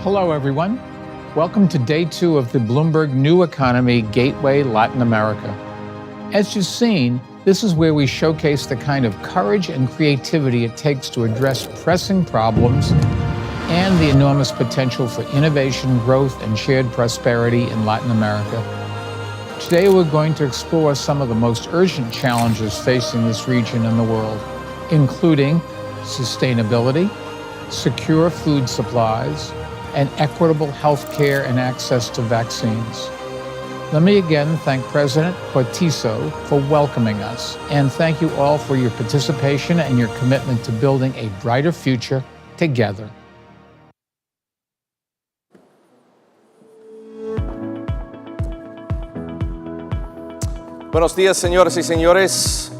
Hello, everyone. Welcome to day 2 of the Bloomberg New Economy Gateway Latin America. As you've seen, this is where we showcase the kind of courage and creativity it takes to address pressing problems and the enormous potential for innovation, growth, and shared prosperity in Latin America. Today, we're going to explore some of the most urgent challenges facing this region and the world, including sustainability, secure food supplies, and equitable health care and access to vaccines. Let me again thank President Cortizo for welcoming us, and thank you all for your participation and your commitment to building a brighter future together. Buenos días, señoras y señores.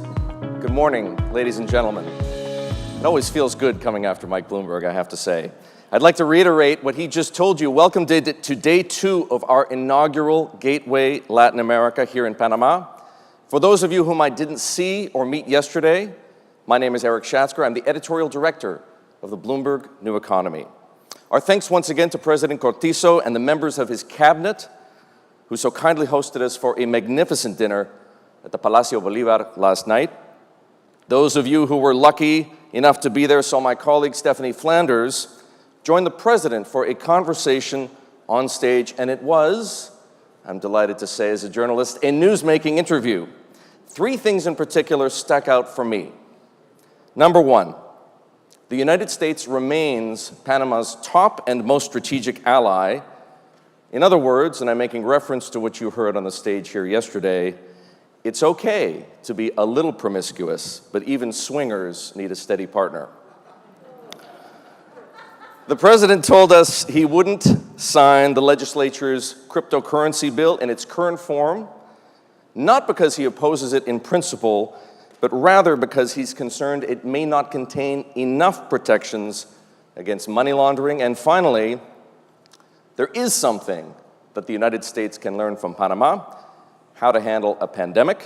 Good morning, ladies and gentlemen. It always feels good coming after Mike Bloomberg, I have to say. I'd like to reiterate what he just told you. Welcome to day 2 of our inaugural Gateway Latin America here in Panama. For those of you whom I didn't see or meet yesterday, my name is Eric Schatzker. I'm the editorial director of the Bloomberg New Economy. Our thanks once again to President Cortizo and the members of his cabinet who so kindly hosted us for a magnificent dinner at the Palacio Bolivar last night. Those of you who were lucky enough to be there saw my colleague Stephanie Flanders join the president for a conversation on stage, and it was I'm delighted to say, as a journalist, a newsmaking interview. Three things in particular stuck out for me. Number one, the United States remains Panama's top and most strategic ally. In other words, and I'm making reference to what you heard on the stage here yesterday, it's okay to be a little promiscuous, but even swingers need a steady partner. The president told us he wouldn't sign the legislature's cryptocurrency bill in its current form, not because he opposes it in principle, but rather because he's concerned it may not contain enough protections against money laundering. And finally, there is something that the United States can learn from Panama: how to handle a pandemic.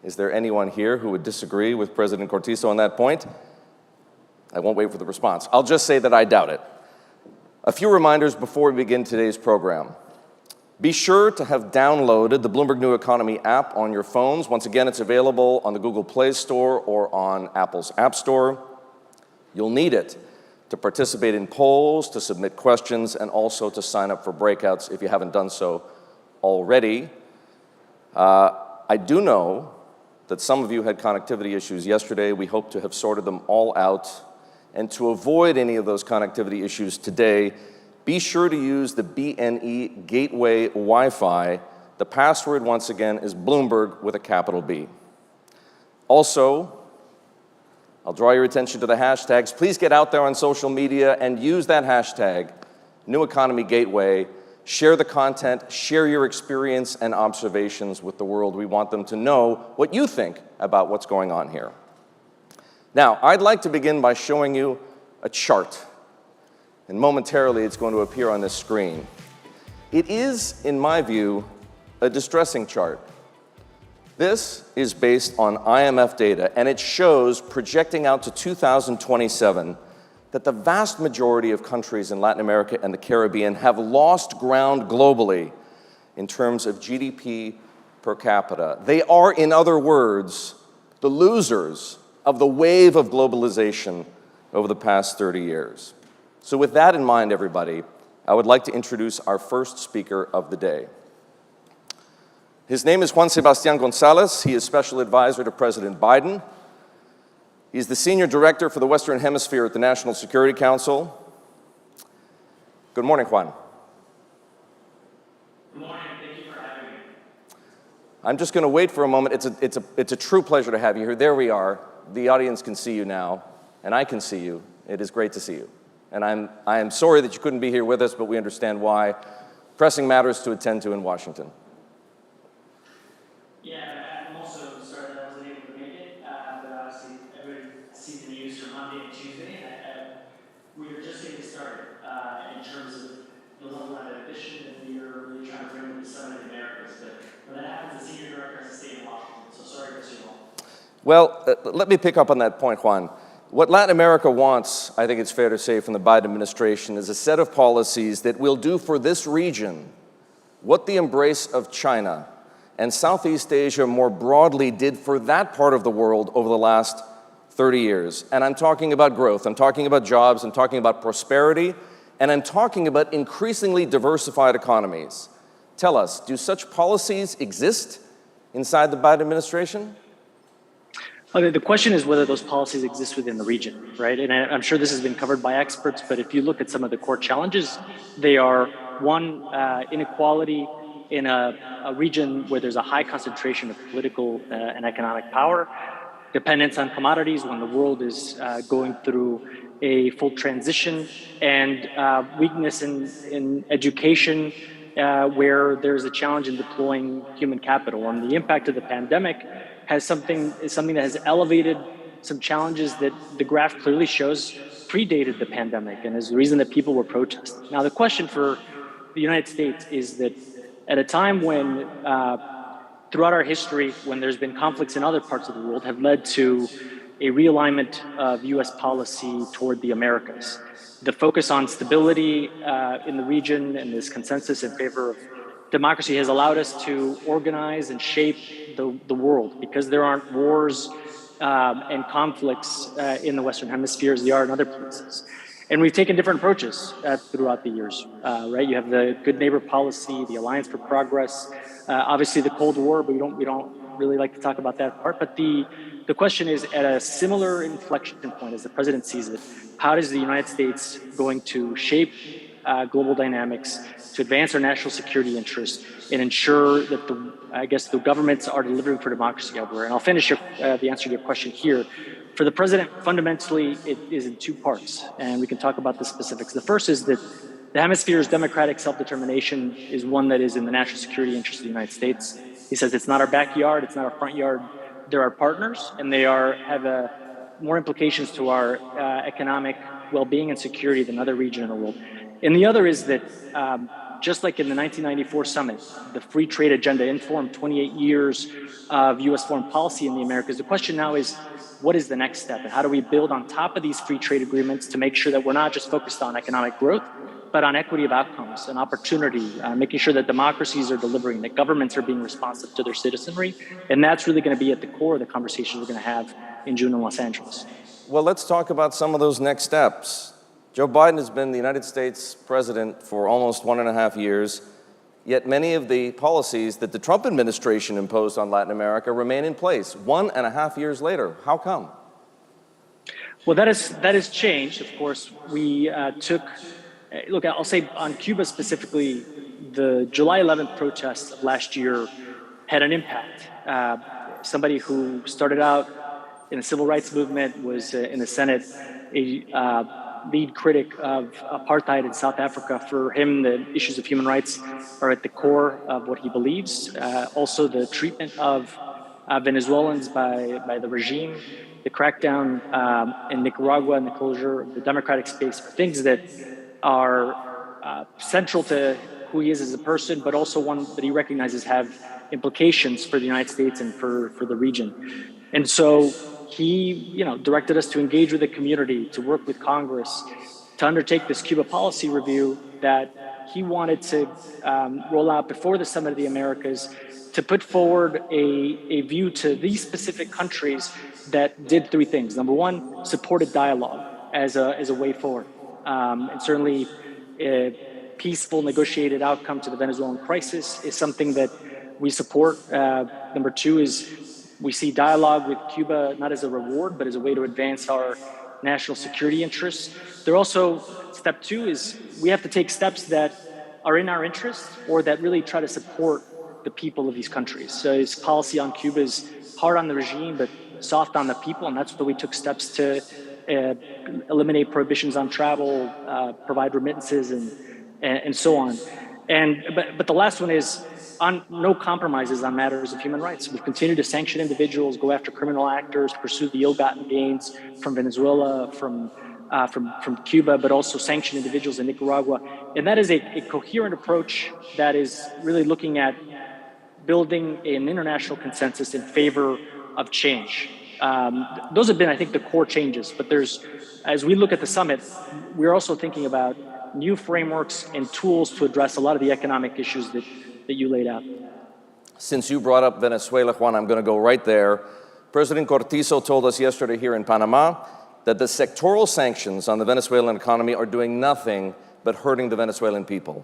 Is there anyone here who would disagree with President Cortizo on that point? I won't wait for the response. I'll just say that I doubt it. A few reminders before we begin today's program. Be sure to have downloaded the Bloomberg New Economy app on your phones. Once again, it's available on the Google Play Store or on Apple's App Store. You'll need it to participate in polls, to submit questions, and also to sign up for breakouts if you haven't done so already. I do know that some of you had connectivity issues yesterday. We hope to have sorted them all out. And to avoid any of those connectivity issues today, be sure to use the BNE Gateway Wi-Fi. The password, once again, is Bloomberg with a capital B. Also, I'll draw your attention to the hashtags. Please get out there on social media and use that hashtag, New Economy Gateway. Share the content, share your experience and observations with the world. We want them to know what you think about what's going on here. Now, I'd like to begin by showing you a chart. And momentarily, it's going to appear on this screen. It is, in my view, a distressing chart. This is based on IMF data, and it shows, projecting out to 2027, that the vast majority of countries in Latin America and the Caribbean have lost ground globally in terms of GDP per capita. They are, in other words, the losers of the wave of globalization over the past 30 years. So with that in mind, everybody, I would like to introduce our first speaker of the day. His name is Juan Sebastián González. He is Special Advisor to President Biden. He's the Senior Director for the Western Hemisphere at the National Security Council. Good morning, Juan. Good morning. Thank you for having me. I'm just going to wait for a moment. It's a true pleasure to have you here. There we are. The audience can see you now, and I can see you. It is great to see you. And I am sorry that you couldn't be here with us, but we understand why. Pressing matters to attend to in Washington. Yeah, I'm also sorry that I wasn't able to make it, but obviously everybody sees the news from Monday and Tuesday, and we are just getting started in terms of the level of ambition that we are really trying to bring to the Summit of the Americas. But when that happens, the Senior Director has to stay in Washington, so sorry to miss you all. Well, let me pick up on that point, Juan. What Latin America wants, I think it's fair to say, from the Biden administration is a set of policies that will do for this region what the embrace of China and Southeast Asia more broadly did for that part of the world over the last 30 years. And I'm talking about growth, I'm talking about jobs, I'm talking about prosperity, and I'm talking about increasingly diversified economies. Tell us, do such policies exist inside the Biden administration? The question is whether those policies exist within the region, right? And I'm sure this has been covered by experts, but if you look at some of the core challenges, they are, one, inequality in a region where there's a high concentration of political and economic power, dependence on commodities when the world is going through a full transition, and weakness in education, where there's a challenge in deploying human capital. And the impact of the pandemic is something that has elevated some challenges that the graph clearly shows predated the pandemic and is the reason that people were protesting. Now, the question for the United States is that at a time when, throughout our history, when there's been conflicts in other parts of the world have led to a realignment of US policy toward the Americas, the focus on stability in the region and this consensus in favor of democracy has allowed us to organize and shape the world, because there aren't wars and conflicts in the Western Hemisphere as there are in other places. And we've taken different approaches throughout the years, right? You have the good neighbor policy, the Alliance for Progress, obviously the Cold War, but we don't really like to talk about that part. But the question is, at a similar inflection point as the president sees it, how is the United States going to shape global dynamics to advance our national security interests and ensure that the governments are delivering for democracy everywhere? And I'll finish the answer to your question here. For the president, fundamentally, it is in two parts, and we can talk about the specifics. The first is that the hemisphere's democratic self-determination is one that is in the national security interest of the United States. He says it's not our backyard, it's not our front yard. They're our partners, and they have more implications to our economic well-being and security than other regions in the world. And the other is that just like in the 1994 summit, the free trade agenda informed 28 years of U.S. foreign policy in the Americas. The question now is, what is the next step? And how do we build on top of these free trade agreements to make sure that we're not just focused on economic growth, but on equity of outcomes and opportunity, making sure that democracies are delivering, that governments are being responsive to their citizenry. And that's really going to be at the core of the conversations we're going to have in June in Los Angeles. Well, let's talk about some of those next steps. Joe Biden has been the United States president for almost 1.5 years, yet many of the policies that the Trump administration imposed on Latin America remain in place 1.5 years later. How come? Well, that has changed. Of course, we look, I'll say on Cuba specifically, the July 11th protests of last year had an impact. Somebody who started out in the civil rights movement was in the Senate, a lead critic of apartheid in South Africa. For him, the issues of human rights are at the core of what he believes. Also, the treatment of Venezuelans by the regime, the crackdown in Nicaragua, and the closure of the democratic space are things that are central to who he is as a person, but also one that he recognizes have implications for the United States and for the region. And so he, directed us to engage with the community, to work with Congress, to undertake this Cuba policy review that he wanted to roll out before the Summit of the Americas, to put forward a view to these specific countries that did three things. Number one, supported dialogue as a way forward. And certainly a peaceful, negotiated outcome to the Venezuelan crisis is something that we support. Number two is we see dialogue with Cuba not as a reward, but as a way to advance our national security interests. There also, step two is we have to take steps that are in our interest or that really try to support the people of these countries. So his policy on Cuba is hard on the regime, but soft on the people. And that's why we took steps to eliminate prohibitions on travel, provide remittances, and so on. But the last one is on no compromises on matters of human rights. We've continued to sanction individuals, go after criminal actors, pursue the ill-gotten gains from Venezuela, from Cuba, but also sanction individuals in Nicaragua. And that is a coherent approach that is really looking at building an international consensus in favor of change. Those have been, I think, the core changes. But as we look at the summit, we're also thinking about new frameworks and tools to address a lot of the economic issues that you laid out. Since you brought up Venezuela, Juan, I'm going to go right there. President Cortizo told us yesterday here in Panama that the sectoral sanctions on the Venezuelan economy are doing nothing but hurting the Venezuelan people.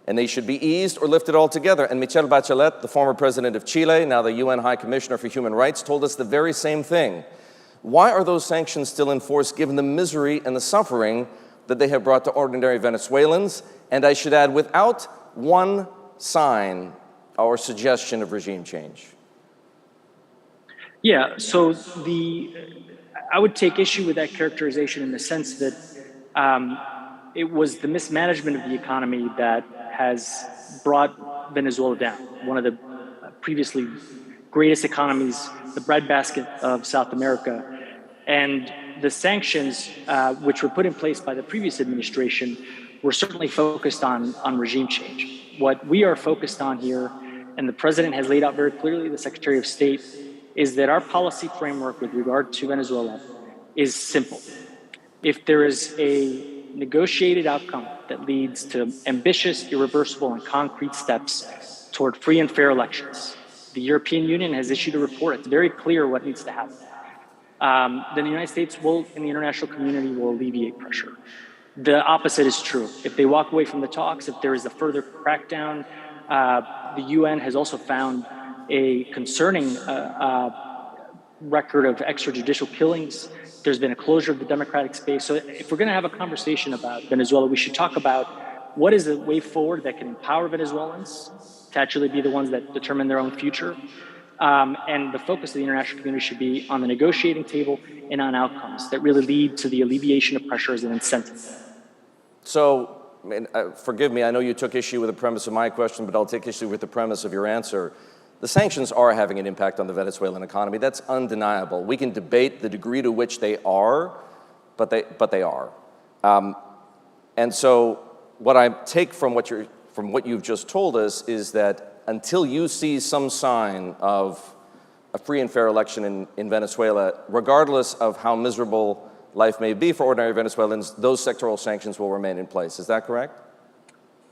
And they should be eased or lifted altogether. And Michelle Bachelet, the former president of Chile, now the UN High Commissioner for Human Rights, told us the very same thing. Why are those sanctions still in force given the misery and the suffering that they have brought to ordinary Venezuelans? And I should add, without one sign or suggestion of regime change. Yeah, so I would take issue with that characterization in the sense that it was the mismanagement of the economy that has brought Venezuela down, one of the previously greatest economies, the breadbasket of South America. And the sanctions, which were put in place by the previous administration, were certainly focused on regime change. What we are focused on here, and the president has laid out very clearly, the Secretary of State, is that our policy framework with regard to Venezuela is simple. If there is a negotiated outcome that leads to ambitious, irreversible, and concrete steps toward free and fair elections, the European Union has issued a report. It's very clear what needs to happen. Then the United States and the international community will alleviate pressure. The opposite is true. If they walk away from the talks, if there is a further crackdown, the UN has also found a concerning record of extrajudicial killings. There's been a closure of the democratic space. So if we're going to have a conversation about Venezuela, we should talk about what is the way forward that can empower Venezuelans to actually be the ones that determine their own future. And the focus of the international community should be on the negotiating table and on outcomes that really lead to the alleviation of pressure as an incentive. So, forgive me, I know you took issue with the premise of my question, but I'll take issue with the premise of your answer. The sanctions are having an impact on the Venezuelan economy. That's undeniable. We can debate the degree to which they are, but they are. And so, what I take from what you've just told us is that until you see some sign of a free and fair election in Venezuela, regardless of how miserable life may be for ordinary Venezuelans, those sectoral sanctions will remain in place. Is that correct?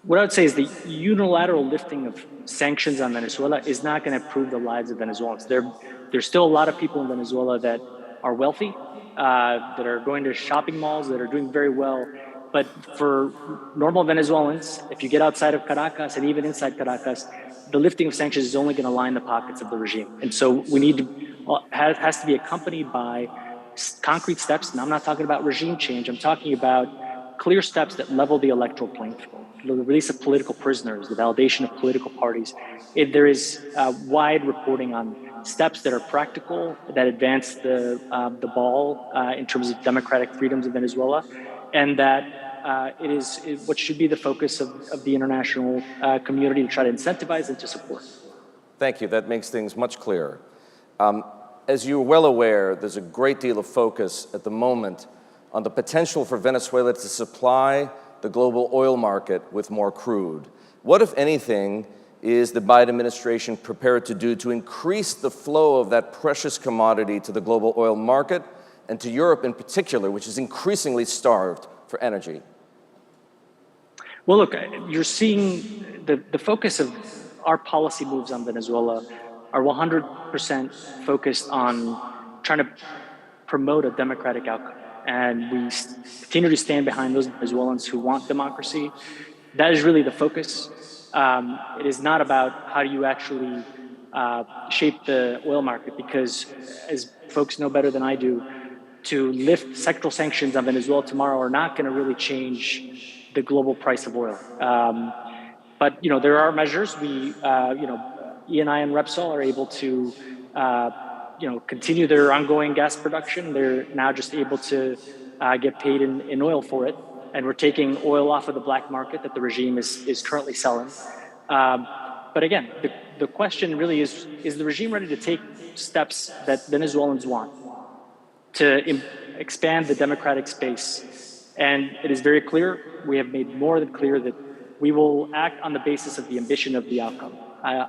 What I would say is the unilateral lifting of sanctions on Venezuela is not going to improve the lives of Venezuelans. There's still a lot of people in Venezuela that are wealthy, that are going to shopping malls, that are doing very well. But for normal Venezuelans, if you get outside of Caracas and even inside Caracas, the lifting of sanctions is only going to line the pockets of the regime. And so we need to, has to be accompanied by concrete steps. And I'm not talking about regime change. I'm talking about clear steps that level the electoral playing field. The release of political prisoners, the validation of political parties. There is wide reporting on steps that are practical, that advance the ball in terms of democratic freedoms in Venezuela, and that it is what should be the focus of the international community to try to incentivize and to support. Thank you. That makes things much clearer. As you're well aware, there's a great deal of focus at the moment on the potential for Venezuela to supply the global oil market with more crude. What, if anything, is the Biden administration prepared to do to increase the flow of that precious commodity to the global oil market and to Europe in particular, which is increasingly starved for energy? Well, look, you're seeing the focus of our policy moves on Venezuela are 100% focused on trying to promote a democratic outcome. And we continue to stand behind those Venezuelans who want democracy. That is really the focus. It is not about how do you actually shape the oil market, because as folks know better than I do, to lift sectoral sanctions on Venezuela tomorrow are not going to really change the global price of oil. But there are measures. We, Eni and Repsol are able to continue their ongoing gas production. They're now just able to get paid in oil for it. And we're taking oil off of the black market that the regime is currently selling. But again, the question really is the regime ready to take steps that Venezuelans want to expand the democratic space? And it is very clear, we have made more than clear that we will act on the basis of the ambition of the outcome.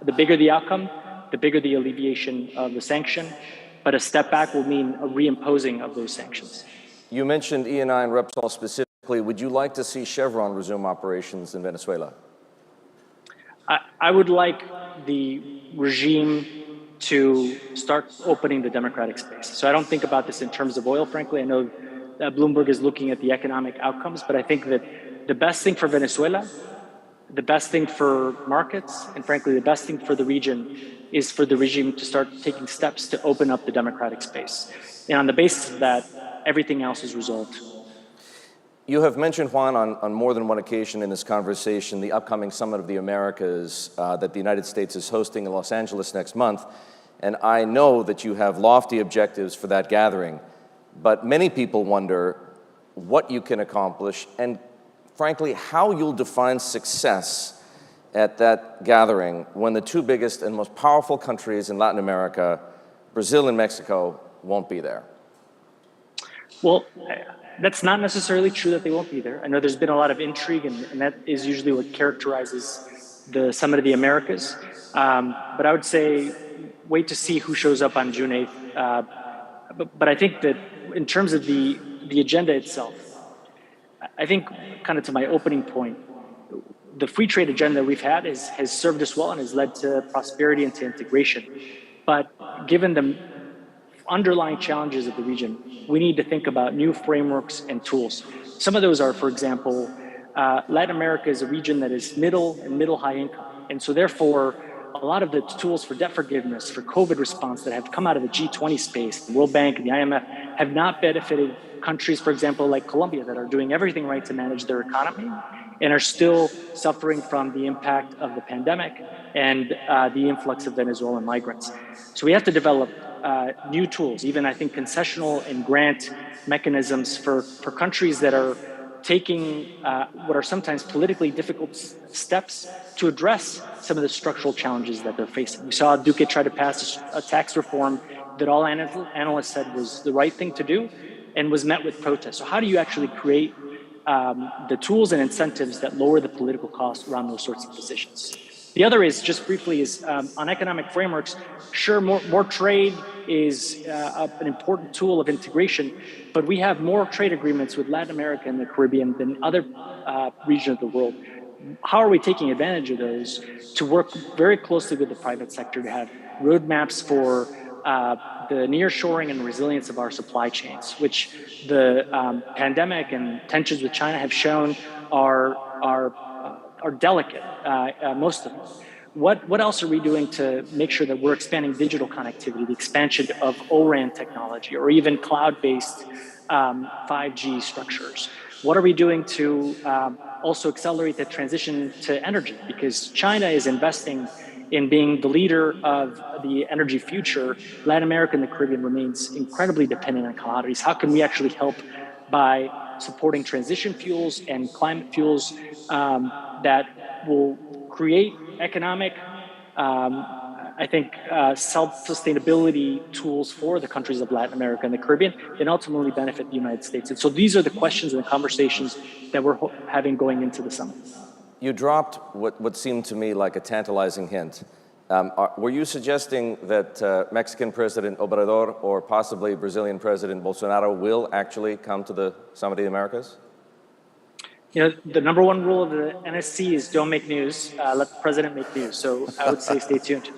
The bigger the outcome, the bigger the alleviation of the sanction, but a step back will mean a reimposing of those sanctions. You mentioned Eni and Repsol specifically. Would you like to see Chevron resume operations in Venezuela? I would like the regime to start opening the democratic space. So I don't think about this in terms of oil, frankly. I know that Bloomberg is looking at the economic outcomes, but I think that the best thing for Venezuela, the best thing for markets, and frankly, the best thing for the region is for the regime to start taking steps to open up the democratic space. And on the basis of that, everything else is resolved. You have mentioned, Juan, on more than one occasion in this conversation, the upcoming Summit of the Americas that the United States is hosting in Los Angeles next month. And I know that you have lofty objectives for that gathering, but many people wonder what you can accomplish and, frankly, how you'll define success at that gathering when the two biggest and most powerful countries in Latin America, Brazil and Mexico, won't be there. Well, that's not necessarily true that they won't be there. I know there's been a lot of intrigue, and that is usually what characterizes the Summit of the Americas. But I would say wait to see who shows up on June 8th. But I think that in terms of the agenda itself, I think kind of to my opening point, the free trade agenda we've had has served us well and has led to prosperity and to integration. But given the underlying challenges of the region, we need to think about new frameworks and tools. Some of those are, for example, Latin America is a region that is middle and middle high income. And so therefore, a lot of the tools for debt forgiveness, for COVID response that have come out of the G20 space, the World Bank and the IMF, have not benefited countries, for example, like Colombia, that are doing everything right to manage their economy and are still suffering from the impact of the pandemic and the influx of Venezuelan migrants. So we have to develop new tools, even I think concessional and grant mechanisms for countries that are taking what are sometimes politically difficult steps to address some of the structural challenges that they're facing. We saw Duque try to pass a tax reform that all analysts said was the right thing to do and was met with protest. So how do you actually create the tools and incentives that lower the political cost around those sorts of decisions? The other is, just briefly, is on economic frameworks. Sure, more trade is an important tool of integration, but we have more trade agreements with Latin America and the Caribbean than other regions of the world. How are we taking advantage of those to work very closely with the private sector to have roadmaps for the nearshoring and resilience of our supply chains, which the pandemic and tensions with China have shown are delicate, most of them. What else are we doing to make sure that we're expanding digital connectivity, the expansion of O-RAN technology, or even cloud-based 5G structures? What are we doing to also accelerate the transition to energy? Because China is investing in being the leader of the energy future. Latin America and the Caribbean remains incredibly dependent on commodities. How can we actually help by supporting transition fuels and climate fuels that will create economic, I think, self-sustainability tools for the countries of Latin America and the Caribbean, and ultimately benefit the United States? And so these are the questions and the conversations that we're having going into the summit. You dropped what seemed to me like a tantalizing hint. Were you suggesting that Mexican President Obrador or possibly Brazilian President Bolsonaro will actually come to the Summit of the Americas? You know, the number one rule of the NSC is don't make news, let the president make news. So I would say stay tuned.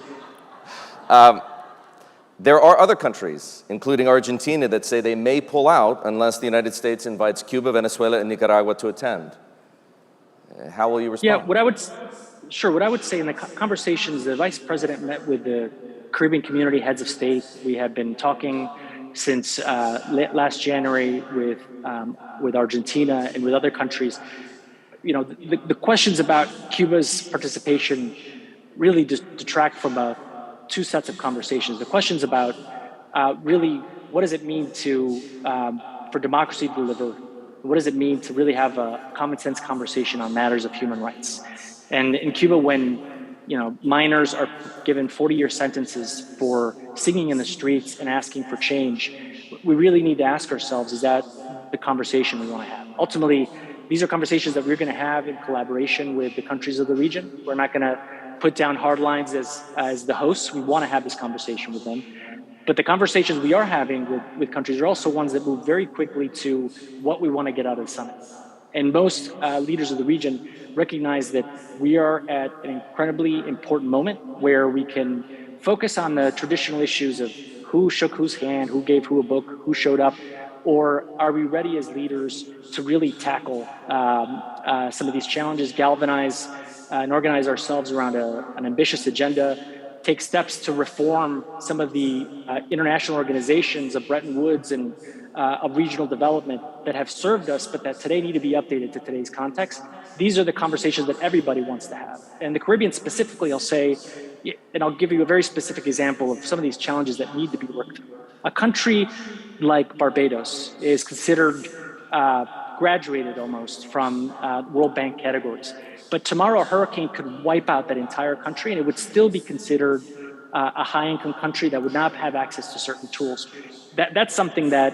There are other countries, including Argentina, that say they may pull out unless the United States invites Cuba, Venezuela, and Nicaragua to attend. How will you respond? Yeah, what I would say in the conversations, the vice president met with the Caribbean community heads of state. We have been talking since last January with Argentina and with other countries. You know, the questions about Cuba's participation really detract from two sets of conversations. The questions about really what does it mean for democracy to deliver? What does it mean to really have a common sense conversation on matters of human rights? And in Cuba, when minors are given 40-year sentences for singing in the streets and asking for change, we really need to ask ourselves, is that the conversation we want to have? Ultimately, these are conversations that we're going to have in collaboration with the countries of the region. We're not going to put down hard lines as the hosts. We want to have this conversation with them. But the conversations we are having with countries are also ones that move very quickly to what we want to get out of the summit. And most leaders of the region recognize that we are at an incredibly important moment where we can focus on the traditional issues of who shook whose hand, who gave who a book, who showed up, or are we ready as leaders to really tackle some of these challenges, galvanize and organize ourselves around an ambitious agenda, take steps to reform some of the international organizations of Bretton Woods and of regional development that have served us, but that today need to be updated to today's context. These are the conversations that everybody wants to have. And the Caribbean specifically, I'll say, and I'll give you a very specific example of some of these challenges that need to be worked through. A country like Barbados is considered graduated almost from World Bank categories. But tomorrow a hurricane could wipe out that entire country and it would still be considered a high-income country that would not have access to certain tools. That's something that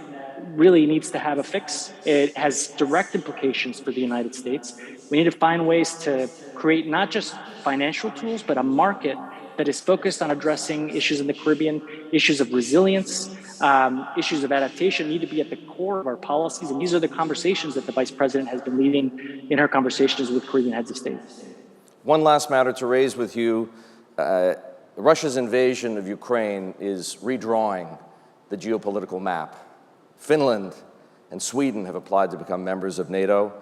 really needs to have a fix. It has direct implications for the United States. We need to find ways to create not just financial tools, but a market that is focused on addressing issues in the Caribbean, issues of resilience, issues of adaptation need to be at the core of our policies. And these are the conversations that the Vice President has been leading in her conversations with Caribbean heads of state. One last matter to raise with you. Russia's invasion of Ukraine is redrawing the geopolitical map. Finland and Sweden have applied to become members of NATO.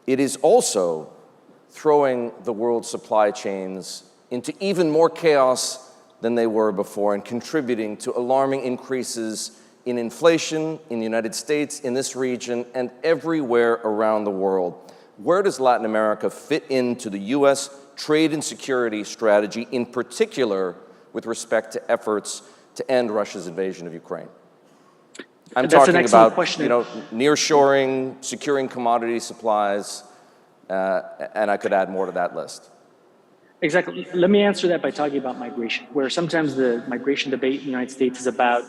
It is also throwing the world's supply chains into even more chaos than they were before and contributing to alarming increases in inflation in the United States, in this region, and everywhere around the world. Where does Latin America fit into the U.S. trade and security strategy, in particular with respect to efforts to end Russia's invasion of Ukraine? I'm talking about, nearshoring, securing commodity supplies, and I could add more to that list. Exactly. Let me answer that by talking about migration, where sometimes the migration debate in the United States is about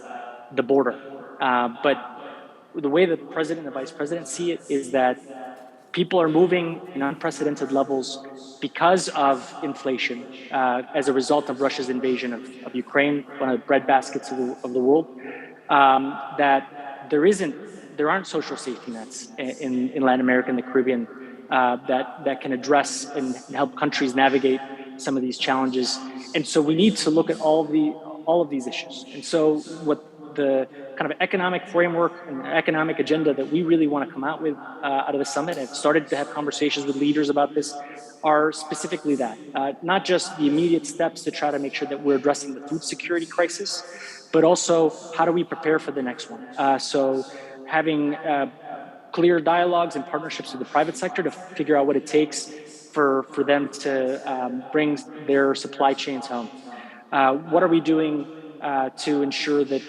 the border. But the way the president and the vice president see it is that people are moving in unprecedented levels because of inflation as a result of Russia's invasion of Ukraine, one of the breadbaskets of the world, that there aren't social safety nets in Latin America and the Caribbean that can address and help countries navigate some of these challenges. And so we need to look at all of these issues. And so what the kind of economic framework and economic agenda that we really want to come out with out of the summit, and started to have conversations with leaders about this, are specifically that. Not just the immediate steps to try to make sure that we're addressing the food security crisis, but also how do we prepare for the next one? So having clear dialogues and partnerships with the private sector to figure out what it takes for them to bring their supply chains home. What are we doing to ensure that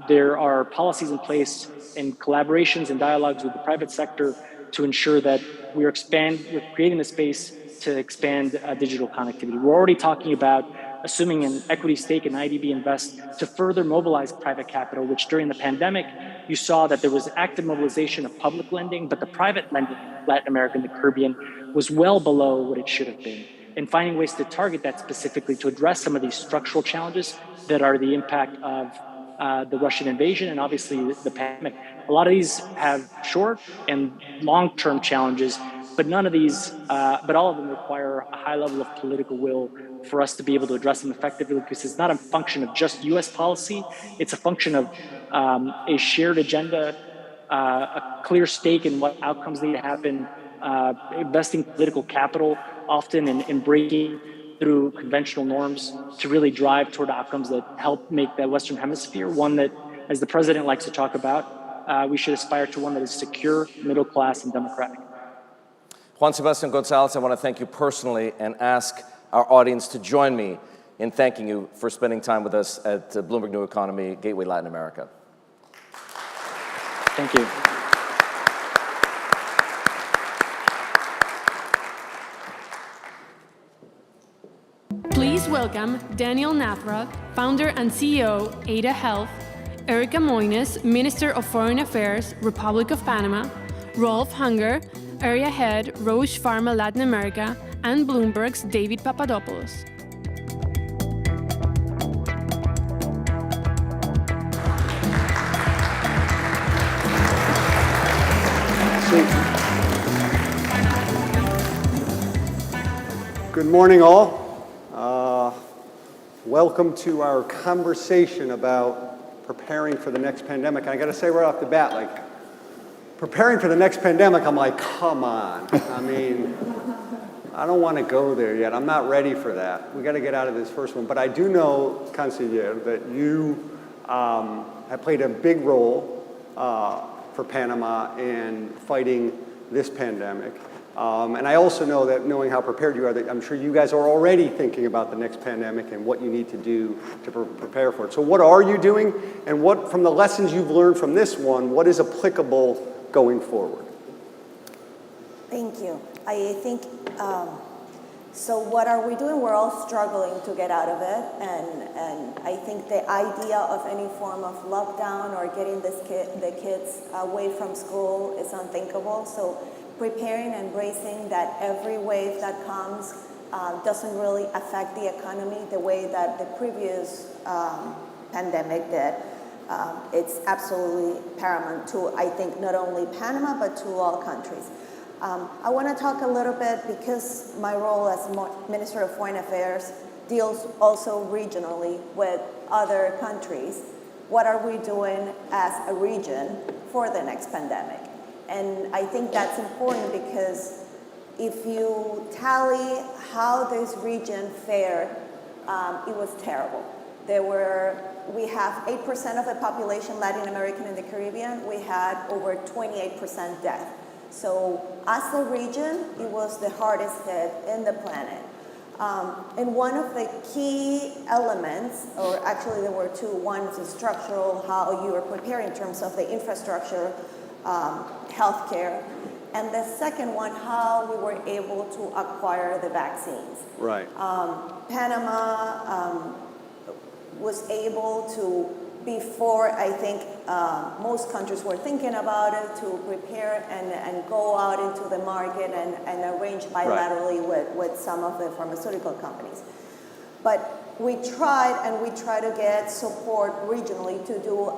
there are policies in place and collaborations and dialogues with the private sector to ensure that we're creating the space to expand digital connectivity. We're already talking about assuming an equity stake in IDB Invest to further mobilize private capital, which during the pandemic, you saw that there was active mobilization of public lending, but the private lending in Latin America and the Caribbean was well below what it should have been. And finding ways to target that specifically to address some of these structural challenges that are the impact of the Russian invasion and obviously the pandemic. A lot of these have short and long-term challenges, but none of these, but all of them require a high level of political will for us to be able to address them effectively, because it's not a function of just US policy, it's a function of a shared agenda, a clear stake in what outcomes need to happen, investing political capital often in breaking through conventional norms to really drive toward outcomes that help make the Western Hemisphere one that, as the president likes to talk about, we should aspire to one that is secure, middle class, and democratic. Juan Sebastian Gonzalez, I want to thank you personally and ask our audience to join me in thanking you for spending time with us at Bloomberg New Economy, Gateway Latin America. Thank you. Please welcome Daniel Nathra, founder and CEO, Ada Health, Erica Moines, Minister of Foreign Affairs, Republic of Panama, Rolf Hunger, Area Head, Roche Pharma Latin America, and Bloomberg's David Papadopoulos. Good morning, all. Welcome to our conversation about preparing for the next pandemic. And I got to say right off the bat, preparing for the next pandemic, I'm like, come on. I mean, I don't want to go there yet. I'm not ready for that. We got to get out of this first one. But I do know, Canciller, that you have played a big role for Panama in fighting this pandemic. And I also know that, knowing how prepared you are, that I'm sure you guys are already thinking about the next pandemic and what you need to do to prepare for it. So what are you doing? And what, from the lessons you've learned from this one, what is applicable going forward? Thank you. I think, so what are we doing? We're all struggling to get out of it. And I think the idea of any form of lockdown or getting the kids away from school is unthinkable. So preparing and bracing that every wave that comes doesn't really affect the economy the way that the previous pandemic did. It's absolutely paramount to, I think, not only Panama, but to all countries. I want to talk a little bit, because my role as Minister of Foreign Affairs deals also regionally with other countries. what are we doing as a region for the next pandemic? And I think that's important because if you tally how this region fared, it was terrible. We have 8% of the population Latin American and the Caribbean. We had over 28% death. So as a region, it was the hardest hit in the planet. And one of the key elements, or actually there were two, one is structural, how you were prepared in terms of the infrastructure, healthcare, and the second one, how we were able to acquire the vaccines. Right. Panama was able to, before I think most countries were thinking about it, to prepare and go out into the market and arrange bilaterally with some of the pharmaceutical companies. But we tried to get support regionally to do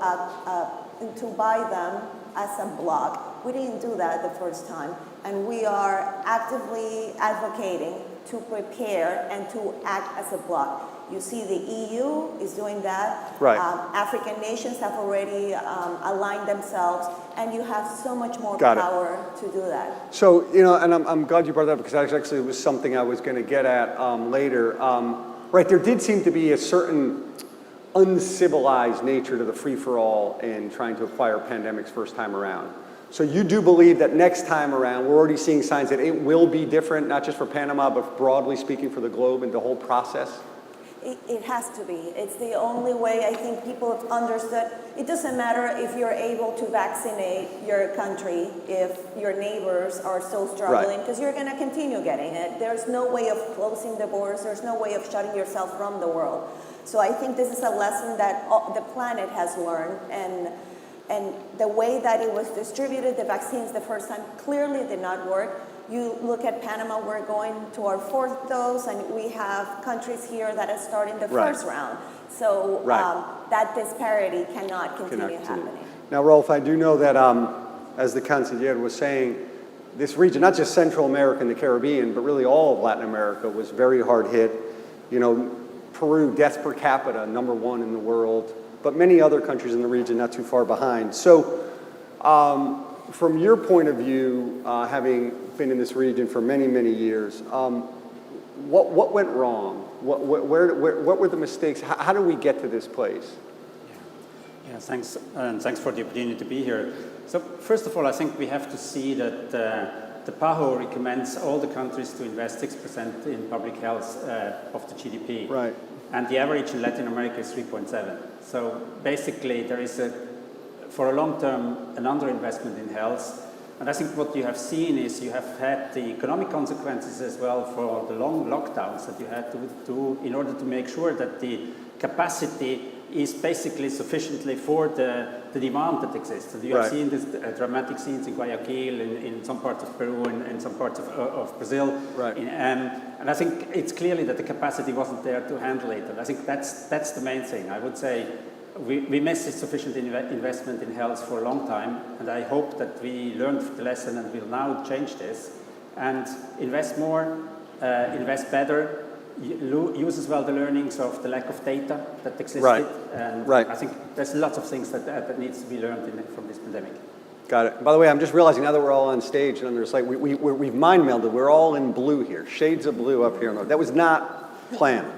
to buy them as a block. We didn't do that the first time, and we are actively advocating to prepare and to act as a block. You see the EU is doing that. Right. African nations have already aligned themselves, and you have so much more Got it. power to do that. So, and I'm glad you brought that up because that actually was something I was going to get at later. Right, there did seem to be a certain uncivilized nature to the free-for-all in trying to acquire pandemics first time around. So you do believe that next time around, we're already seeing signs that it will be different, not just for Panama, but broadly speaking for the globe and the whole process? It has to be. It's the only way I think people have understood. It doesn't matter if you're able to vaccinate your country if your neighbors are still struggling, because you're going to continue getting it. There's no way of closing the borders. There's no way of shutting yourself from the world. So I think this is a lesson that the planet has learned, and the way that it was distributed, the vaccines the first time clearly did not work. You look at Panama, we're going to our fourth dose, and we have countries here that are starting the first round. So that disparity cannot continue happening. Now, Rolf, I do know that, as the Canciller was saying, this region, not just Central America and the Caribbean, but really all of Latin America was very hard hit. Peru, death per capita, #1 in the world, but many other countries in the region not too far behind. So, from your point of view, having been in this region for many, many years, what went wrong? What were the mistakes? How did we get to this place? Yeah, thanks, and thanks for the opportunity to be here. So first of all, I think we have to see that the PAHO recommends all the countries to invest 6% in public health of the GDP. Right. And the average in Latin America is 3.7. So basically, there is for a long term, an underinvestment in health. And I think what you have seen is you have had the economic consequences as well for the long lockdowns that you had to do in order to make sure that the capacity is basically sufficiently for the demand that exists. And you have seen this dramatic scenes in Guayaquil, in some parts of Peru, and some parts of Brazil. Right. And I think it's clearly that the capacity wasn't there to handle it. And I think that's the main thing. I would say we missed sufficient investment in health for a long time, and I hope that we learned the lesson and will now change this and invest more, invest better, use as well the learnings of the lack of data that existed. Right. And I think there's lots of things that needs to be learned from this pandemic. Got it. By the way, I'm just realizing now that we're all on stage and there's like we've mind melded. We're all in blue here, shades of blue up here. That was not planned.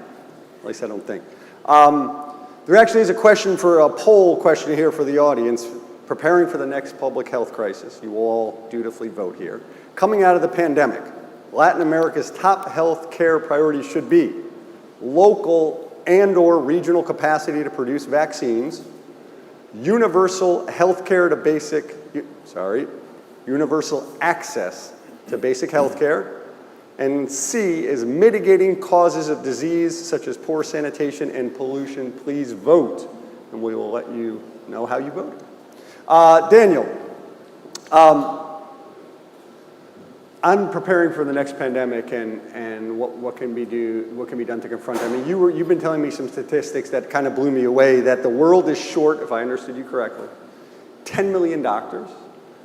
At least I don't think. There actually is a question for a poll question here for the audience. Preparing for the next public health crisis. You will all dutifully vote here. Coming out of the pandemic, Latin America's top health care priorities should be local and/or regional capacity to produce vaccines, universal universal access to basic health care, and C is mitigating causes of disease such as poor sanitation and pollution. Please vote, and we will let you know how you voted. Daniel, on preparing for the next pandemic and what can be done to confront it. I mean, you've been telling me some statistics that kind of blew me away. That the world is short, if I understood you correctly, 10 million doctors.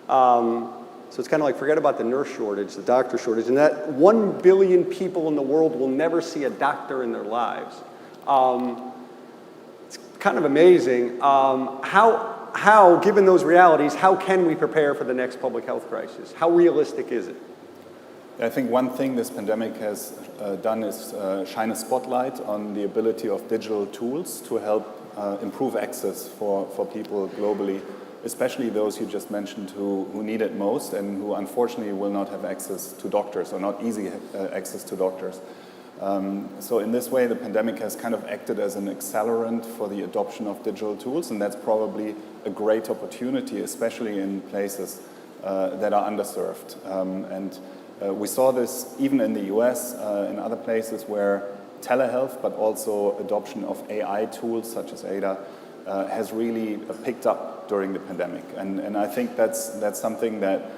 So it's kind of like forget about the nurse shortage, the doctor shortage, and that 1 billion people in the world will never see a doctor in their lives. It's kind of amazing. How, given those realities, how can we prepare for the next public health crisis? How realistic is it? I think one thing this pandemic has done is shine a spotlight on the ability of digital tools to help improve access for people globally, especially those you just mentioned who need it most and who unfortunately will not have access to doctors or not easy access to doctors. So in this way, the pandemic has kind of acted as an accelerant for the adoption of digital tools, and that's probably a great opportunity, especially in places that are underserved. We saw this even in the US, in other places where telehealth, but also adoption of AI tools such as ADA, has really picked up during the pandemic. And I think that's something that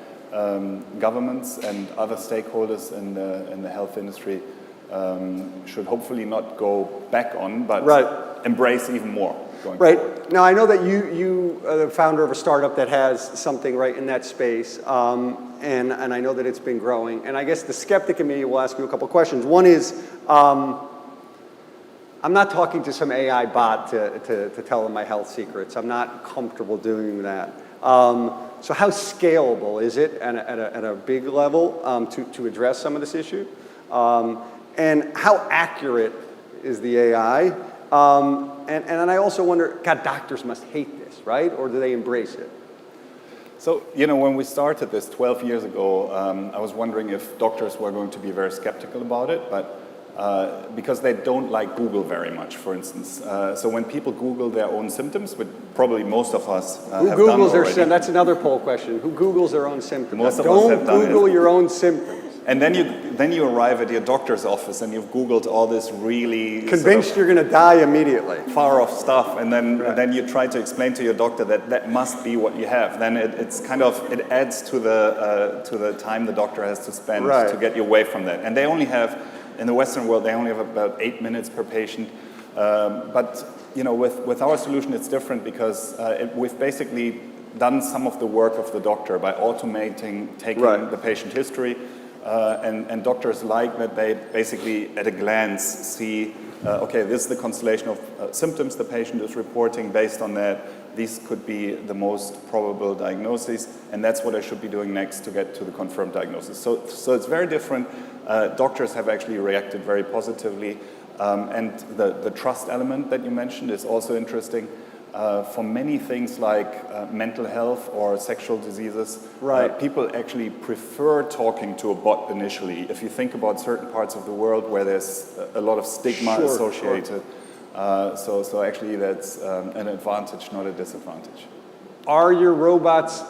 governments and other stakeholders in the health industry should hopefully not go back on, but embrace even more. Right. Now, I know that you are the founder of a startup that has something right in that space, and I know that it's been growing. And I guess the skeptic in me will ask you a couple of questions. One is, I'm not talking to some AI bot to tell them my health secrets. I'm not comfortable doing that. So how scalable is it at a big level to address some of this issue? And how accurate is the AI? And I also wonder, God, doctors must hate this, right? Or do they embrace it? So, you know, when we started this 12 years ago, I was wondering if doctors were going to be very skeptical about it, but because they don't like Google very much, for instance. So when people Google their own symptoms, which probably most of us Who have Googles done already. That's another poll question. Who Googles their own symptoms? Most of us have done it. Don't Google your own symptoms. And then you arrive at your doctor's office and you've Googled all this really convinced you're going to die immediately. Far off stuff, and then you try to explain to your doctor that must be what you have. Then it adds to the time the doctor has to spend to get you away from that. And they only have, in the Western world, they only have about 8 minutes per patient. But you know, with our solution, it's different because we've basically done some of the work of the doctor by automating taking the patient history. And doctors like that they basically at a glance see, okay, this is the constellation of symptoms the patient is reporting. Based on that, these could be the most probable diagnoses, and that's what I should be doing next to get to the confirmed diagnosis. So it's very different. Doctors have actually reacted very positively. And the trust element that you mentioned is also interesting. For many things like mental health or sexual diseases, people actually prefer talking to a bot initially. If you think about certain parts of the world where there's a lot of stigma associated, so actually that's an advantage, not a disadvantage. Are your robots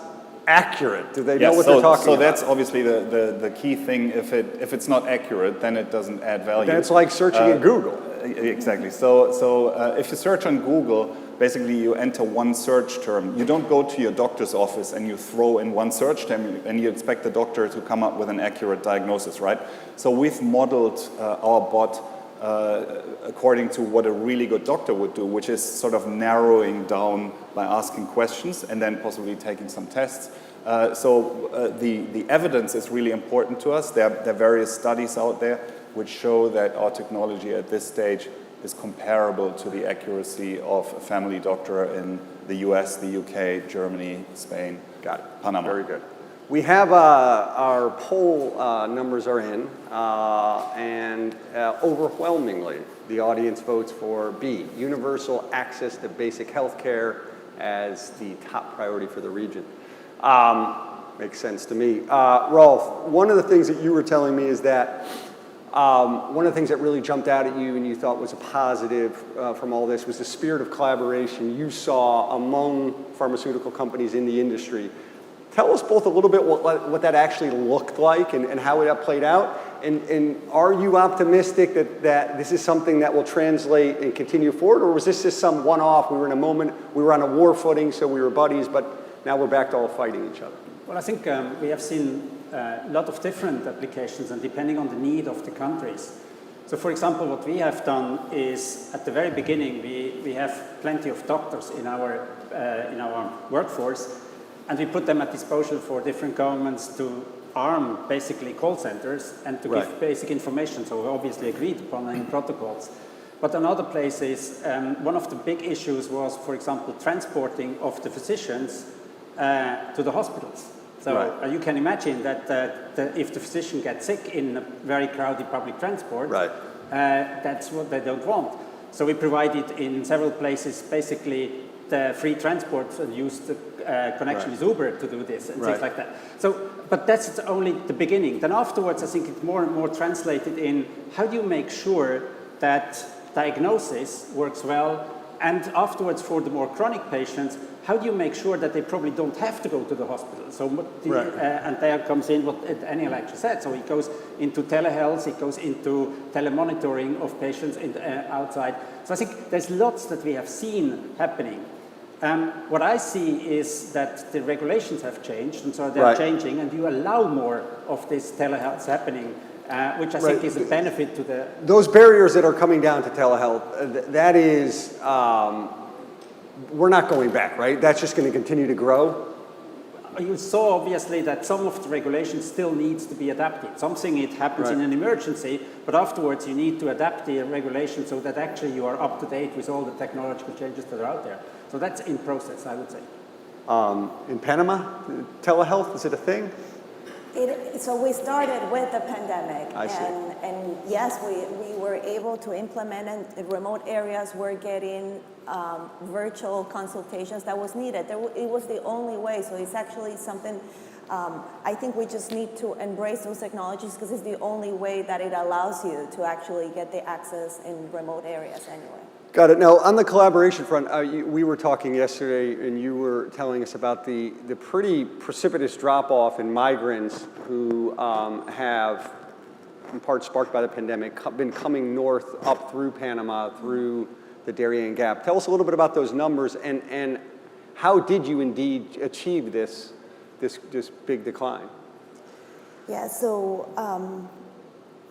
accurate? Do they know what they're talking about? So that's obviously the key thing. If it's not accurate, then it doesn't add value. Then it's like searching in Google. Exactly. So if you search on Google, basically you enter one search term. You don't go to your doctor's office and you throw in one search term and you expect the doctor to come up with an accurate diagnosis, right? So we've modeled our bot according to what a really good doctor would do, which is sort of narrowing down by asking questions and then possibly taking some tests. So the evidence is really important to us. There are various studies out there which show that our technology at this stage is comparable to the accuracy of a family doctor in the US, the UK, Germany, Spain, Panama. Very good. We have our poll numbers are in, and overwhelmingly the audience votes for B, universal access to basic health care as the top priority for the region. Makes sense to me. Rolf, one of the things that you were telling me is that one of the things that really jumped out at you and you thought was a positive from all this was the spirit of collaboration you saw among pharmaceutical companies in the industry. Tell us both a little bit what that actually looked like and how that played out. And are you optimistic that this is something that will translate and continue forward? Or was this just some one-off? We were in a moment, we were on a war footing, so we were buddies, but now we're back to all fighting each other. Well, I think we have seen a lot of different applications and depending on the need of the countries. So for example, what we have done is at the very beginning, we have plenty of doctors in our workforce, and we put them at disposal for different governments to arm basically call centers and to give basic information. So we obviously agreed upon any protocols. But in other places, one of the big issues was, for example, transporting of the physicians to the hospitals. So you can imagine that if the physician gets sick in a very crowded public transport, that's what they don't want. So we provided in several places basically the free transport and used the connection with Uber to do this and things like that. So, but that's only the beginning. Then afterwards, I think it's more and more translated in how do you make sure that diagnosis works well, and afterwards for the more chronic patients, how do you make sure that they probably don't have to go to the hospital? So, and there comes in what Daniel actually said. So it goes into telehealth, it goes into telemonitoring of patients outside. So I think there's lots that we have seen happening. What I see is that the regulations have changed, and so they're changing, and you allow more of this telehealth happening, which I think is a benefit to the... Those barriers that are coming down to telehealth, that is, we're not going back, right? That's just going to continue to grow? You saw obviously that some of the regulation still needs to be adapted. Something it happens in an emergency, but afterwards you need to adapt the regulation so that actually you are up to date with all the technological changes that are out there. So that's in process, I would say. In Panama, telehealth, is it a thing? So we started with the pandemic, I see. And yes, we were able to implement, and in remote areas we're getting virtual consultations that was needed. It was the only way, so it's actually something, I think we just need to embrace those technologies because it's the only way that it allows you to actually get the access in remote areas anyway. Got it. Now, on the collaboration front, we were talking yesterday, and you were telling us about the pretty precipitous drop-off in migrants who have, in part sparked by the pandemic, been coming north up through Panama, through the Darien Gap. Tell us a little bit about those numbers, and how did you indeed achieve this big decline? Yeah, so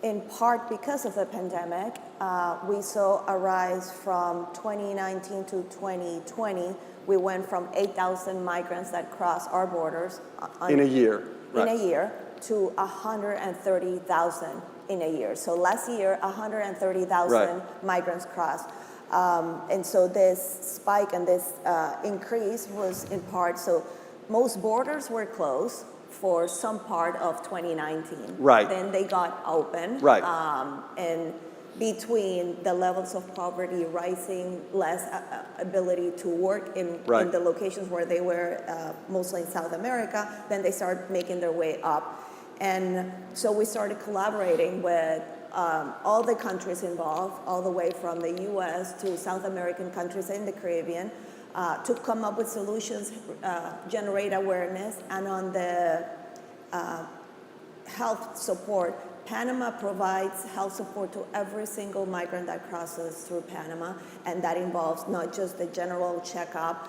in part because of the pandemic, we saw a rise from 2019 to 2020. We went from 8,000 migrants that crossed our borders in a year. In a year to 130,000 in a year. So last year, 130,000 migrants crossed. And so this spike and this increase was in part, so most borders were closed for some part of 2019. Then they got open. And between the levels of poverty rising, less ability to work in the locations where they were, mostly in South America, then they started making their way up. And so we started collaborating with all the countries involved, all the way from the US to South American countries in the Caribbean, to come up with solutions, generate awareness, and on the health support, Panama provides health support to every single migrant that crosses through Panama, and that involves not just the general checkup,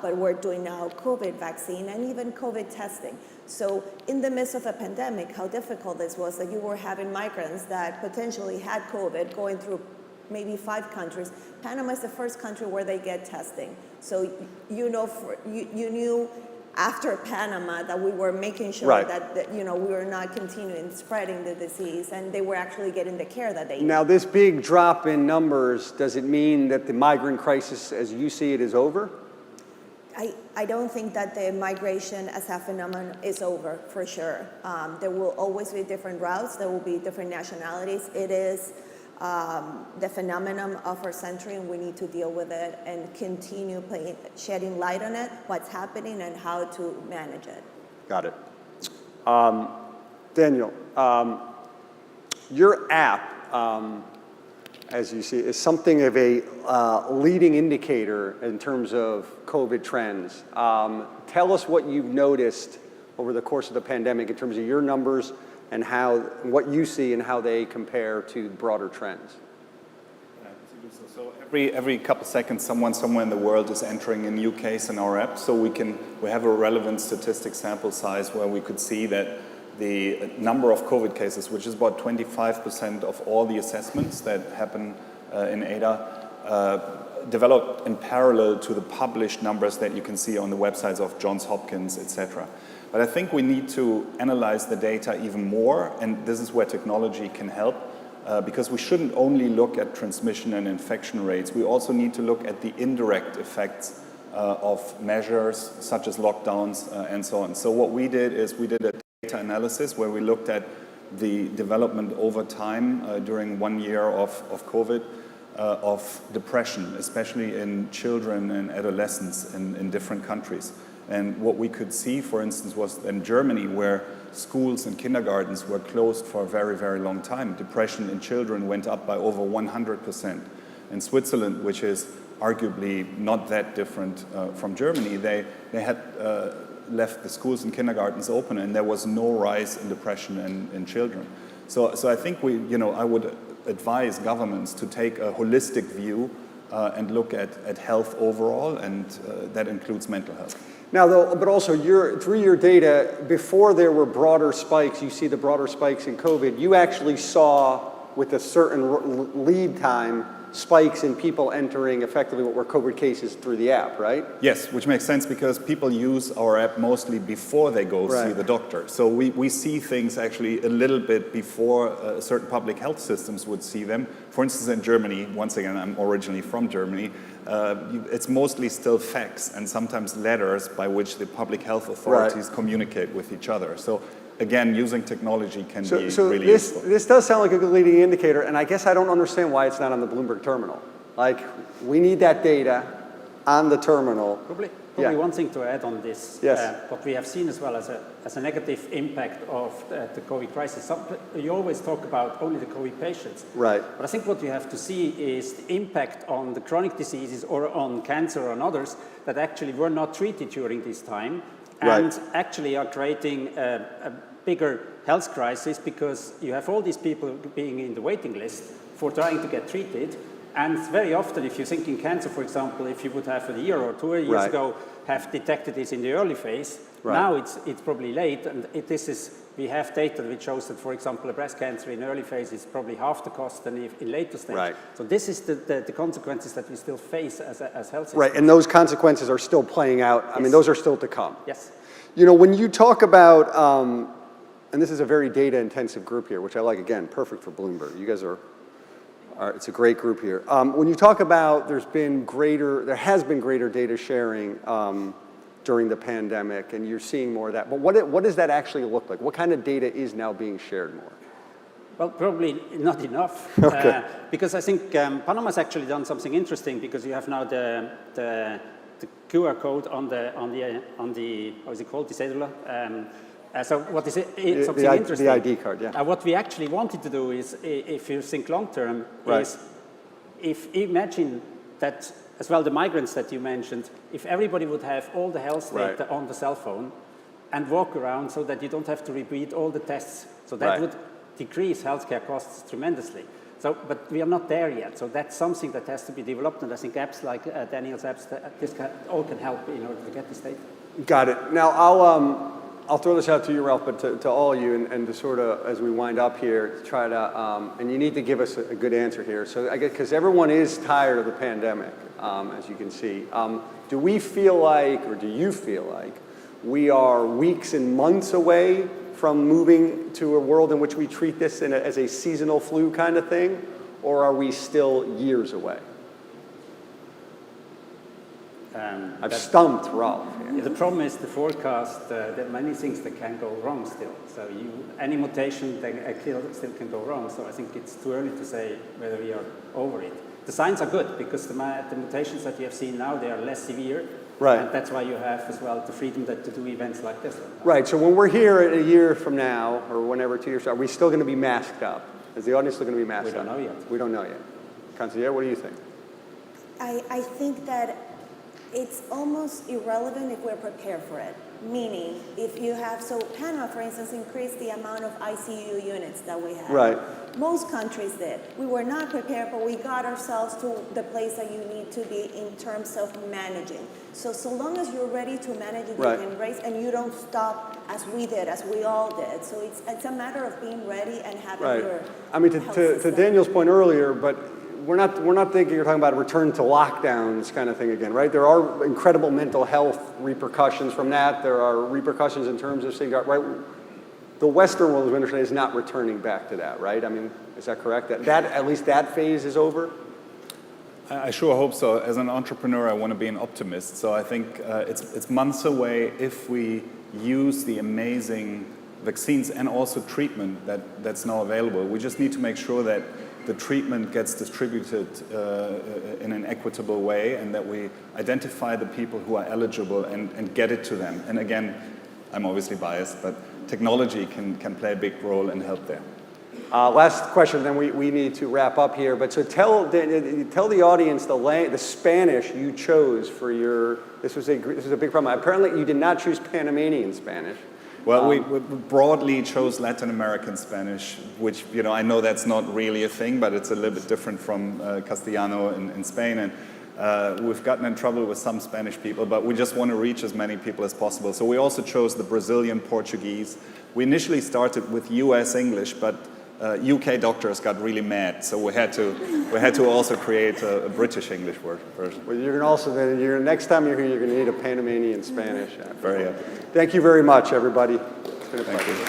but we're doing now COVID vaccine and even COVID testing. So in the midst of a pandemic, how difficult this was that you were having migrants that potentially had COVID going through maybe 5 countries. Panama is the first country where they get testing. So you knew after Panama that we were making sure that we were not continuing spreading the disease, and they were actually getting the care that they needed. Now, this big drop in numbers, does it mean that the migrant crisis, as you see it, is over? I don't think that the migration as a phenomenon is over, for sure. There will always be different routes. There will be different nationalities. It is the phenomenon of our century, and we need to deal with it and continue shedding light on it, what's happening, and how to manage it. Got it. Daniel, your app, as you see, is something of a leading indicator in terms of COVID trends. Tell us what you've noticed over the course of the pandemic in terms of your numbers and what you see and how they compare to broader trends. So every couple seconds, someone somewhere in the world is entering a new case in our app. So we have a relevant statistic sample size where we could see that the number of COVID cases, which is about 25% of all the assessments that happen in ADA, developed in parallel to the published numbers that you can see on the websites of Johns Hopkins, etc. But I think we need to analyze the data even more, and this is where technology can help. because we shouldn't only look at transmission and infection rates. We also need to look at the indirect effects of measures such as lockdowns and so on. So what we did is we did a data analysis where we looked at the development over time during 1 year of COVID, of depression, especially in children and adolescents in different countries. And what we could see, for instance, was in Germany, where schools and kindergartens were closed for a very, very long time. Depression in children went up by over 100%. In Switzerland, which is arguably not that different from Germany, they had left the schools and kindergartens open, and there was no rise in depression in children. So I think I would advise governments to take a holistic view and look at health overall, and that includes mental health. Now, though, but also through your data, before there were broader spikes, you see the broader spikes in COVID, you actually saw with a certain lead time spikes in people entering effectively what were COVID cases through the app, right? Yes, which makes sense because people use our app mostly before they go see the doctor. So we see things actually a little bit before certain public health systems would see them. For instance, in Germany, once again, I'm originally from Germany, it's mostly still fax and sometimes letters by which the public health authorities communicate with each other. So again, using technology can be really useful. This does sound like a good leading indicator, and I guess I don't understand why it's not on the Bloomberg terminal. Like, we need that data on the terminal. Probably one thing to add on this, what we have seen as well as a negative impact of the COVID crisis. You always talk about only the COVID patients. Right. But I think what you have to see is the impact on the chronic diseases or on cancer or on others that actually were not treated during this time and actually are creating a bigger health crisis because you have all these people being in the waiting list for trying to get treated. And very often, if you think in cancer, for example, if you would have a year or 2 years ago have detected this in the early phase, now it's probably late. And we have data which shows that, for example, a breast cancer in early phase is probably half the cost than in later stage. Right. So this is the consequences that we still face as health systems. Right, and those consequences are still playing out. I mean, those are still to come. Yes. You know, when you talk about, and this is a very data-intensive group here, which I like, again, perfect for Bloomberg. You guys it's a great group here. When you talk about there has been greater data sharing during the pandemic, and you're seeing more of that, but what does that actually look like? What kind of data is now being shared more? Well, probably not enough, because I think Panama's actually done something interesting because you have now the QR code on the how is it called, the cellular. So what is it? Something interesting. The ID card, yeah. What we actually wanted to do is, if you think long term, is imagine that as well the migrants that you mentioned, if everybody would have all the health data on the cell phone and walk around so that you don't have to repeat all the tests, so that would decrease healthcare costs tremendously. So, but we are not there yet. So that's something that has to be developed, and I think apps like Daniel's apps, all can help in order to get this data. Got it. Now I'll throw this out to you, Ralph, but to all of you, and to sort of, as we wind up here, to try to, and you need to give us a good answer here. So I guess, because everyone is tired of the pandemic, as you can see. Do we feel like, or do you feel like, we are weeks and months away from moving to a world in which we treat this as a seasonal flu kind of thing, or are we still years away? I've stumped Ralph. Yeah, the problem is the forecast, there are many things that can go wrong still. So any mutation still can go wrong. So I think it's too early to say whether we are over it. The signs are good because the mutations that you have seen now, they are less severe. Right. And that's why you have as well the freedom to do events like this. Right. So when we're here a year from now, or whenever 2 years, are we still going to be masked up? Is the audience still going to be masked up? We don't know yet. We don't know yet. Consigliere, what do you think? I think that it's almost irrelevant if we're prepared for it. Meaning, if you have, so Panama, for instance, increased the amount of ICU units that we have. Right. Most countries did. We were not prepared, but we got ourselves to the place that you need to be in terms of managing. So long as you're ready to manage it, you can raise, and you don't stop as we did, as we all did. So it's a matter of being ready and having your I mean, to Daniel's point earlier, but we're not thinking you're talking about a return to lockdowns kind of thing again, right? There are incredible mental health repercussions from that. There are repercussions in terms of saying, right? The Western world, as we understand, is not returning back to that, right? I mean, Is that correct? That at least that phase is over? I sure hope so. As an entrepreneur, I want to be an optimist. So I think it's months away if we use the amazing vaccines and also treatment that's now available. We just need to make sure that the treatment gets distributed in an equitable way and that we identify the people who are eligible and get it to them. And again, I'm obviously biased, but technology can play a big role and help there. Last question, then we need to wrap up here. But so tell the audience the Spanish you chose for your. This was a big problem. Apparently, you did not choose Panamanian Spanish. Well, we broadly chose Latin American Spanish, which I know that's not really a thing, but it's a little bit different from Castellano in Spain. And we've gotten in trouble with some Spanish people, but we just want to reach as many people as possible. So we also chose the Brazilian Portuguese. We initially started with US English, but UK doctors got really mad, so we had to also create a British English version. Well, you're also next time you're here, you're going to need a Panamanian Spanish. Very happy. Thank you very much, everybody. It's been a pleasure. You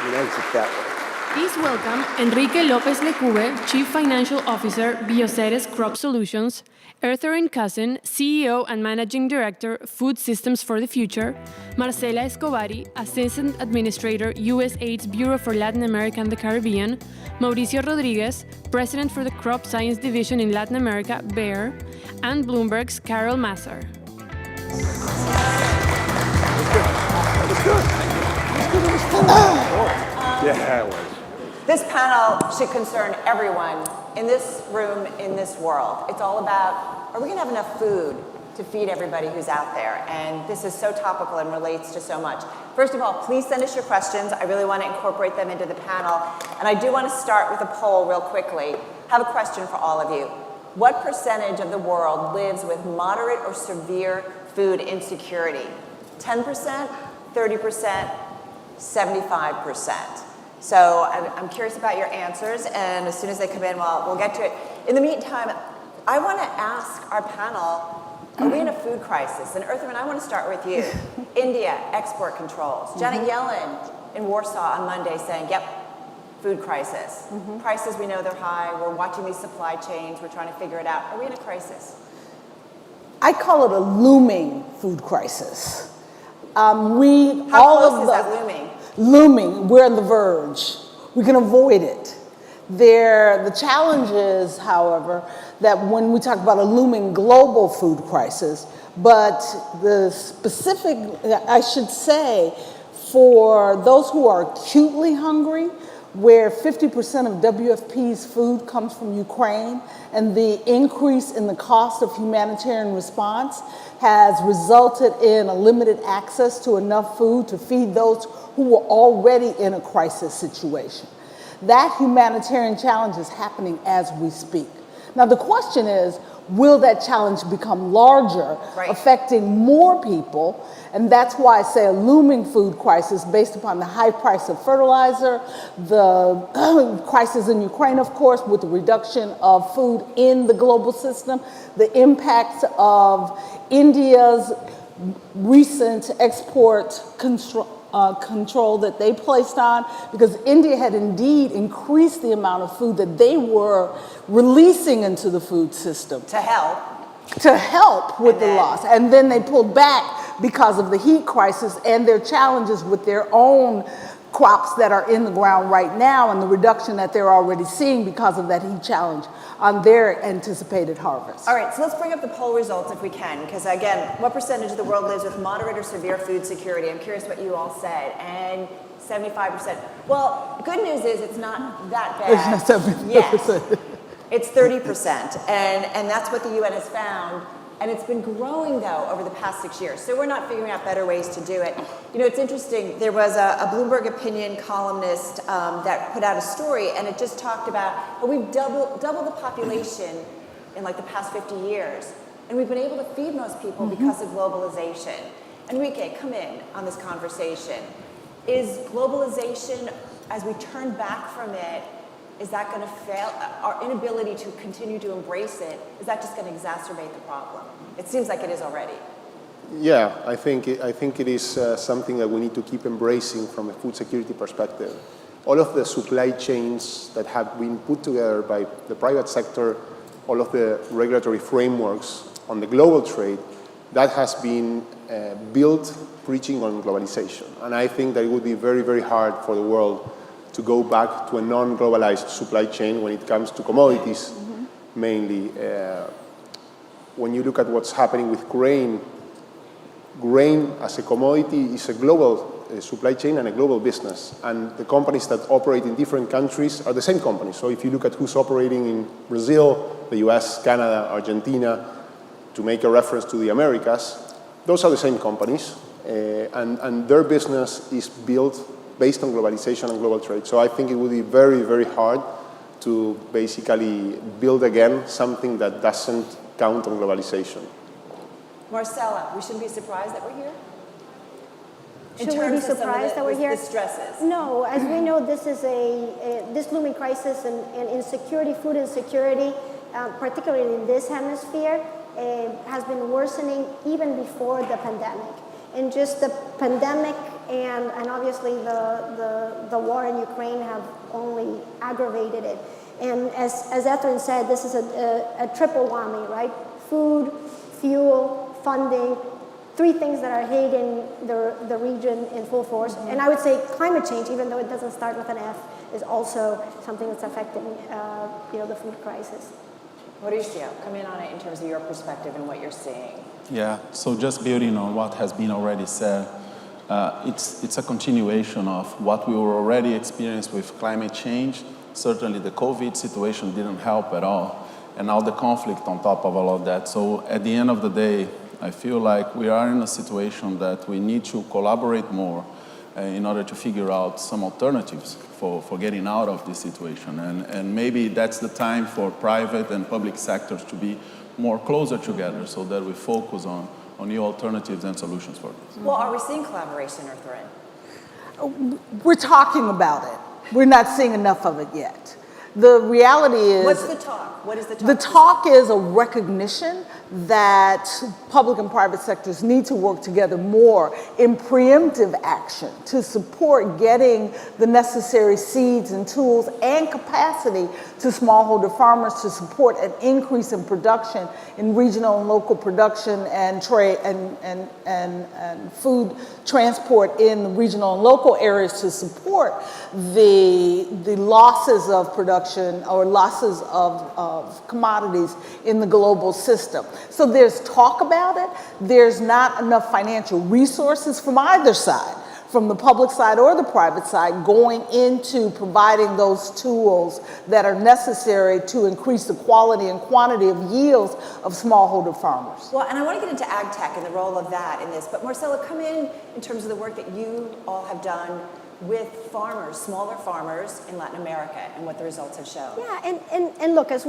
can exit that way. Please welcome Enrique López Lecube, Chief Financial Officer, Bioceres Crop Solutions, Ertharin Cousin, CEO and Managing Director, Food Systems for the Future, Marcela Escobari, Assistant Administrator, USAID's Bureau for Latin America and the Caribbean, Mauricio Rodriguez, President for the Crop Science Division in Latin America, Bayer, and Bloomberg's Carol Massar. Yeah, it was. This panel should concern everyone in this room, in this world. It's all about, are we going to have enough food to feed everybody who's out there? And this is so topical and relates to so much. First of all, please send us your questions. I really want to incorporate them into the panel. And I do want to start with a poll real quickly. I have a question for all of you. What percentage of the world lives with moderate or severe food insecurity? 10%, 30%, 75%. So I'm curious about your answers, and as soon as they come in, we'll get to it. In the meantime, I want to ask our panel, are we in a food crisis? And Ertharin, I want to start with you. India, export controls. Janet Yellen in Warsaw on Monday saying, yep, food crisis. Prices, we know they're high. We're watching these supply chains. We're trying to figure it out. Are we in a crisis? I call it a looming food crisis. How close is that looming? Looming, we're on the verge. We can avoid it. The challenge is, however, that when we talk about a looming global food crisis, but the specific, I should say, for those who are acutely hungry, where 50% of WFP's food comes from Ukraine, and the increase in the cost of humanitarian response has resulted in a limited access to enough food to feed those who were already in a crisis situation. That humanitarian challenge is happening as we speak. Now the question is, will that challenge become larger, affecting more people? And that's why I say a looming food crisis based upon the high price of fertilizer, the crisis in Ukraine, of course, with the reduction of food in the global system, the impacts of India's recent export control that they placed on, because India had indeed increased the amount of food that they were releasing into the food system. To help with the loss. And then they pulled back because of the heat crisis and their challenges with their own crops that are in the ground right now and the reduction that they're already seeing because of that heat challenge on their anticipated harvest. All right, so let's bring up the poll results if we can, because again, what percentage of the world lives with moderate or severe food security? I'm curious what you all said. And 75%. Well, the good news is it's not that bad. It's not 75%. Yes. It's 30%, and that's what the UN has found. And it's been growing, though, over the past 6 years. So we're not figuring out better ways to do it. You know, it's interesting. There was a Bloomberg opinion columnist that put out a story, and it just talked about how we've doubled the population in like the past 50 years. And we've been able to feed most people because of globalization. Enrique, come in on this conversation. Is globalization, as we turn back from it, is that going to fail? Our inability to continue to embrace it, is that just going to exacerbate the problem? It seems like it is already. Yeah, I think it is something that we need to keep embracing from a food security perspective. all of the supply chains that have been put together by the private sector, all of the regulatory frameworks on the global trade, that has been built preaching on globalization. And I think that it would be very, very hard for the world to go back to a non-globalized supply chain when it comes to commodities, mainly. When you look at what's happening with grain as a commodity is a global supply chain and a global business. And the companies that operate in different countries are the same companies. So if you look at who's operating in Brazil, the US, Canada, Argentina, to make a reference to the Americas, those are the same companies. And their business is built based on globalization and global trade. So I think it would be very, very hard to basically build again something that doesn't count on globalization. Marcella, we shouldn't be surprised that we're here? Should we be surprised that we're here? The stresses. No, as we know, this is this looming crisis and insecurity, food insecurity, particularly in this hemisphere, has been worsening even before the pandemic. And just the pandemic and obviously the war in Ukraine have only aggravated it. And as Ethryn said, this is a triple whammy, right? Food, fuel, funding, three things that are hitting the region in full force. And I would say climate change, even though it doesn't start with an F, is also something that's affecting the food crisis. Mauricio, come in on it in terms of your perspective and what you're seeing. Yeah, so just building on what has been already said, it's a continuation of what we were already experiencing with climate change. Certainly the COVID situation didn't help at all. And now the conflict on top of all of that. So at the end of the day, I feel like we are in a situation that we need to collaborate more in order to figure out some alternatives for getting out of this situation. And maybe that's the time for private and public sectors to be more closer together so that we focus on new alternatives and solutions for this. Well, are we seeing collaboration or threat? We're talking about it. We're not seeing enough of it yet. The reality is... What's the talk? What is the talk? The talk is a recognition that public and private sectors need to work together more in preemptive action to support getting the necessary seeds and tools and capacity to smallholder farmers to support an increase in production in regional and local production and trade and food transport in regional and local areas to support the losses of production or losses of commodities in the global system. So there's talk about it. There's not enough financial resources from either side, from the public side or the private side, going into providing those tools that are necessary to increase the quality and quantity of yields of smallholder farmers. Well, and I want to get into ag tech and the role of that in this, but Marcela, come in terms of the work that you all have done with farmers, smaller farmers in Latin America and what the results have shown. Yeah, and look, as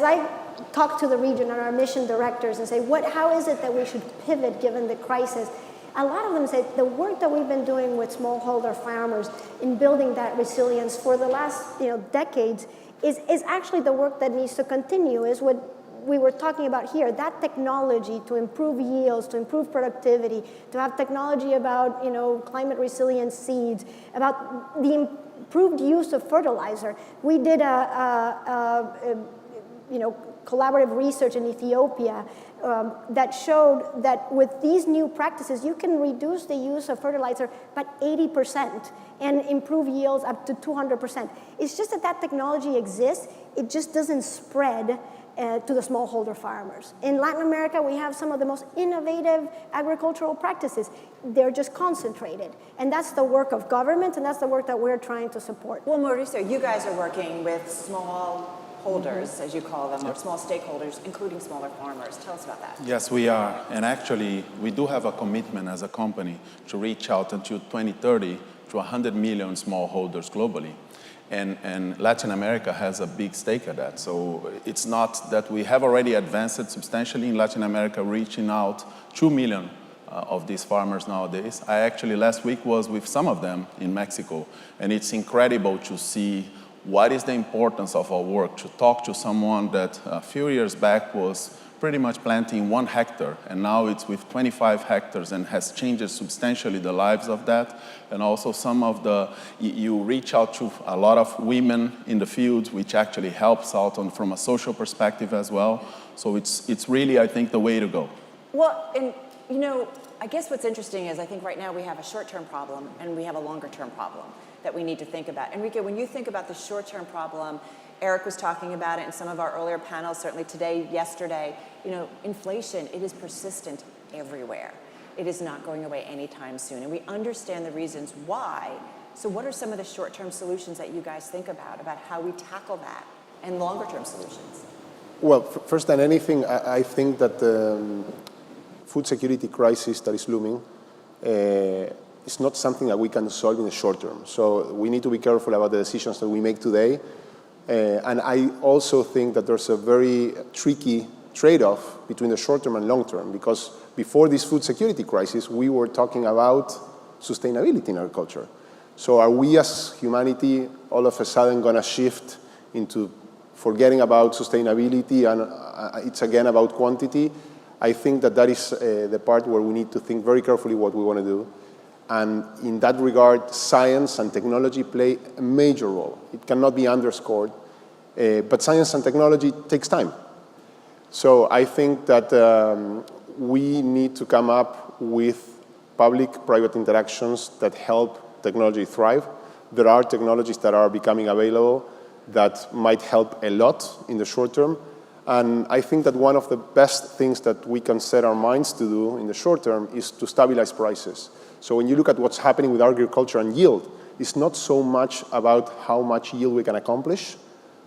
I talk to the region and our mission directors and say, how is it that we should pivot given the crisis? A lot of them say the work that we've been doing with smallholder farmers in building that resilience for the last decades is actually the work that needs to continue, is what we were talking about here, that technology to improve yields, to improve productivity, to have technology about climate resilient seeds, about the improved use of fertilizer. We did collaborative research in Ethiopia that showed that with these new practices, you can reduce the use of fertilizer by 80% and improve yields up to 200%. It's just that technology exists. It just doesn't spread to the smallholder farmers. In Latin America, we have some of the most innovative agricultural practices. They're just concentrated. And that's the work of government, and that's the work that we're trying to support. Well, Mauricio, you guys are working with smallholders, as you call them, or small stakeholders, including smaller farmers. Tell us about that. Yes, we are. And actually, we do have a commitment as a company to reach out until 2030 to 100 million smallholders globally. And Latin America has a big stake at that. So it's not that we have already advanced substantially in Latin America, reaching out 2 million of these farmers nowadays. I actually last week was with some of them in Mexico, and it's incredible to see what is the importance of our work, to talk to someone that a few years back was pretty much planting 1 hectare, and now it's with 25 hectares and has changed substantially the lives of that. And also some of you reach out to a lot of women in the fields, which actually helps out from a social perspective as well. So it's really, I think, the way to go. Well, and I guess what's interesting is I think right now we have a short-term problem and we have a longer-term problem that we need to think about. Enrique, when you think about the short-term problem, Eric was talking about it in some of our earlier panels, certainly today, yesterday. Inflation, it is persistent everywhere. It is not going away anytime soon, and we understand the reasons why. So what are some of the short-term solutions that you guys think about how we tackle that, and longer-term solutions? Well, first than anything, I think that the food security crisis that is looming is not something that we can solve in the short term. So we need to be careful about the decisions that we make today. And I also think that there's a very tricky trade-off between the short term and long term, because before this food security crisis, we were talking about sustainability in agriculture. So are we as humanity all of a sudden going to shift into forgetting about sustainability and it's again about quantity? I think that is the part where we need to think very carefully what we want to do. And in that regard, science and technology play a major role. It cannot be underscored, but science and technology takes time. So I think that we need to come up with public-private interactions that help technology thrive. There are technologies that are becoming available that might help a lot in the short term. And I think that one of the best things that we can set our minds to do in the short term is to stabilize prices. So when you look at what's happening with agriculture and yield, it's not so much about how much yield we can accomplish,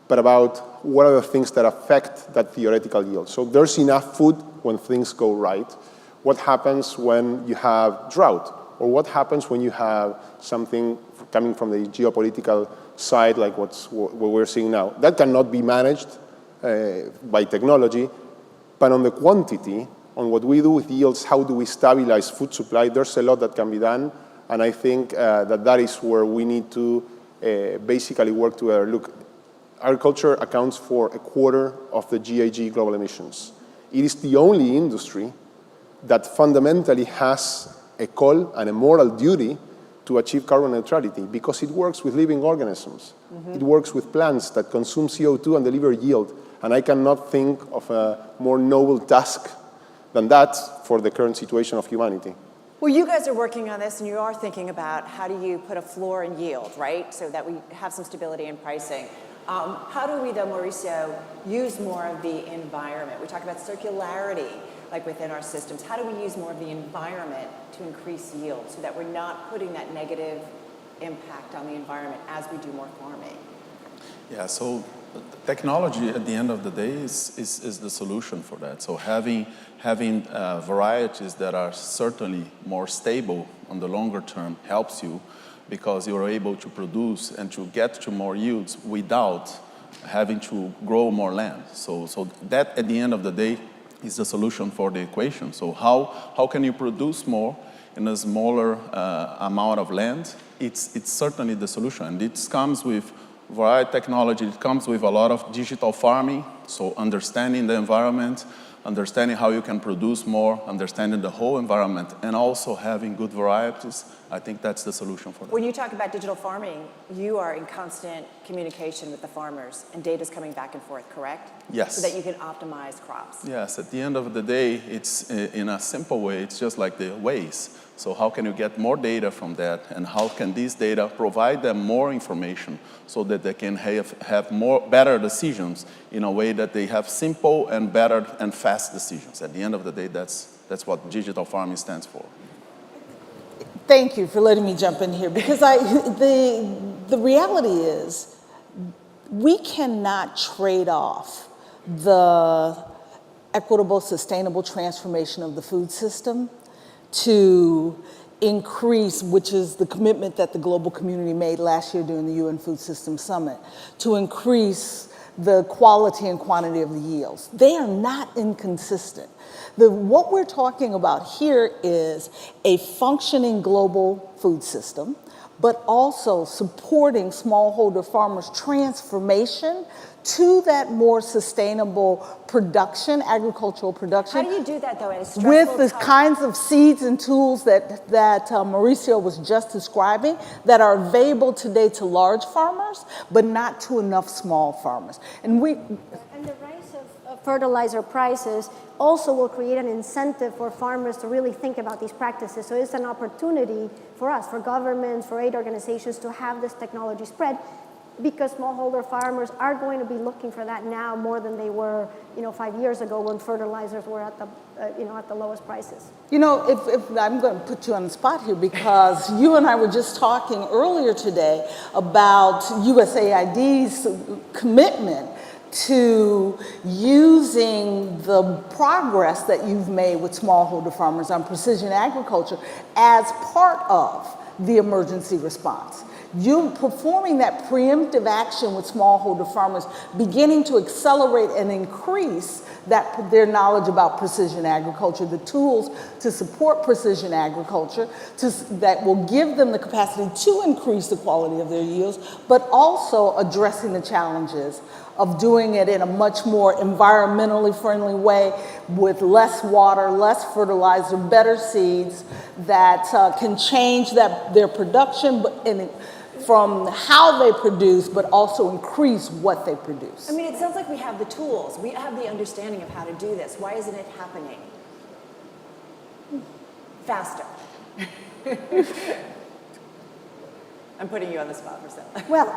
but about what are the things that affect that theoretical yield. So there's enough food when things go right. What happens when you have drought? Or what happens when you have something coming from the geopolitical side, like what we're seeing now? That cannot be managed by technology, but on the quantity, on what we do with yields, how do we stabilize food supply, there's a lot that can be done, and I think that is where we need to basically work together. Look, agriculture accounts for 1/4 of the GHG global emissions. It is the only industry that fundamentally has a call and a moral duty to achieve carbon neutrality because it works with living organisms. Mm-hmm. It works with plants that consume CO2 and deliver yield. And I cannot think of a more noble task than that for the current situation of humanity. Well, you guys are working on this and you are thinking about how do you put a floor in yield, right? So that we have some stability in pricing. How do we, though, Mauricio, use more of the environment? We talk about circularity, like within our systems. How do we use more of the environment to increase yield so that we're not putting that negative impact on the environment as we do more farming? Yeah, so technology at the end of the day is the solution for that. So having varieties that are certainly more stable on the longer term helps you, because you're able to produce and to get to more yields without having to grow more land. So that, at the end of the day, is the solution for the equation. So how can you produce more in a smaller amount of land? It's certainly the solution. And it comes with variety technology. It comes with a lot of digital farming, so understanding the environment, understanding how you can produce more, understanding the whole environment, and also having good varieties. I think that's the solution for that. When you talk about digital farming, you are in constant communication with the farmers, and data's coming back and forth, correct? Yes. So that you can optimize crops. Yes, at the end of the day, it's in a simple way, it's just like the ways. So how can you get more data from that, and how can these data provide them more information so that they can have better decisions in a way that they have simple and better and fast decisions. At the end of the day, that's what digital farming stands for. Thank you for letting me jump in here, because the reality is we cannot trade off the equitable, sustainable transformation of the food system to increase, which is the commitment that the global community made last year during the UN Food Systems Summit, to increase the quality and quantity of the yields. They are not inconsistent. What we're talking about here is a functioning global food system, but also supporting smallholder farmers' transformation to that more sustainable production, agricultural production. How do you do that, though, in a stressful With the time? kinds of seeds and tools that Mauricio was just describing that are available today to large farmers, but not to enough small farmers. And the rise of fertilizer prices also will create an incentive for farmers to really think about these practices. So it's an opportunity for us, for governments, for aid organizations to have this technology spread, because smallholder farmers are going to be looking for that now more than they were, 5 years ago when fertilizers were at the, at the lowest prices. If I'm going to put you on the spot here, because you and I were just talking earlier today about USAID's commitment to using the progress that you've made with smallholder farmers on precision agriculture as part of the emergency response. You performing that preemptive action with smallholder farmers, beginning to accelerate and increase their knowledge about precision agriculture, the tools to support precision agriculture, that will give them the capacity to increase the quality of their yields, but also addressing the challenges of doing it in a much more environmentally friendly way with less water, less fertilizer, better seeds that can change their production from how they produce, but also increase what they produce. I mean, it sounds like we have the tools. We have the understanding of how to do this. Why isn't it happening faster? I'm putting you on the spot, Marcella. Well,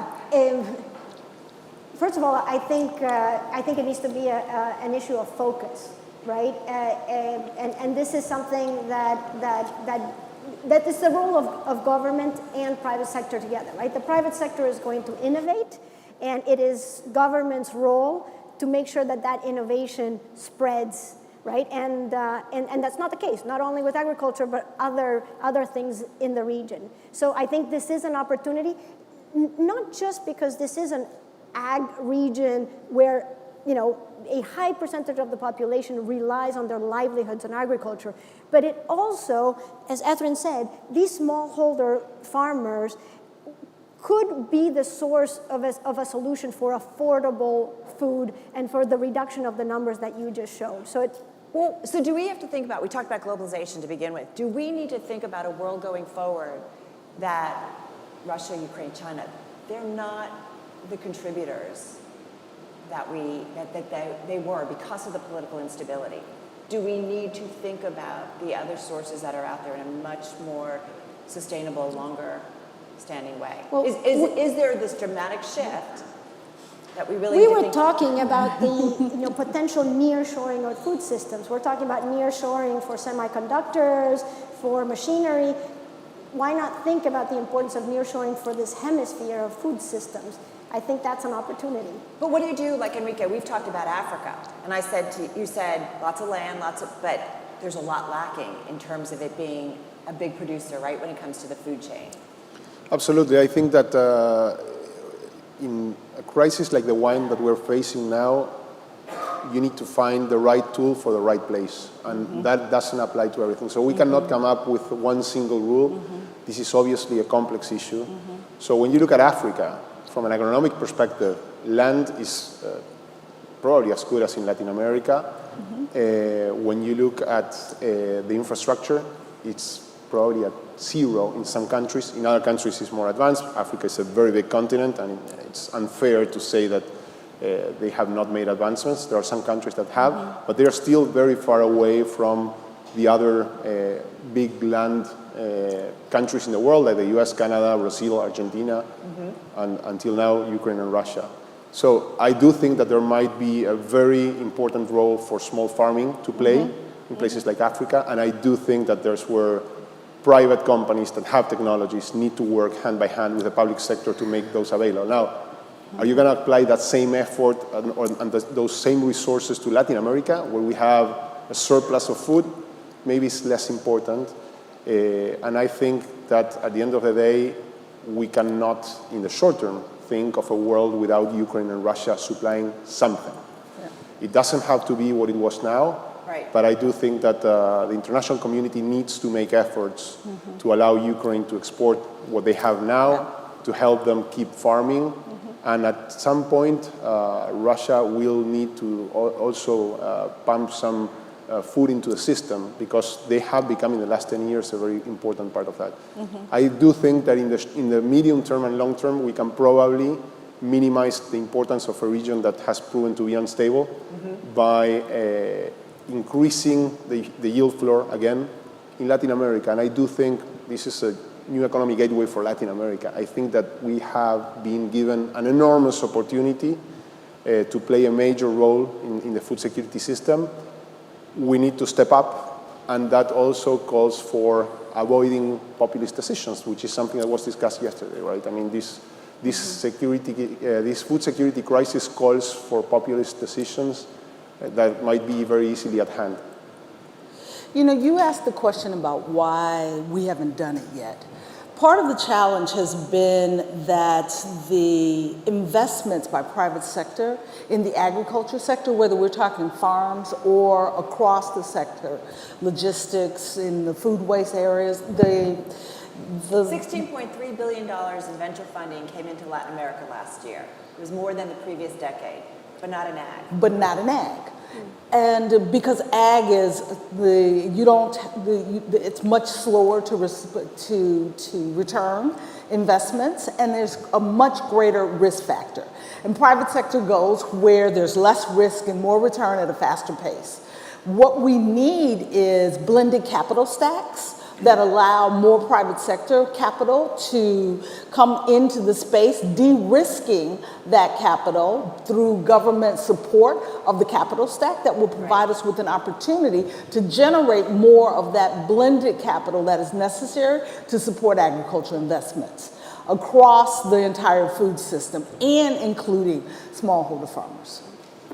first of all, I think it needs to be an issue of focus, right? And this is something that is the role of government and private sector together, right? The private sector is going to innovate, and it is government's role to make sure that innovation spreads, right? And that's not the case, not only with agriculture, but other things in the region. So I think this is an opportunity, not just because this is an ag region where, a high percentage of the population relies on their livelihoods on agriculture, but it also, as Etherin said, these smallholder farmers could be the source of a solution for affordable food and for the reduction of the numbers that you just showed. So do we have to think about, we talked about globalization to begin with, do we need to think about a world going forward that Russia, Ukraine, China, they're not the contributors that they were because of the political instability? Do we need to think about the other sources that are out there in a much more sustainable, longer standing way? Well, is there this dramatic shift that we really We need to were think talking about the potential nearshoring of food systems. We're talking about nearshoring for semiconductors, for machinery. Why not think about the importance of nearshoring for this hemisphere of food systems? I think that's an opportunity. But what do you do, like Enrique, we've talked about Africa, and you said lots of land, but there's a lot lacking in terms of it being a big producer, right, when it comes to the food chain. Absolutely. I think that in a crisis like the one that we're facing now, you need to find the right tool for the right place, and that doesn't apply to everything. So we cannot come up with one single rule. This is obviously a complex issue. So when you look at Africa, from an agronomic perspective, land is probably as good as in Latin America. When you look at the infrastructure, it's probably at zero in some countries. In other countries, it's more advanced. Africa is a very big continent, and it's unfair to say that they have not made advancements. There are some countries that have, but they are still very far away from the other big land countries in the world, like the US, Canada, Brazil, Argentina, and until now, Ukraine and Russia. So I do think that there might be a very important role for small farming to play in places like Africa, and I do think that there's where private companies that have technologies need to work hand by hand with the public sector to make those available. Now, are you going to apply that same effort and those same resources to Latin America, where we have a surplus of food? Maybe it's less important. And I think that at the end of the day, we cannot, in the short term, think of a world without Ukraine and Russia supplying something. It doesn't have to be what it was now, Right. But I do think that the international community needs to make efforts to allow Ukraine to export what they have now, to help them keep farming. And at some point, Russia will need to also pump some food into the system, because they have become in the last 10 years a very important part of that. I do think that in the medium term and long term, we can probably minimize the importance of a region that has proven to be unstable by increasing the yield floor again in Latin America. And I do think this is a new economy gateway for Latin America. I think that we have been given an enormous opportunity to play a major role in the food security system. We need to step up, and that also calls for avoiding populist decisions, which is something that was discussed yesterday, right? I mean, this food security crisis calls for populist decisions that might be very easily at hand. You know, you asked the question about why we haven't done it yet. Part of the challenge has been that the investments by private sector in the agriculture sector, whether we're talking farms or across the sector, logistics, in the food waste areas, the $16.3 billion in venture funding came into Latin America last year. It was more than the previous decade, but not in ag. But not in ag. And because ag is it's much slower to return investments, and there's a much greater risk factor. And private sector goes where there's less risk and more return at a faster pace. What we need is blended capital stacks that allow more private sector capital to come into the space, de-risking that capital through government support of the capital stack that will provide us with an opportunity to generate more of that blended capital that is necessary to support agricultural investments across the entire food system and including smallholder farmers.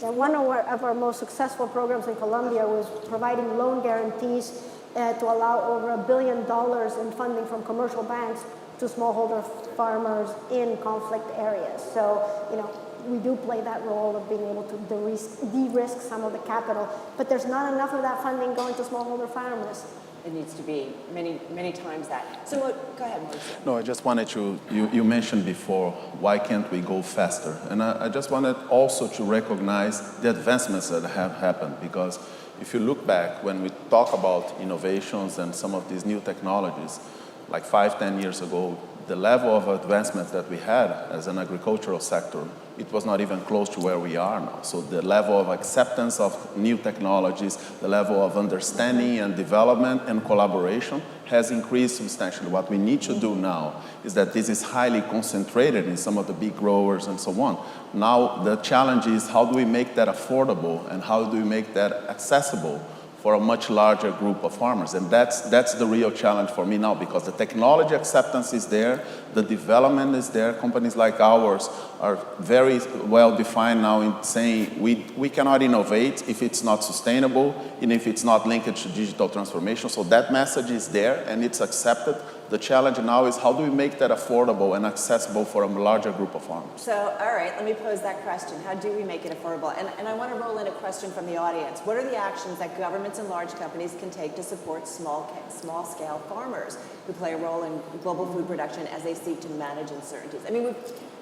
Yeah, one of our most successful programs in Colombia was providing loan guarantees to allow over $1 billion in funding from commercial banks to smallholder farmers in conflict areas. So, you know, we do play that role of being able to de-risk some of the capital, but there's not enough of that funding going to smallholder farmers. It needs to be many times that. So go ahead, Mauricio. No, I just wanted you mentioned before, why can't we go faster? And I just wanted also to recognize the advancements that have happened, because if you look back, when we talk about innovations and some of these new technologies, like 5-10 years ago, the level of advancement that we had as an agricultural sector, it was not even close to where we are now. So the level of acceptance of new technologies, the level of understanding and development and collaboration has increased substantially. What we need to do now is that this is highly concentrated in some of the big growers and so on. Now the challenge is, how do we make that affordable and how do we make that accessible for a much larger group of farmers? And that's the real challenge for me now, because the technology acceptance is there, the development is there. Companies like ours are very well defined now in saying we cannot innovate if it's not sustainable and if it's not linked to digital transformation. So that message is there and it's accepted. The challenge now is, how do we make that affordable and accessible for a larger group of farmers? So, all right, let me pose that question. How do we make it affordable? And I want to roll in a question from the audience. What are the actions that governments and large companies can take to support small-scale farmers who play a role in global food production as they seek to manage uncertainties? I mean,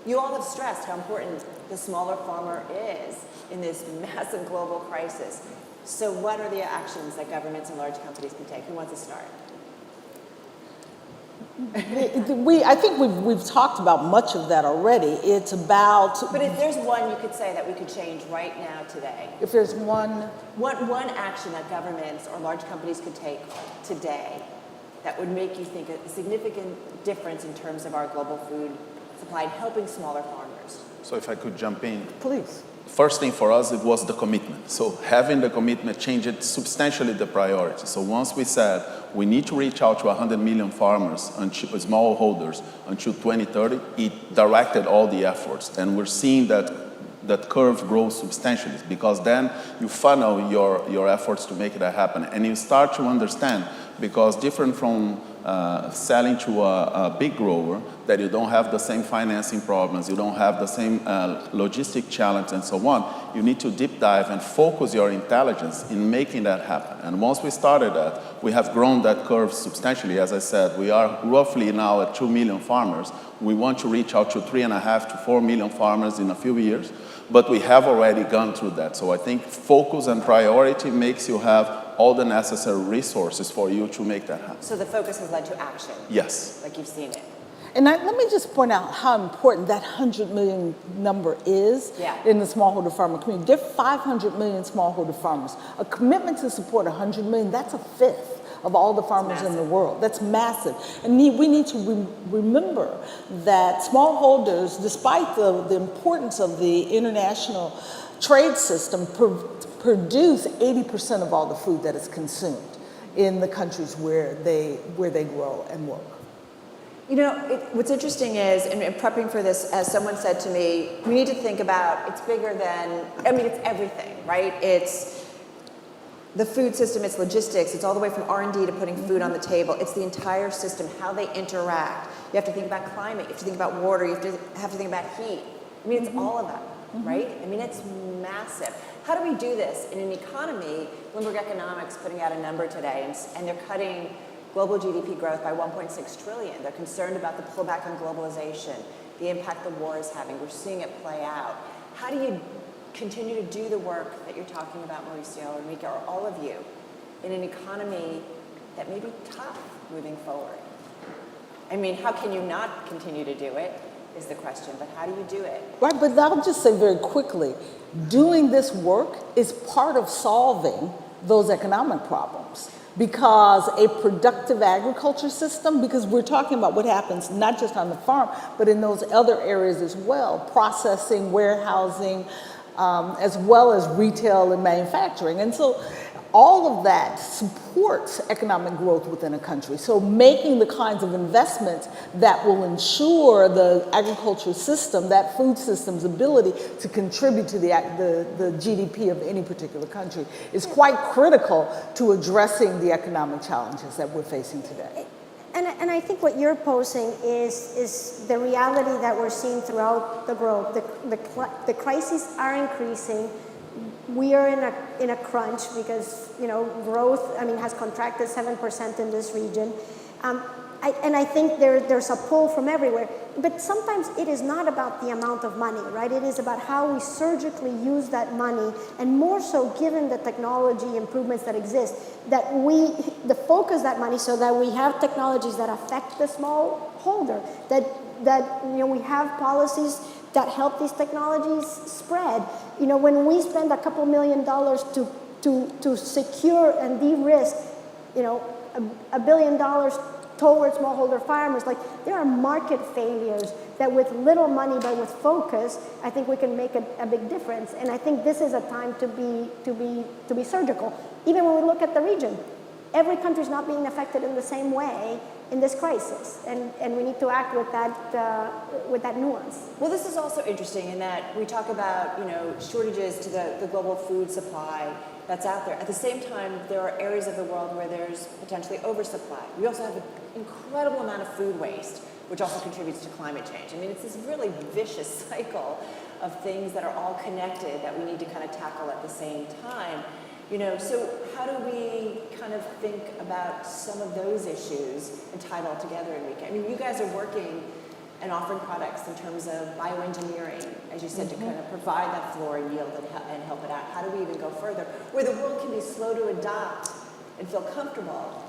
you all have stressed how important the smaller farmer is in this massive global crisis. So what are the actions that governments and large companies can take? Who wants to start? I think we've talked about much of that already. It's about... But if there's one you could say that we could change right now today. If there's one... One action that governments or large companies could take today that would make you think a significant difference in terms of our global food supply and helping smaller farmers. So if I could jump in. Please. First thing for us, it was the commitment. So having the commitment changed substantially the priority. So once we said we need to reach out to 100 million farmers, smallholders, until 2030, it directed all the efforts. And we're seeing that curve grow substantially, because then you funnel your efforts to make that happen. And you start to understand because different from selling to a big grower, that you don't have the same financing problems, you don't have the same logistic challenge and so on, you need to deep dive and focus your intelligence in making that happen. And once we started that, we have grown that curve substantially. As I said, we are roughly now at 2 million farmers. We want to reach out to 3.5 to 4 million farmers in a few years, but we have already gone through that. So I think focus and priority makes you have all the necessary resources for you to make that happen. So the focus has led to action. Yes. Like you've seen it. And let me just point out how important that 100 million number is in the smallholder farmer community. There are 500 million smallholder farmers. A commitment to support 100 million, that's a fifth of all the farmers in the world. That's massive. And we need to remember that smallholders, despite the importance of the international trade system, produce 80% of all the food that is consumed in the countries where they grow and work. You know, what's interesting is, in prepping for this, as someone said to me, we need to think about, it's bigger than, I mean, it's everything, right? It's the food system, it's logistics, it's all the way from R&D to putting food on the table. It's the entire system, how they interact. You have to think about climate, you have to think about water, you have to think about heat. I mean, it's all of that, right? I mean, it's massive. How do we do this in an economy? Bloomberg Economics putting out a number today, and they're cutting global GDP growth by 1.6 trillion. They're concerned about the pullback on globalization, the impact the war is having. We're seeing it play out. How do you continue to do the work that you're talking about, Mauricio, Enrique, or all of you, in an economy that may be tough moving forward? I mean, how can you not continue to do it is the question, but how do you do it? Right, but I'll just say very quickly, doing this work is part of solving those economic problems. Because a productive agriculture system, because we're talking about what happens not just on the farm, but in those other areas as well, processing, warehousing, as well as retail and manufacturing. And so all of that supports economic growth within a country. So making the kinds of investments that will ensure the agriculture system, that food system's ability to contribute to the GDP of any particular country is quite critical to addressing the economic challenges that we're facing today. And I think what you're posing is the reality that we're seeing throughout the globe. The crises are increasing. We are in a crunch because growth has contracted 7% in this region, and I think there's a pull from everywhere. But sometimes it is not about the amount of money, right? It is about how we surgically use that money, and more so given the technology improvements that exist, that we focus that money so that we have technologies that affect the smallholder, that we have policies that help these technologies spread. When we spend a couple $1 million to secure and de-risk, $1 billion towards smallholder farmers, there are market failures that with little money but with focus, I think we can make a big difference. And I think this is a time to be surgical. Even when we look at the region, every country is not being affected in the same way in this crisis, and we need to act with that nuance. Well, this is also interesting in that we talk about shortages to the global food supply that's out there. At the same time, there are areas of the world where there's potentially oversupply. We also have an incredible amount of food waste, which also contributes to climate change. I mean, it's this really vicious cycle of things that are all connected that we need to kind of tackle at the same time. So how do we kind of think about some of those issues and tie it all together, Enrique? I mean, you guys are working and offering products in terms of bioengineering, as you said, to kind of provide that floor yield and help it out. How do we even go further? Where the world can be slow to adopt and feel comfortable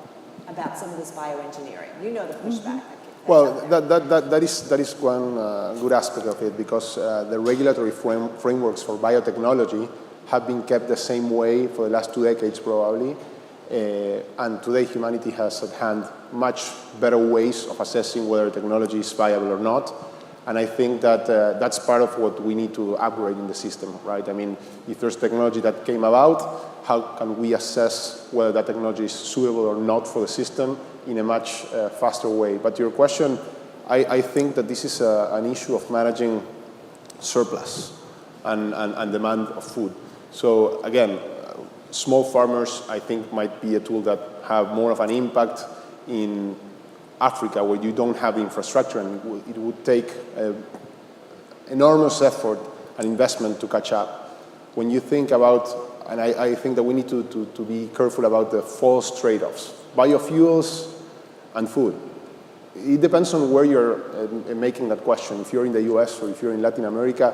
about some of this bioengineering. You know the pushback. Well, that is one good aspect of it, because the regulatory frameworks for biotechnology have been kept the same way for the last 2 decades probably, and today humanity has at hand much better ways of assessing whether technology is viable or not, and I think that that's part of what we need to upgrade in the system, right? I mean, if there's technology that came about, how can we assess whether that technology is suitable or not for the system in a much faster way? But to your question, I think that this is an issue of managing surplus and demand of food. So again, Small farmers, I think, might be a tool that have more of an impact in Africa, where you don't have the infrastructure, and it would take enormous effort and investment to catch up. When you think about, and I think that we need to be careful about the false trade-offs, biofuels and food. It depends on where you're making that question. If you're in the US or if you're in Latin America,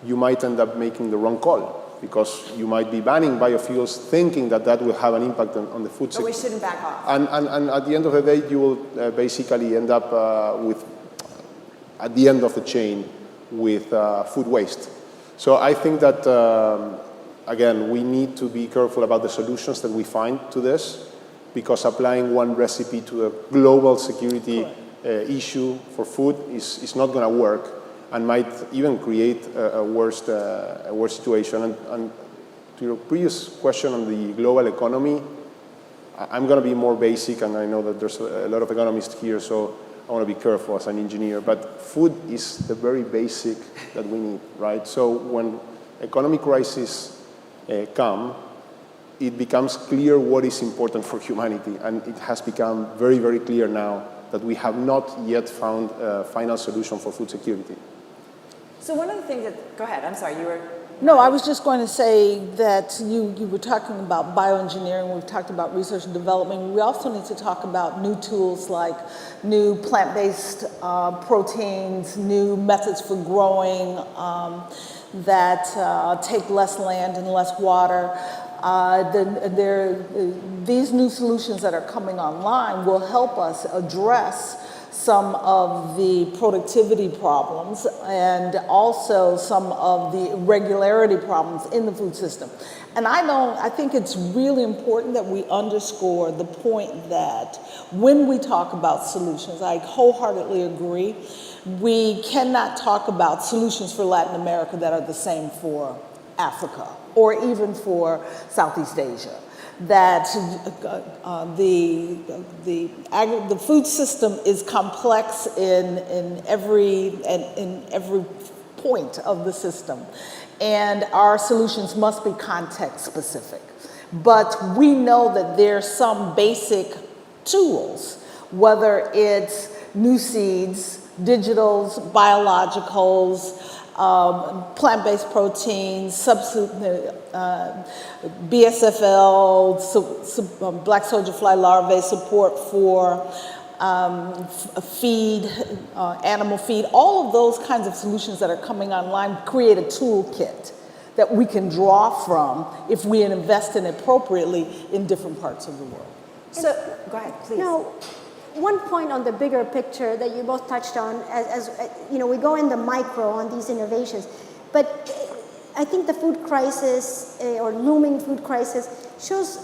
you might end up making the wrong call, because you might be banning biofuels thinking that that will have an impact on the food But sector. we shouldn't back off. And at the end of the day, you will basically end up at the end of the chain with food waste. So I think that, again, we need to be careful about the solutions that we find to this, because applying one recipe to a global security issue for food is not going to work, and might even create a worse situation. And to your previous question on the global economy, I'm going to be more basic, and I know that there's a lot of economists here, so I want to be careful as an engineer. But food is the very basic that we need, right? So when economic crises come, it becomes clear what is important for humanity, and it has become very, very clear now that we have not yet found a final solution for food security. So one of the things that, go ahead, I'm sorry, you were... No, I was just going to say that you were talking about bioengineering, we've talked about research and development. We also need to talk about new tools like new plant-based proteins, new methods for growing that take less land and less water. These new solutions that are coming online will help us address some of the productivity problems and also some of the irregularity problems in the food system. And I think it's really important that we underscore the point that when we talk about solutions, I wholeheartedly agree, we cannot talk about solutions for Latin America that are the same for Africa or even for Southeast Asia. That the food system is complex in every point of the system, and our solutions must be context specific. But we know that there's some basic tools, whether it's new seeds, digitals, biologicals, plant-based proteins, BSFL, black soldier fly larvae, support for feed, animal feed, all of those kinds of solutions that are coming online create a toolkit that we can draw from if we invest in it appropriately in different parts of the world. So, go ahead, please. No, one point on the bigger picture that you both touched on, as you know, we go in the micro on these innovations, but I think the food crisis or looming food crisis shows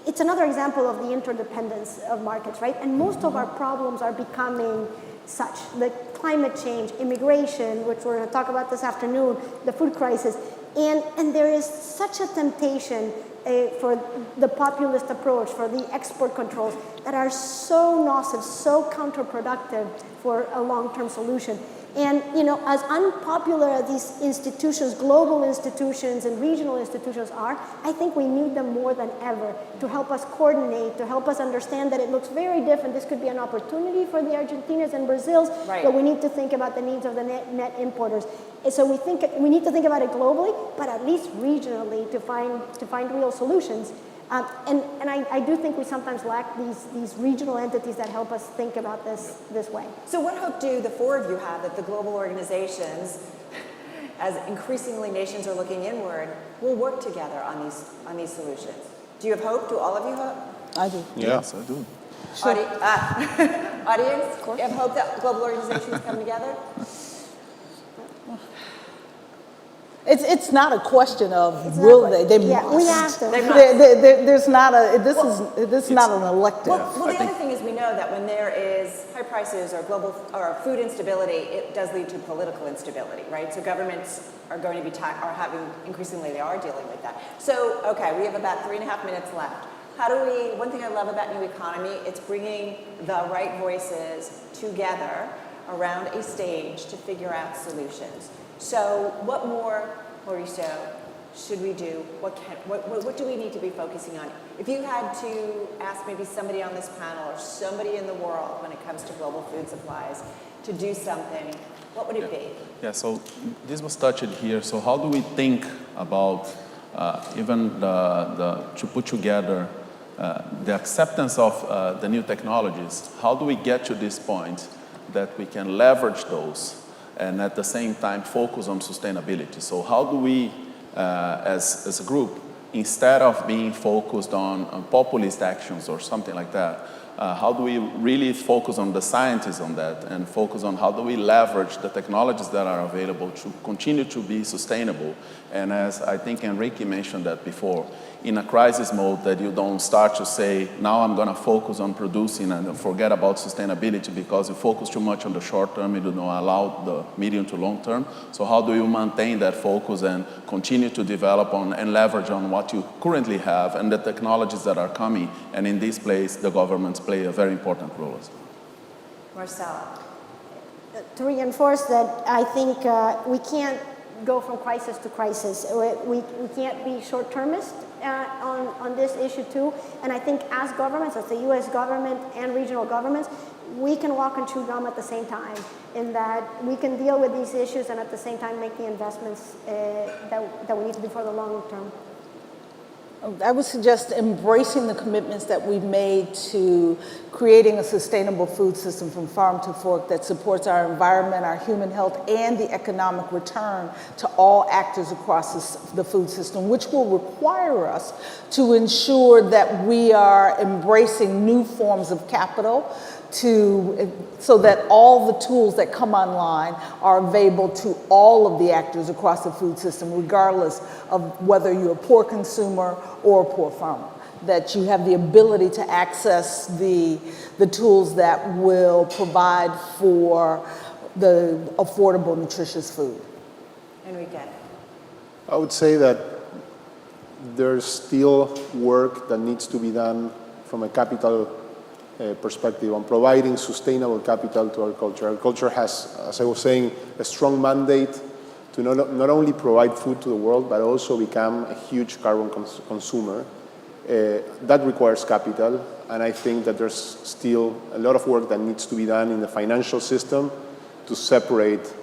it's another example of the interdependence of markets, right? And most of our problems are becoming such. The climate change, immigration, which we're going to talk about this afternoon, the food crisis, and there is such a temptation for the populist approach, for the export controls that are so nocive, so counterproductive for a long-term solution. And, you know, as unpopular as these institutions, global institutions and regional institutions are, I think we need them more than ever to help us coordinate, to help us understand that it looks very different. This could be an opportunity for the Argentinas and Brazils, right, but we need to think about the needs of the net importers. And so we need to think about it globally, but at least regionally to find real solutions. And I do think we sometimes lack these regional entities that help us think about this way. So what hope do the four of you have that the global organizations, as increasingly nations are looking inward, will work together on these solutions? Do you have hope? Do all of you hope? I do. Yes, I do. Sure. Audience, you have hope that global organizations come together? It's not a question of will they? They must. We have to. There's not a. This is not an elective. Well, the other thing is we know that when there is high prices or global or food instability, it does lead to political instability, right? So governments are going to be increasingly they are dealing with that. So okay, we have about 3.5 minutes left. How do we? One thing I love about New Economy, it's bringing the right voices together around a stage to figure out solutions. So what more, Mauricio, should we do? What do we need to be focusing on? If you had to ask maybe somebody on this panel or somebody in the world when it comes to global food supplies to do something, what would it be? Yeah, so this was touched here. So how do we think about even to put together the acceptance of the new technologies? How do we get to this point that we can leverage those and at the same time focus on sustainability? So how do we, as a group, instead of being focused on populist actions or something like that, how do we really focus on the scientists on that and focus on how do we leverage the technologies that are available to continue to be sustainable? And as I think Enrique mentioned that before, in a crisis mode that you don't start to say, now I'm going to focus on producing and forget about sustainability because you focus too much on the short term, you don't allow the medium to long term. So how do you maintain that focus and continue to develop on and leverage on what you currently have and the technologies that are coming? And in this place, the governments play a very important role as well. Marcella. To reinforce that, I think we can't go from crisis to crisis. We can't be short-termist on this issue too. And I think as governments, as the U.S. government and regional governments, we can walk and chew gum at the same time in that we can deal with these issues and at the same time make the investments that we need to do for the long term. I would suggest embracing the commitments that we've made to creating a sustainable food system from farm to fork that supports our environment, our human health, and the economic return to all actors across the food system, which will require us to ensure that we are embracing new forms of capital so that all the tools that come online are available to all of the actors across the food system, regardless of whether you're a poor consumer or a poor farmer, that you have the ability to access the tools that will provide for the affordable, nutritious food. Enrique. I would say that there's still work that needs to be done from a capital perspective on providing sustainable capital to our culture. Our culture has, as I was saying, a strong mandate to not only provide food to the world, but also become a huge carbon consumer. That requires capital, and I think that there's still a lot of work that needs to be done in the financial system to separate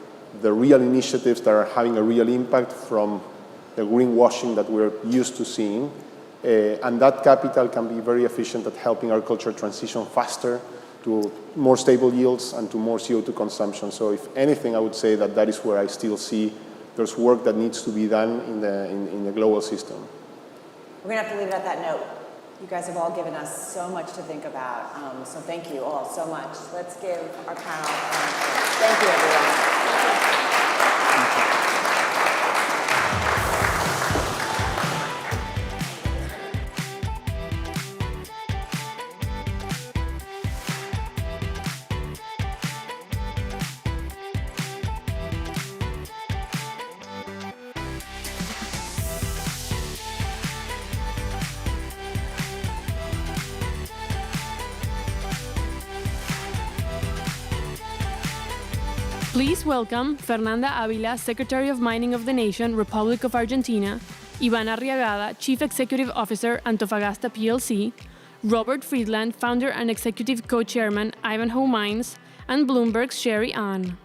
the real initiatives that are having a real impact from the greenwashing that we're used to seeing. And that capital can be very efficient at helping our culture transition faster to more stable yields and to more CO2 consumption. So if anything, I would say that that is where I still see there's work that needs to be done in the global system. We're going to have to leave it at that note. You guys have all given us so much to think about. So thank you all so much. Let's give our panel thank you, everyone. Please welcome Fernanda Avila, Secretary of Mining of the Nation, Republic of Argentina, Iván Arriagada, Chief Executive Officer, Antofagasta plc, Robert Friedland, Founder and Executive Co-Chairman, Ivanhoe Mines, and Bloomberg's Sherry Ahn.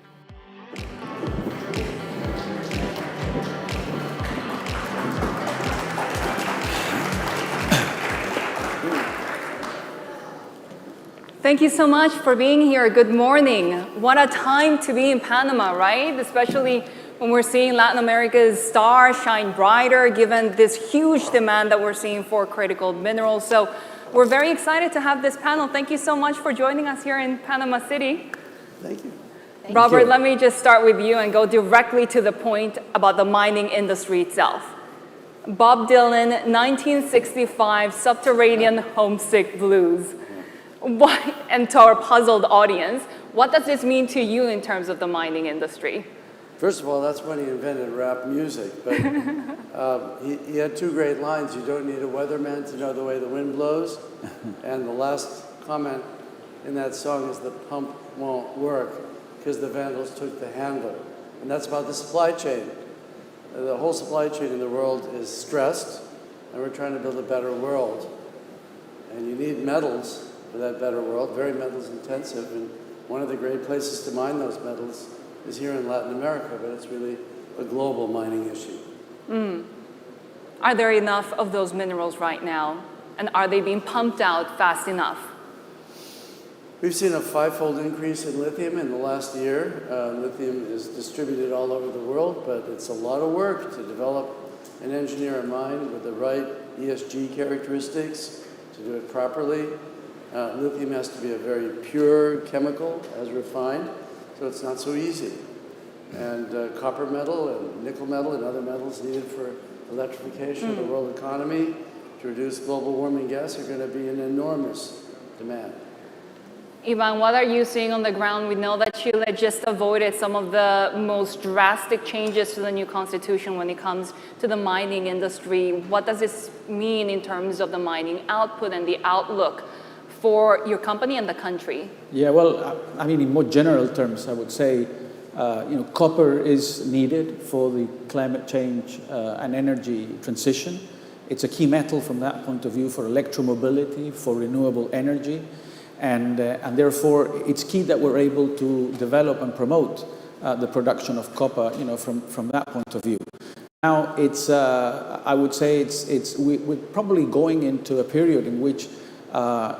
Thank you so much for being here. Good morning. What a time to be in Panama, right? Especially when we're seeing Latin America's stars shine brighter, given this huge demand that we're seeing for critical minerals. So we're very excited to have this panel. Thank you so much for joining us here in Panama City. Thank you. Robert, let me just start with you and go directly to the point about the mining industry itself. Bob Dylan, 1965, Subterranean Homesick Blues. And to our puzzled audience, what does this mean to you in terms of the mining industry? First of all, that's when he invented rap music. But he had two great lines. You don't need a weatherman to know the way the wind blows. And the last comment in that song is the pump won't work because the vandals took the handle. And that's about the supply chain. The whole supply chain in the world is stressed, and we're trying to build a better world. And you need metals for that better world, very metals intensive, and one of the great places to mine those metals is here in Latin America, but it's really a global mining issue. Are there enough of those minerals right now? And are they being pumped out fast enough? We've seen a 5-fold increase in lithium in the last year. Lithium is distributed all over the world, but it's a lot of work to develop and engineer a mine with the right ESG characteristics to do it properly. Lithium has to be a very pure chemical, as refined, so it's not so easy. And copper metal and nickel metal and other metals needed for electrification of the world economy to reduce global warming gas are going to be an enormous demand. Ivan, what are you seeing on the ground? We know that Chile just avoided some of the most drastic changes to the new constitution when it comes to the mining industry. What does this mean in terms of the mining output and the outlook for your company and the country? Yeah, well, I mean, in more general terms, I would say, copper is needed for the climate change and energy transition. It's a key metal from that point of view for electromobility, for renewable energy. And therefore, it's key that we're able to develop and promote the production of copper, from that point of view. Now, I would say we're probably going into a period in which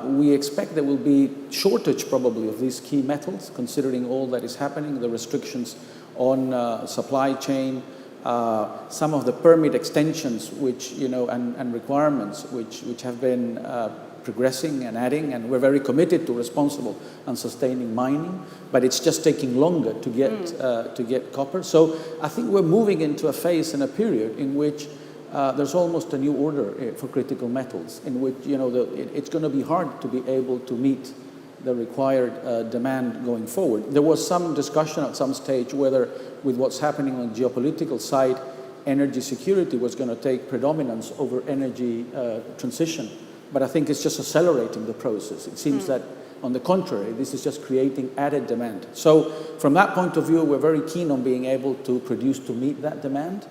we expect there will be shortage probably of these key metals, considering all that is happening, the restrictions on supply chain, some of the permit extensions, which and requirements which have been progressing and adding, and we're very committed to responsible and sustaining mining, but it's just taking longer to get copper. So I think we're moving into a phase and a period in which there's almost a new order for critical metals, in which it's going to be hard to be able to meet the required demand going forward. There was some discussion at some stage whether, with what's happening on the geopolitical side, energy security was going to take predominance over energy transition. But I think it's just accelerating the process. It seems that, on the contrary, this is just creating added demand. So from that point of view, we're very keen on being able to produce to meet that demand.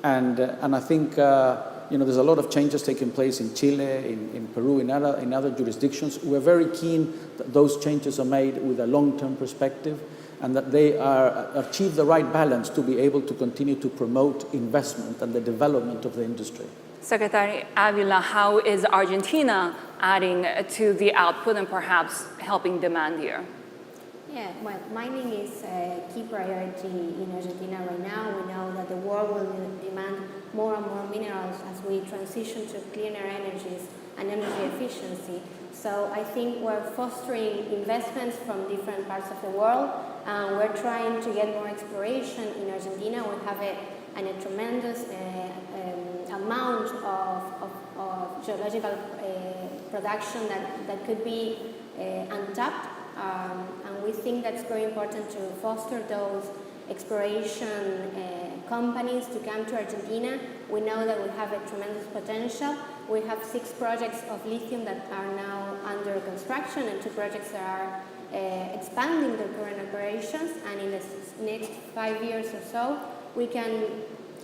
And I think there's a lot of changes taking place in Chile, in Peru, in other jurisdictions. We're very keen that those changes are made with a long-term perspective, and that they achieve the right balance to be able to continue to promote investment and the development of the industry. Secretary Avila, how is Argentina adding to the output and perhaps helping demand here? Yeah, well, mining is a key priority in Argentina right now. We know that the world will demand more and more minerals as we transition to cleaner energies and energy efficiency. So I think we're fostering investments from different parts of the world. We're trying to get more exploration in Argentina. We have a tremendous amount of geological production that could be untapped, and we think that's very important to foster those exploration companies to come to Argentina. We know that we have a tremendous potential. We have 6 projects of lithium that are now under construction, and 2 projects that are expanding their current operations, and in the next 5 years or so we can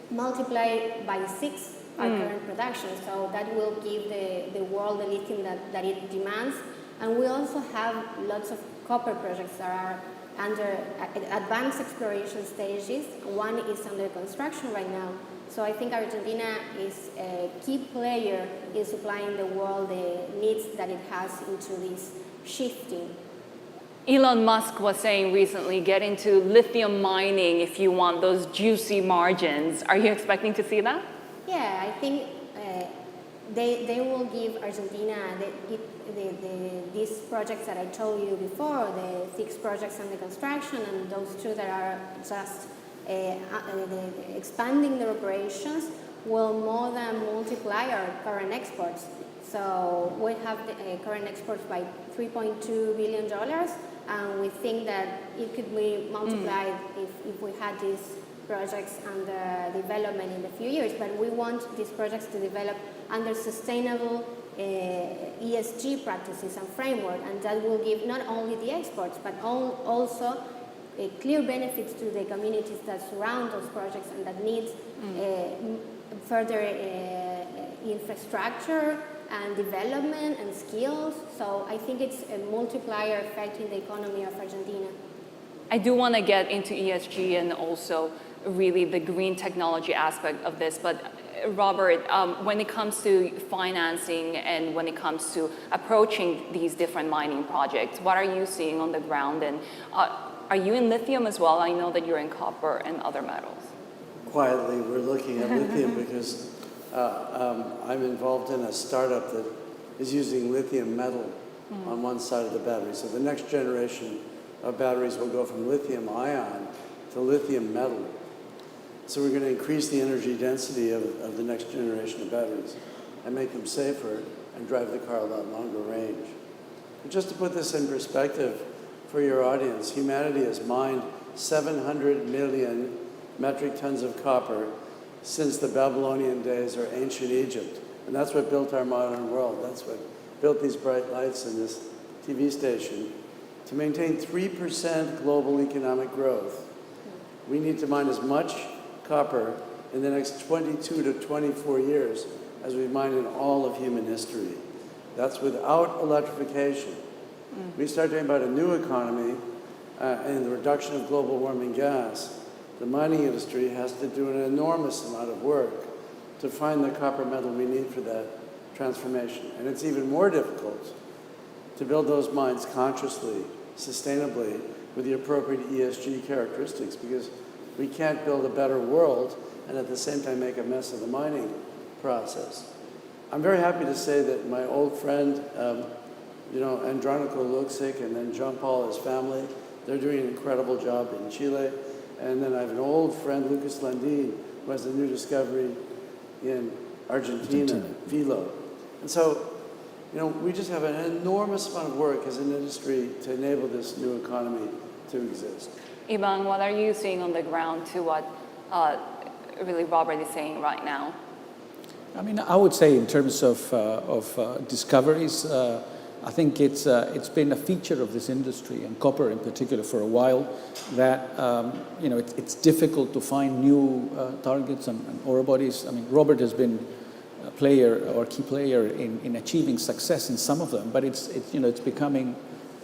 multiply by 6 our current production, so that will give the world the lithium that it demands. And we also have lots of copper projects that are under advanced exploration stages. One is under construction right now. So I think Argentina is a key player in supplying the world the needs that it has into this shifting. Elon Musk was saying recently, get into lithium mining if you want those juicy margins. Are you expecting to see that? Yeah, I think they will give Argentina these projects that I told you before, the 6 projects under construction, and those 2 that are just expanding their operations, will more than multiply our current exports. So we have the current exports by $3.2 billion, and we think that it could be multiplied if we had these projects under development in a few years. But we want these projects to develop under sustainable ESG practices and framework, and that will give not only the exports, but also clear benefits to the communities that surround those projects and that needs further infrastructure and development and skills. So I think it's a multiplier effect in the economy of Argentina. I do want to get into ESG and also really the green technology aspect of this, but Robert, when it comes to financing and when it comes to approaching these different mining projects, what are you seeing on the ground? And are you in lithium as well? I know that you're in copper and other metals. Quietly, we're looking at lithium because I'm involved in a startup that is using lithium metal on one side of the battery. So the next generation of batteries will go from lithium ion to lithium metal. So we're going to increase the energy density of the next generation of batteries and make them safer and drive the car a lot longer range. But just to put this in perspective for your audience, humanity has mined 700 million metric tons of copper since the Babylonian days or ancient Egypt. And that's what built our modern world. That's what built these bright lights in this TV station. To maintain 3% global economic growth, we need to mine as much copper in the next 22 to 24 years as we've mined in all of human history. That's without electrification. We start talking about a new economy and the reduction of global warming gas. The mining industry has to do an enormous amount of work to find the copper metal we need for that transformation. And it's even more difficult to build those mines consciously, sustainably, with the appropriate ESG characteristics, because we can't build a better world and at the same time make a mess of the mining process. I'm very happy to say that my old friend, Andronico Luxic, and then Jean Paul, his family, they're doing an incredible job in Chile. And then I have an old friend, Lucas Landin, who has a new discovery in Argentina, Filo. And so, we just have an enormous amount of work as an industry to enable this new economy to exist. Ivan, what are you seeing on the ground to what really Robert is saying right now? I mean, I would say in terms of discoveries, I think it's been a feature of this industry, and copper in particular, for a while, that it's difficult to find new targets and ore bodies. I mean, Robert has been a player or key player in achieving success in some of them, but it's becoming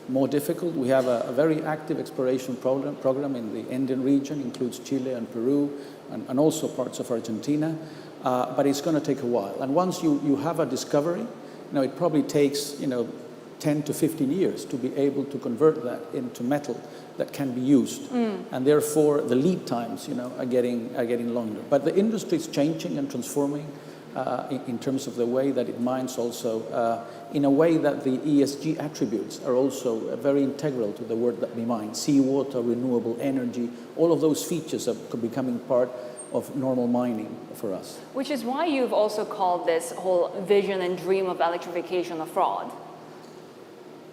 more difficult. We have a very active exploration program in the Andean region, includes Chile and Peru, and also parts of Argentina, but it's going to take a while. And once you have a discovery, it probably takes 10 to 15 years to be able to convert that into metal that can be used, and therefore the lead times are getting longer. But the industry is changing and transforming in terms of the way that it mines, also in a way that the ESG attributes are also very integral to the work that we mine. Seawater, renewable energy, all of those features are becoming part of normal mining for us. Which is why you've also called this whole vision and dream of electrification a fraud.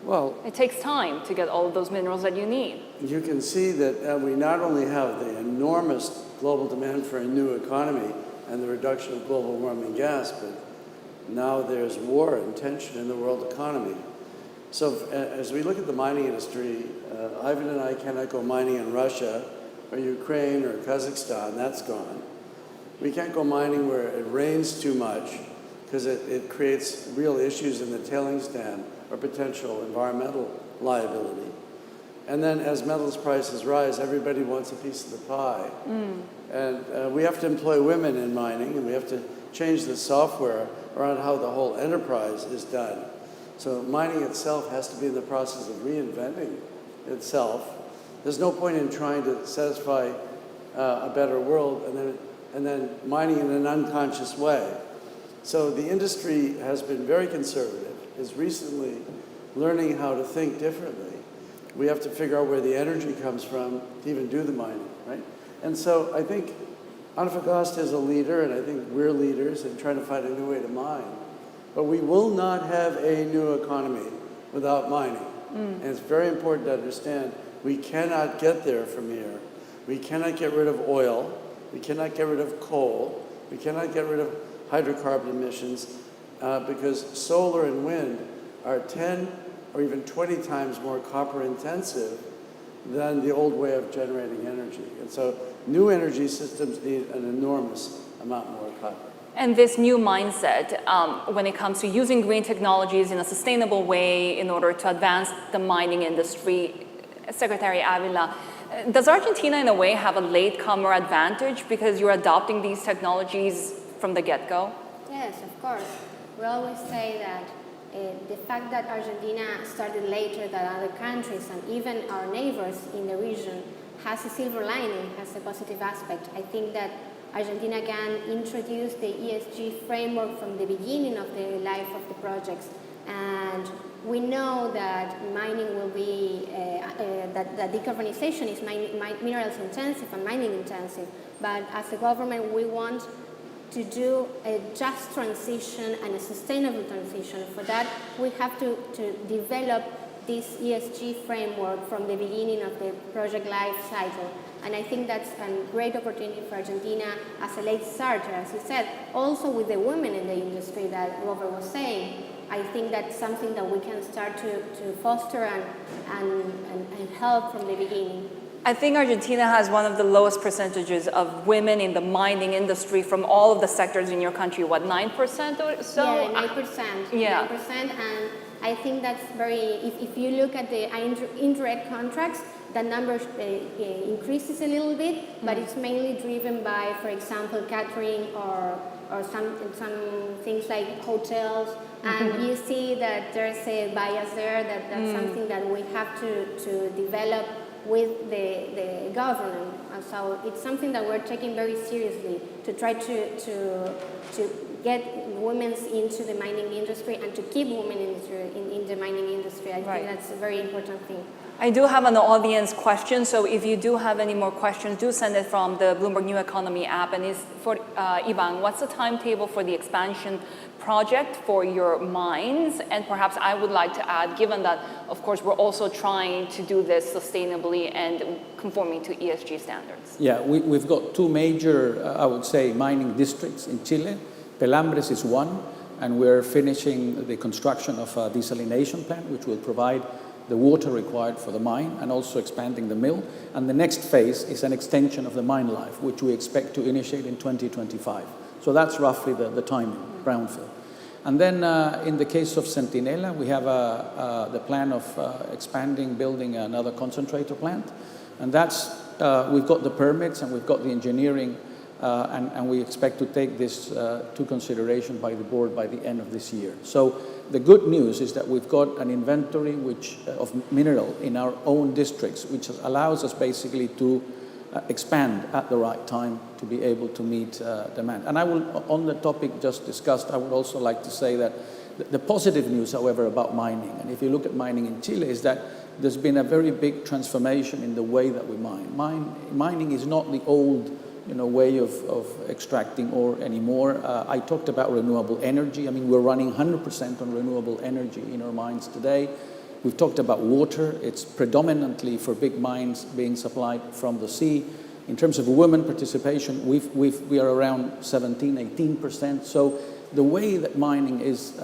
Well, it takes time to get all of those minerals that you need. You can see that we not only have the enormous global demand for a new economy and the reduction of global warming gas, but now there's war and tension in the world economy. So as we look at the mining industry, Ivan and I cannot go mining in Russia or Ukraine or Kazakhstan, that's gone. We can't go mining where it rains too much because it creates real issues in the tailings dam or potential environmental liability. And then as metals prices rise, everybody wants a piece of the pie. And we have to employ women in mining, and we have to change the software around how the whole enterprise is done. So mining itself has to be in the process of reinventing itself. There's no point in trying to satisfy a better world and then mining in an unconscious way. So the industry has been very conservative, is recently learning how to think differently. We have to figure out where the energy comes from to even do the mining, right? And so I think Antofagasta is a leader, and I think we're leaders in trying to find a new way to mine. But we will not have a new economy without mining. And it's very important to understand we cannot get there from here. We cannot get rid of oil. We cannot get rid of coal. We cannot get rid of hydrocarbon emissions because solar and wind are 10 or even 20 times more copper intensive than the old way of generating energy. And so new energy systems need an enormous amount more copper. And this new mindset, when it comes to using green technologies in a sustainable way in order to advance the mining industry, Secretary Avila, does Argentina in a way have a latecomer advantage because you're adopting these technologies from the get-go? Yes, of course. We always say that the fact that Argentina started later than other countries and even our neighbors in the region has a silver lining, has a positive aspect. I think that Argentina can introduce the ESG framework from the beginning of the life of the projects. And we know that mining will be, that decarbonization is minerals intensive and mining intensive. But as a government, we want to do a just transition and a sustainable transition. For that, we have to develop this ESG framework from the beginning of the project life cycle. And I think that's a great opportunity for Argentina as a late starter, as you said, also with the women in the industry that Robert was saying. I think that's something that we can start to foster and help from the beginning. I think Argentina has one of the lowest percentages of women in the mining industry from all of the sectors in your country. What, 9% or so? Yeah, 9%. Yeah. 9%, and I think that's very, if you look at the indirect contracts, the number increases a little bit, but it's mainly driven by, for example, catering or some things like hotels. And you see that there's a bias there, that's something that we have to develop with the government. And so it's something that we're taking very seriously to try to get women into the mining industry and to keep women in the mining industry. I think that's a very important thing. I do have an audience question, so if you do have any more questions, do send it from the Bloomberg New Economy app. And is for Ivan, what's the timetable for the expansion project for your mines? And perhaps I would like to add, given that, of course, we're also trying to do this sustainably and conforming to ESG standards. Yeah, we've got two major, I would say, mining districts in Chile. Pelambres is one, and we're finishing the construction of a desalination plant, which will provide the water required for the mine and also expanding the mill. And the next phase is an extension of the mine life, which we expect to initiate in 2025. So that's roughly the timing, brownfield. And then in the case of Centinela, we have the plan of expanding, building another concentrator plant. And that's, we've got the permits and we've got the engineering, and we expect to take this to consideration by the board by the end of this year. So the good news is that we've got an inventory of mineral in our own districts, which allows us basically to expand at the right time to be able to meet demand. And I will, on the topic just discussed, I would also like to say that the positive news, however, about mining, and if you look at mining in Chile, is that there's been a very big transformation in the way that we mine. Mining is not the old way of extracting ore anymore. I talked about renewable energy. I mean, we're running 100% on renewable energy in our mines today. We've talked about water. It's predominantly for big mines being supplied from the sea. In terms of women participation, we are around 17, 18%. So the way that mining is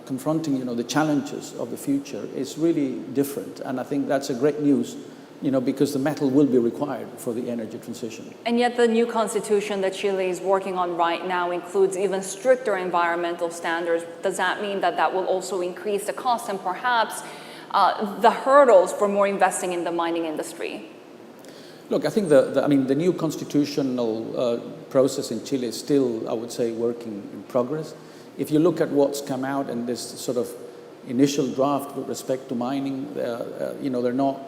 confronting, the challenges of the future is really different. And I think that's a great news, because the metal will be required for the energy transition. And yet the new constitution that Chile is working on right now includes even stricter environmental standards. Does that mean that that will also increase the cost and perhaps the hurdles for more investing in the mining industry? Look, I think the new constitutional process in Chile is still, I would say, working in progress. If you look at what's come out in this sort of initial draft with respect to mining, they're not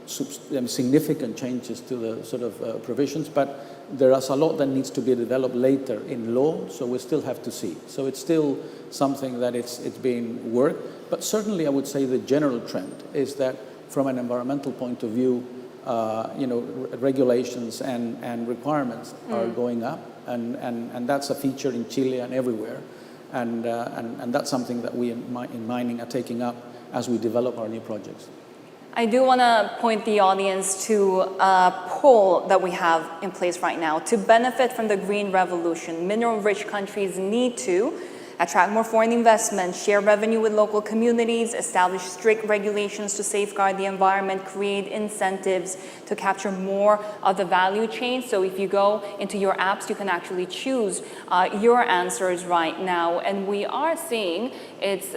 significant changes to the sort of provisions, but there is a lot that needs to be developed later in law, so we still have to see. So it's still something that it's being worked, but certainly I would say the general trend is that from an environmental point of view, regulations and requirements are going up, and that's a feature in Chile and everywhere, and that's something that we in mining are taking up as we develop our new projects. I do want to point the audience to a poll that we have in place right now. To benefit from the green revolution, mineral-rich countries need to attract more foreign investment, share revenue with local communities, establish strict regulations to safeguard the environment, create incentives to capture more of the value chain. So if you go into your apps, you can actually choose your answers right now. And we are seeing it's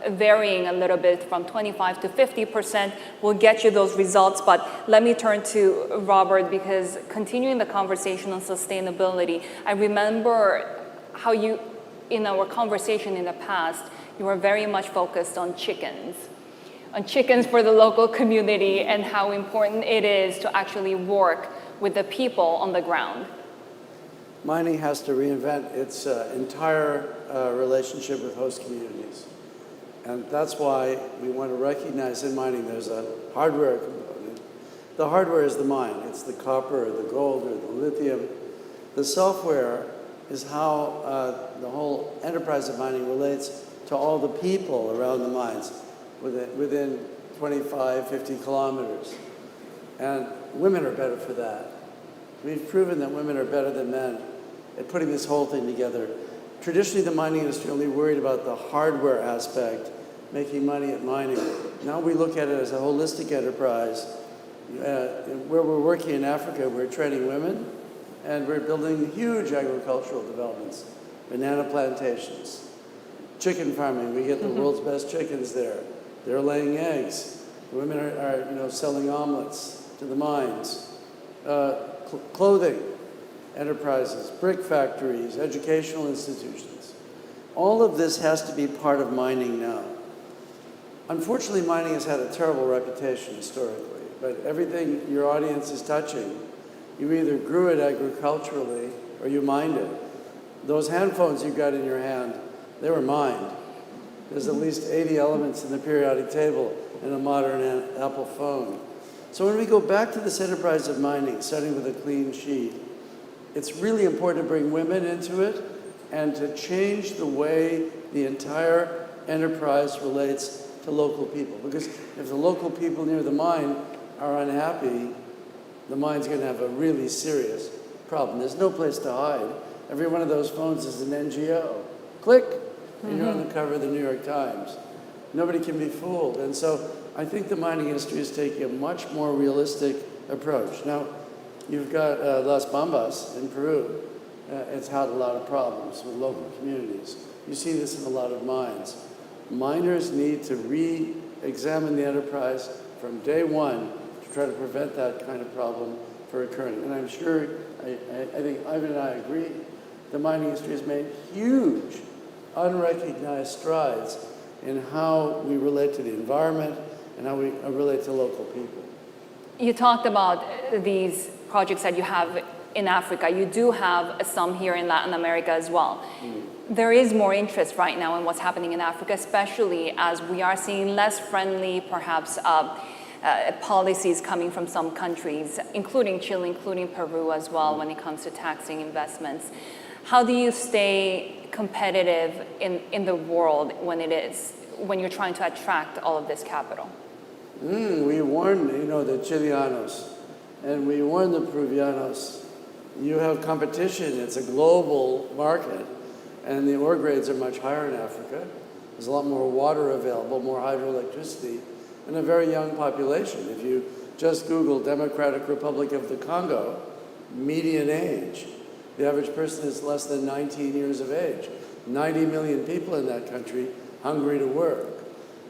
varying a little bit from 25 to 50% will get you those results. But let me turn to Robert, because continuing the conversation on sustainability, I remember how you, in our conversation in the past, you were very much focused on chickens for the local community and how important it is to actually work with the people on the ground. Mining has to reinvent its entire relationship with host communities. And that's why we want to recognize in mining there's a hardware component. The hardware is the mine. It's the copper or the gold or the lithium. The software is how the whole enterprise of mining relates to all the people around the mines within 25, 50 kilometers. And women are better for that. We've proven that women are better than men at putting this whole thing together. Traditionally, the mining industry only worried about the hardware aspect, making money at mining. Now we look at it as a holistic enterprise. Where we're working in Africa, we're training women, and we're building huge agricultural developments, banana plantations, chicken farming. We get the world's best chickens there. They're laying eggs. The women are selling omelets to the mines. Clothing enterprises, brick factories, educational institutions. All of this has to be part of mining now. Unfortunately, mining has had a terrible reputation historically, but everything your audience is touching, you either grew it agriculturally or you mined it. Those hand phones you got in your hand, they were mined. There's at least 80 elements in the periodic table in a modern Apple phone. So when we go back to this enterprise of mining, starting with a clean sheet, it's really important to bring women into it and to change the way the entire enterprise relates to local people. Because if the local people near the mine are unhappy, the mine's going to have a really serious problem. There's no place to hide. Every one of those phones is an NGO. Click, and you're on the cover of the New York Times. Nobody can be fooled. And so I think the mining industry is taking a much more realistic approach. Now, you've got Las Bambas in Peru. It's had a lot of problems with local communities. You see this in a lot of mines. Miners need to re-examine the enterprise from day one to try to prevent that kind of problem from occurring. And I'm sure, I think Ivan and I agree, the mining industry has made huge, unrecognized strides in how we relate to the environment and how we relate to local people. You talked about these projects that you have in Africa. You do have some here in Latin America as well. There is more interest right now in what's happening in Africa, especially as we are seeing less friendly, perhaps, policies coming from some countries, including Chile, including Peru as well, when it comes to taxing investments. How do you stay competitive in the world when you're trying to attract all of this capital? We warned, the Chileanos, and we warned the Peruvianos. You have competition. It's a global market, and the ore grades are much higher in Africa. There's a lot more water available, more hydroelectricity, and a very young population. If you just Google Democratic Republic of the Congo, median age, the average person is less than 19 years of age. 90 million people in that country hungry to work.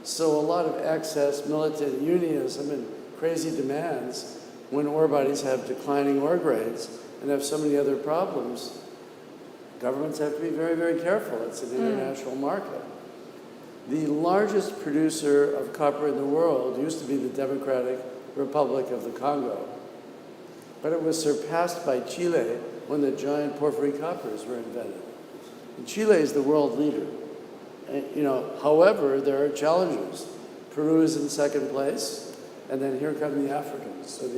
So a lot of excess militant unionism and crazy demands when ore bodies have declining ore grades and have so many other problems. Governments have to be very, very careful. It's an international market. The largest producer of copper in the world used to be the Democratic Republic of the Congo. But it was surpassed by Chile when the giant porphyry coppers were invented. And Chile is the world leader. However, there are challenges. Peru is in second place, and then here come the Africans. So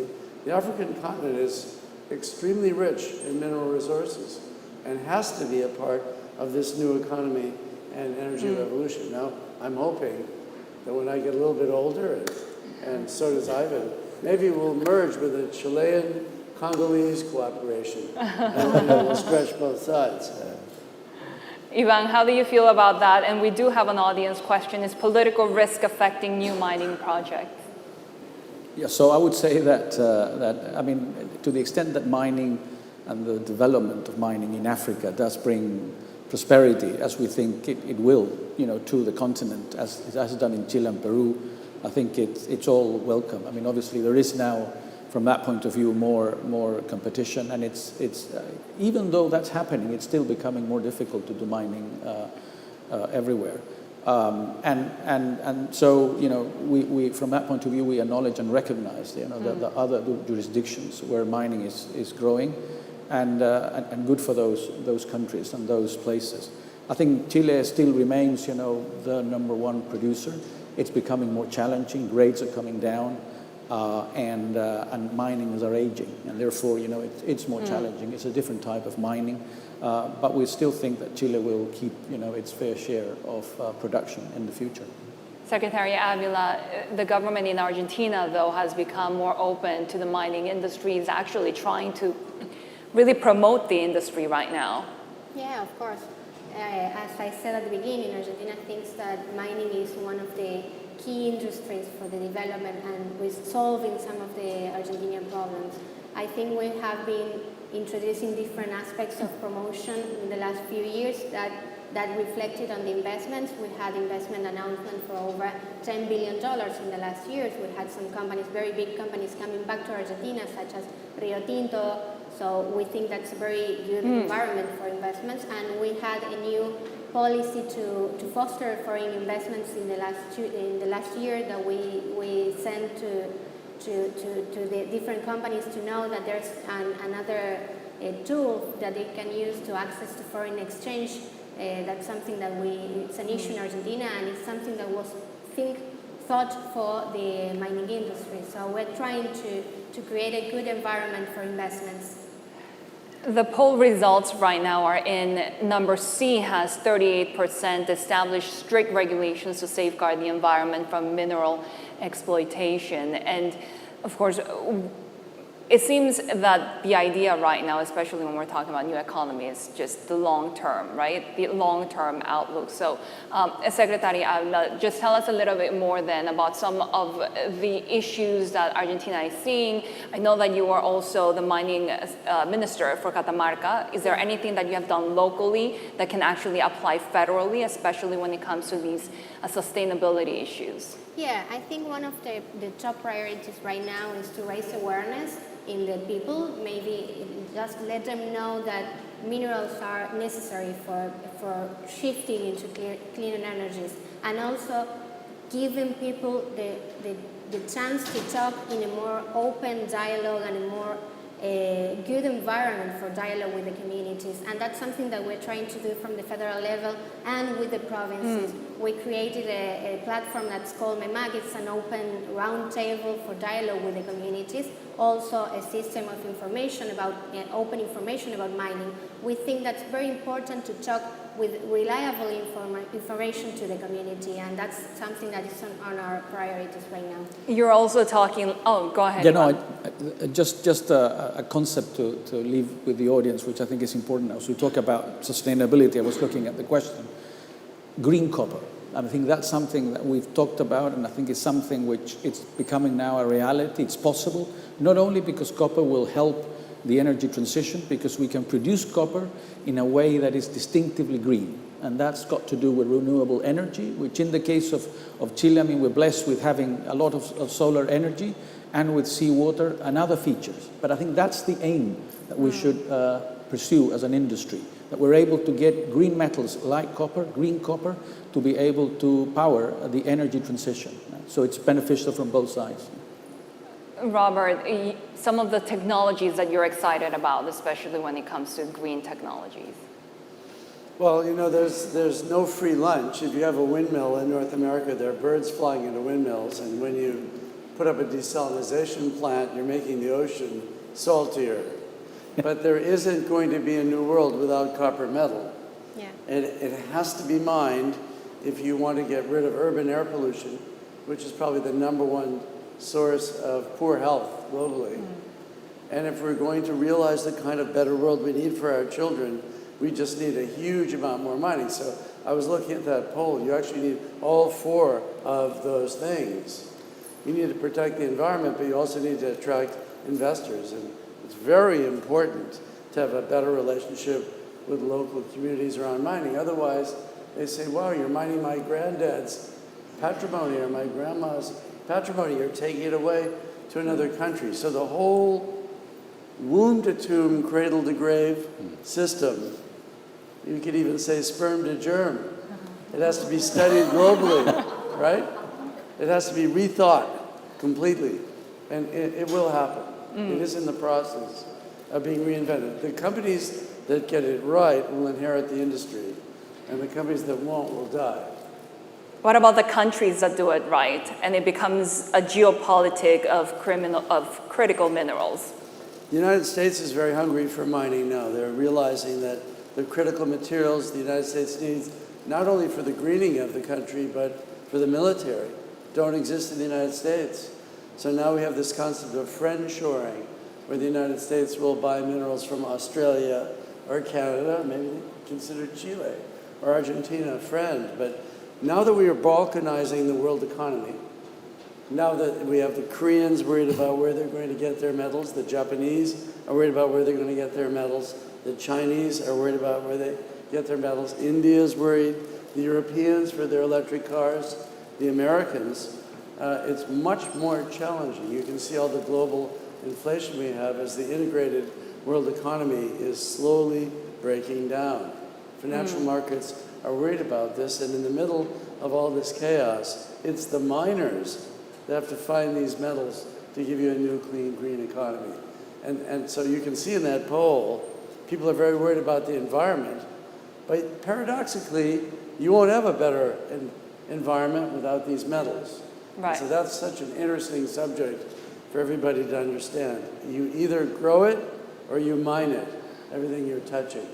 the African continent is extremely rich in mineral resources and has to be a part of this new economy and energy revolution. Now, I'm hoping that when I get a little bit older, and so does Ivan, maybe we'll merge with a Chilean-Congolese cooperation, and we'll stretch both sides. Ivan, how do you feel about that? And we do have an audience question. Is political risk affecting new mining projects? Yeah, so I would say that, I mean, to the extent that mining and the development of mining in Africa does bring prosperity, as we think it will, to the continent, as it has done in Chile and Peru, I think it's all welcome. I mean, obviously there is now, from that point of view, more competition, and it's even though that's happening, it's still becoming more difficult to do mining everywhere. And so, we from that point of view, we acknowledge and recognize, the other jurisdictions where mining is growing, and good for those countries and those places. I think Chile still remains, the #1 producer. It's becoming more challenging. Grades are coming down, and minings are aging, and therefore, it's more challenging. It's a different type of mining. But we still think that Chile will keep, its fair share of production in the future. Secretary Avila, the government in Argentina, though, has become more open to the mining industry, is actually trying to really promote the industry right now. Yeah, of course. As I said at the beginning, Argentina thinks that mining is one of the key industries for the development and with solving some of the Argentinian problems. I think we have been introducing different aspects of promotion in the last few years that reflected on the investments. We had investment announcement for over $10 billion in the last years. We had some companies, very big companies, coming back to Argentina, such as Rio Tinto. So we think that's a very good environment for investments. And we had a new policy to foster foreign investments in the last year that we sent to the different companies to know that there's another tool that they can use to access to foreign exchange. That's something that it's an issue in Argentina, and it's something that was thought for the mining industry. So we're trying to create a good environment for investments. The poll results right now are in. Number C has 38% established strict regulations to safeguard the environment from mineral exploitation. And of course, it seems that the idea right now, especially when we're talking about new economy, is just the long term, right? The long-term outlook. So, Secretary Avila, just tell us a little bit more then about some of the issues that Argentina is seeing. I know that you are also the mining minister for Catamarca. Is there anything that you have done locally that can actually apply federally, especially when it comes to these sustainability issues? Yeah, I think one of the top priorities right now is to raise awareness in the people, maybe just let them know that minerals are necessary for shifting into cleaner energies, and also giving people the chance to talk in a more open dialogue and a more good environment for dialogue with the communities. And that's something that we're trying to do from the federal level and with the provinces. We created a platform that's called MEMAC. It's an open roundtable for dialogue with the communities. Also a system of information about, open information about mining. We think that's very important to talk with reliable information to the community, and that's something that is on our priorities right now. You're also talking, go ahead. Yeah, no, just a concept to leave with the audience, which I think is important now. So we talk about sustainability. I was looking at the question. Green copper. I think that's something that we've talked about, and I think it's something which it's becoming now a reality. It's possible, not only because copper will help the energy transition, because we can produce copper in a way that is distinctively green. And that's got to do with renewable energy, which in the case of Chile, I mean, we're blessed with having a lot of solar energy and with seawater and other features. But I think that's the aim that we should pursue as an industry, that we're able to get green metals like copper, green copper, to be able to power the energy transition. So it's beneficial from both sides. Robert, some of the technologies that you're excited about, especially when it comes to green technologies. Well, there's no free lunch. If you have a windmill in North America, there are birds flying into windmills, and when you put up a desalination plant, you're making the ocean saltier. But there isn't going to be a new world without copper metal. Yeah. And it has to be mined if you want to get rid of urban air pollution, which is probably the #1 source of poor health globally. And if we're going to realize the kind of better world we need for our children, We just need a huge amount more mining. So I was looking at that poll. You actually need all 4 of those things. You need to protect the environment, but you also need to attract investors. And it's very important to have a better relationship with local communities around mining. Otherwise, they say, wow, you're mining my granddad's patrimony or my grandma's patrimony. You're taking it away to another country. So the whole womb to tomb, cradle to grave system, you could even say sperm to germ. It has to be studied globally, right? It has to be rethought completely. And it will happen. It is in the process of being reinvented. The companies that get it right will inherit the industry, and the companies that won't will die. What about the countries that do it right, and it becomes a geopolitic of critical minerals? The United States is very hungry for mining now. They're realizing that the critical materials the United States needs, not only for the greening of the country, but for the military, don't exist in the United States. So now we have this concept of friendshoring, where the United States will buy minerals from Australia or Canada, maybe consider Chile or Argentina a friend. But now that we are balkanizing the world economy, now that we have the Koreans worried about where they're going to get their metals, the Japanese are worried about where they're going to get their metals, the Chinese are worried about where they get their metals, India is worried, the Europeans for their electric cars, the Americans, it's much more challenging. You can see all the global inflation we have as the integrated world economy is slowly breaking down. Financial markets are worried about this, and in the middle of all this chaos, it's the miners that have to find these metals to give you a new, clean, green economy. And so you can see in that poll, people are very worried about the environment, but paradoxically, you won't have a better environment without these metals. Right. So that's such an interesting subject for everybody to understand. You either grow it or you mine it, everything you're touching.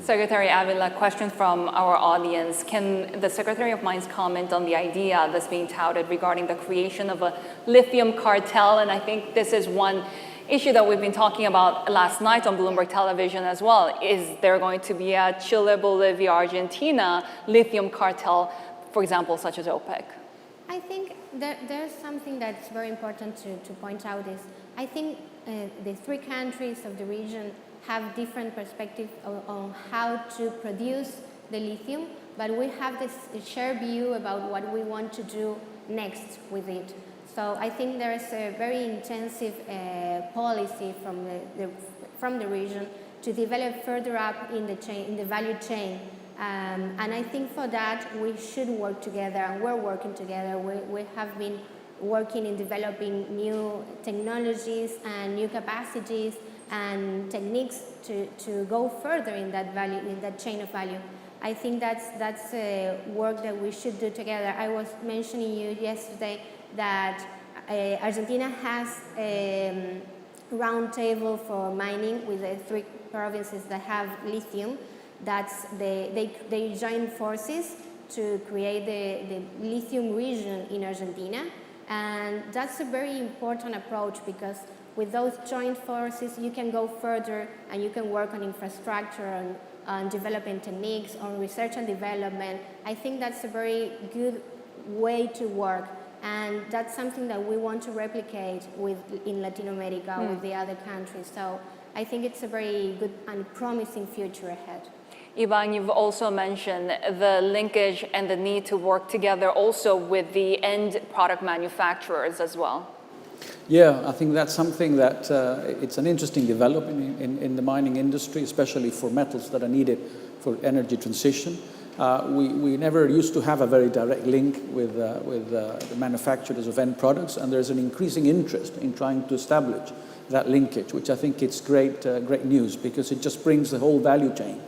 Secretary Avila, question from our audience. Can the Secretary of Mines comment on the idea that's being touted regarding the creation of a lithium cartel? And I think this is one issue that we've been talking about last night on Bloomberg Television as well. Is there going to be a Chile, Bolivia, Argentina lithium cartel, for example, such as OPEC? I think there's something that's very important to point out is, I think the 3 countries of the region have different perspectives on how to produce the lithium, but we have this shared view about what we want to do next with it. So I think there is a very intensive policy from the region to develop further up in the chain, in the value chain. And I think for that we should work together, and we're working together. We have been working in developing new technologies and new capacities and techniques to go further in that value, in that chain of value. I think that's work that we should do together. I was mentioning you yesterday that Argentina has a round table for mining with the 3 provinces that have lithium. That's they join forces to create the lithium region in Argentina, and that's a very important approach, because with those joint forces you can go further and you can work on infrastructure, on developing techniques, on research and development. I think that's a very good way to work, and that's something that we want to replicate in Latin America with the other countries. So I think it's a very good and promising future ahead. Ivan, you've also mentioned the linkage and the need to work together also with the end product manufacturers as well. Yeah, I think that's something that it's an interesting development in the mining industry, especially for metals that are needed for energy transition. We never used to have a very direct link with the manufacturers of end products, and there's an increasing interest in trying to establish that linkage, which I think it's great news, because it just brings the whole value chain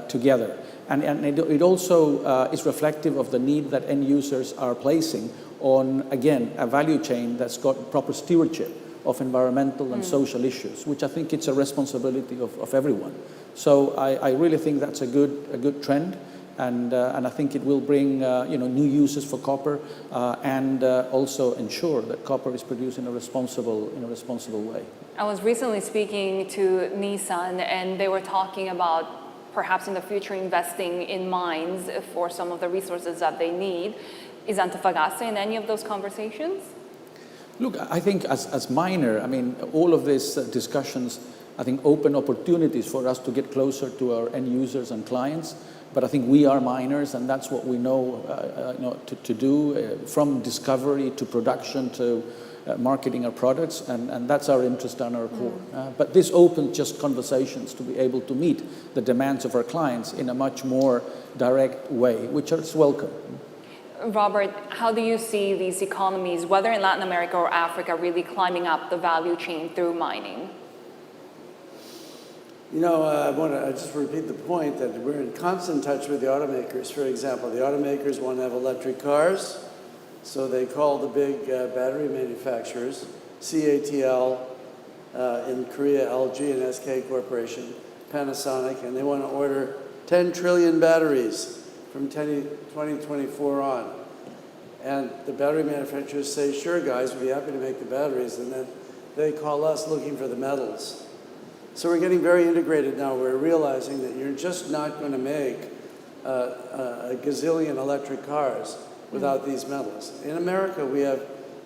together. And it also is reflective of the need that end users are placing on, again, a value chain that's got proper stewardship of environmental and social issues, which I think it's a responsibility of everyone. So I really think that's a good trend. And I think it will bring new uses for copper and also ensure that copper is produced in a responsible way. I was recently speaking to Nissan, and they were talking about perhaps in the future investing in mines for some of the resources that they need. Is Antofagasta in any of those conversations? Look, I think as miner, all of these discussions, I think, open opportunities for us to get closer to our end users and clients. But I think we are miners, and that's what we know, to do, from discovery to production to marketing our products, and that's our interest and our core. But this opens just conversations to be able to meet the demands of our clients in a much more direct way, which is welcome. Robert, how do you see these economies, whether in Latin America or Africa, really climbing up the value chain through mining? I want to just repeat the point that we're in constant touch with the automakers. For example, the automakers want to have electric cars, so they call the big battery manufacturers, CATL in Korea, LG and SK Corporation, Panasonic, and they want to order 10 trillion batteries from 2024 on. And the battery manufacturers say, sure guys, we'd be happy to make the batteries, and then they call us looking for the metals. So we're getting very integrated now. We're realizing that you're just not going to make a gazillion electric cars without these metals. In America, we have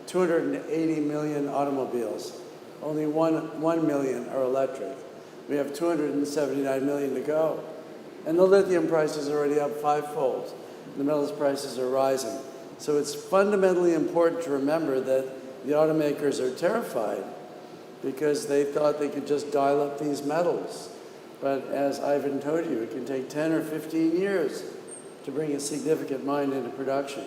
280 million automobiles. Only 1 million are electric. We have 279 million to go. And the lithium prices are already up 5-fold. The metals prices are rising. So it's fundamentally important to remember that the automakers are terrified because they thought they could just dial up these metals. But as Ivan told you, it can take 10 or 15 years to bring a significant mine into production.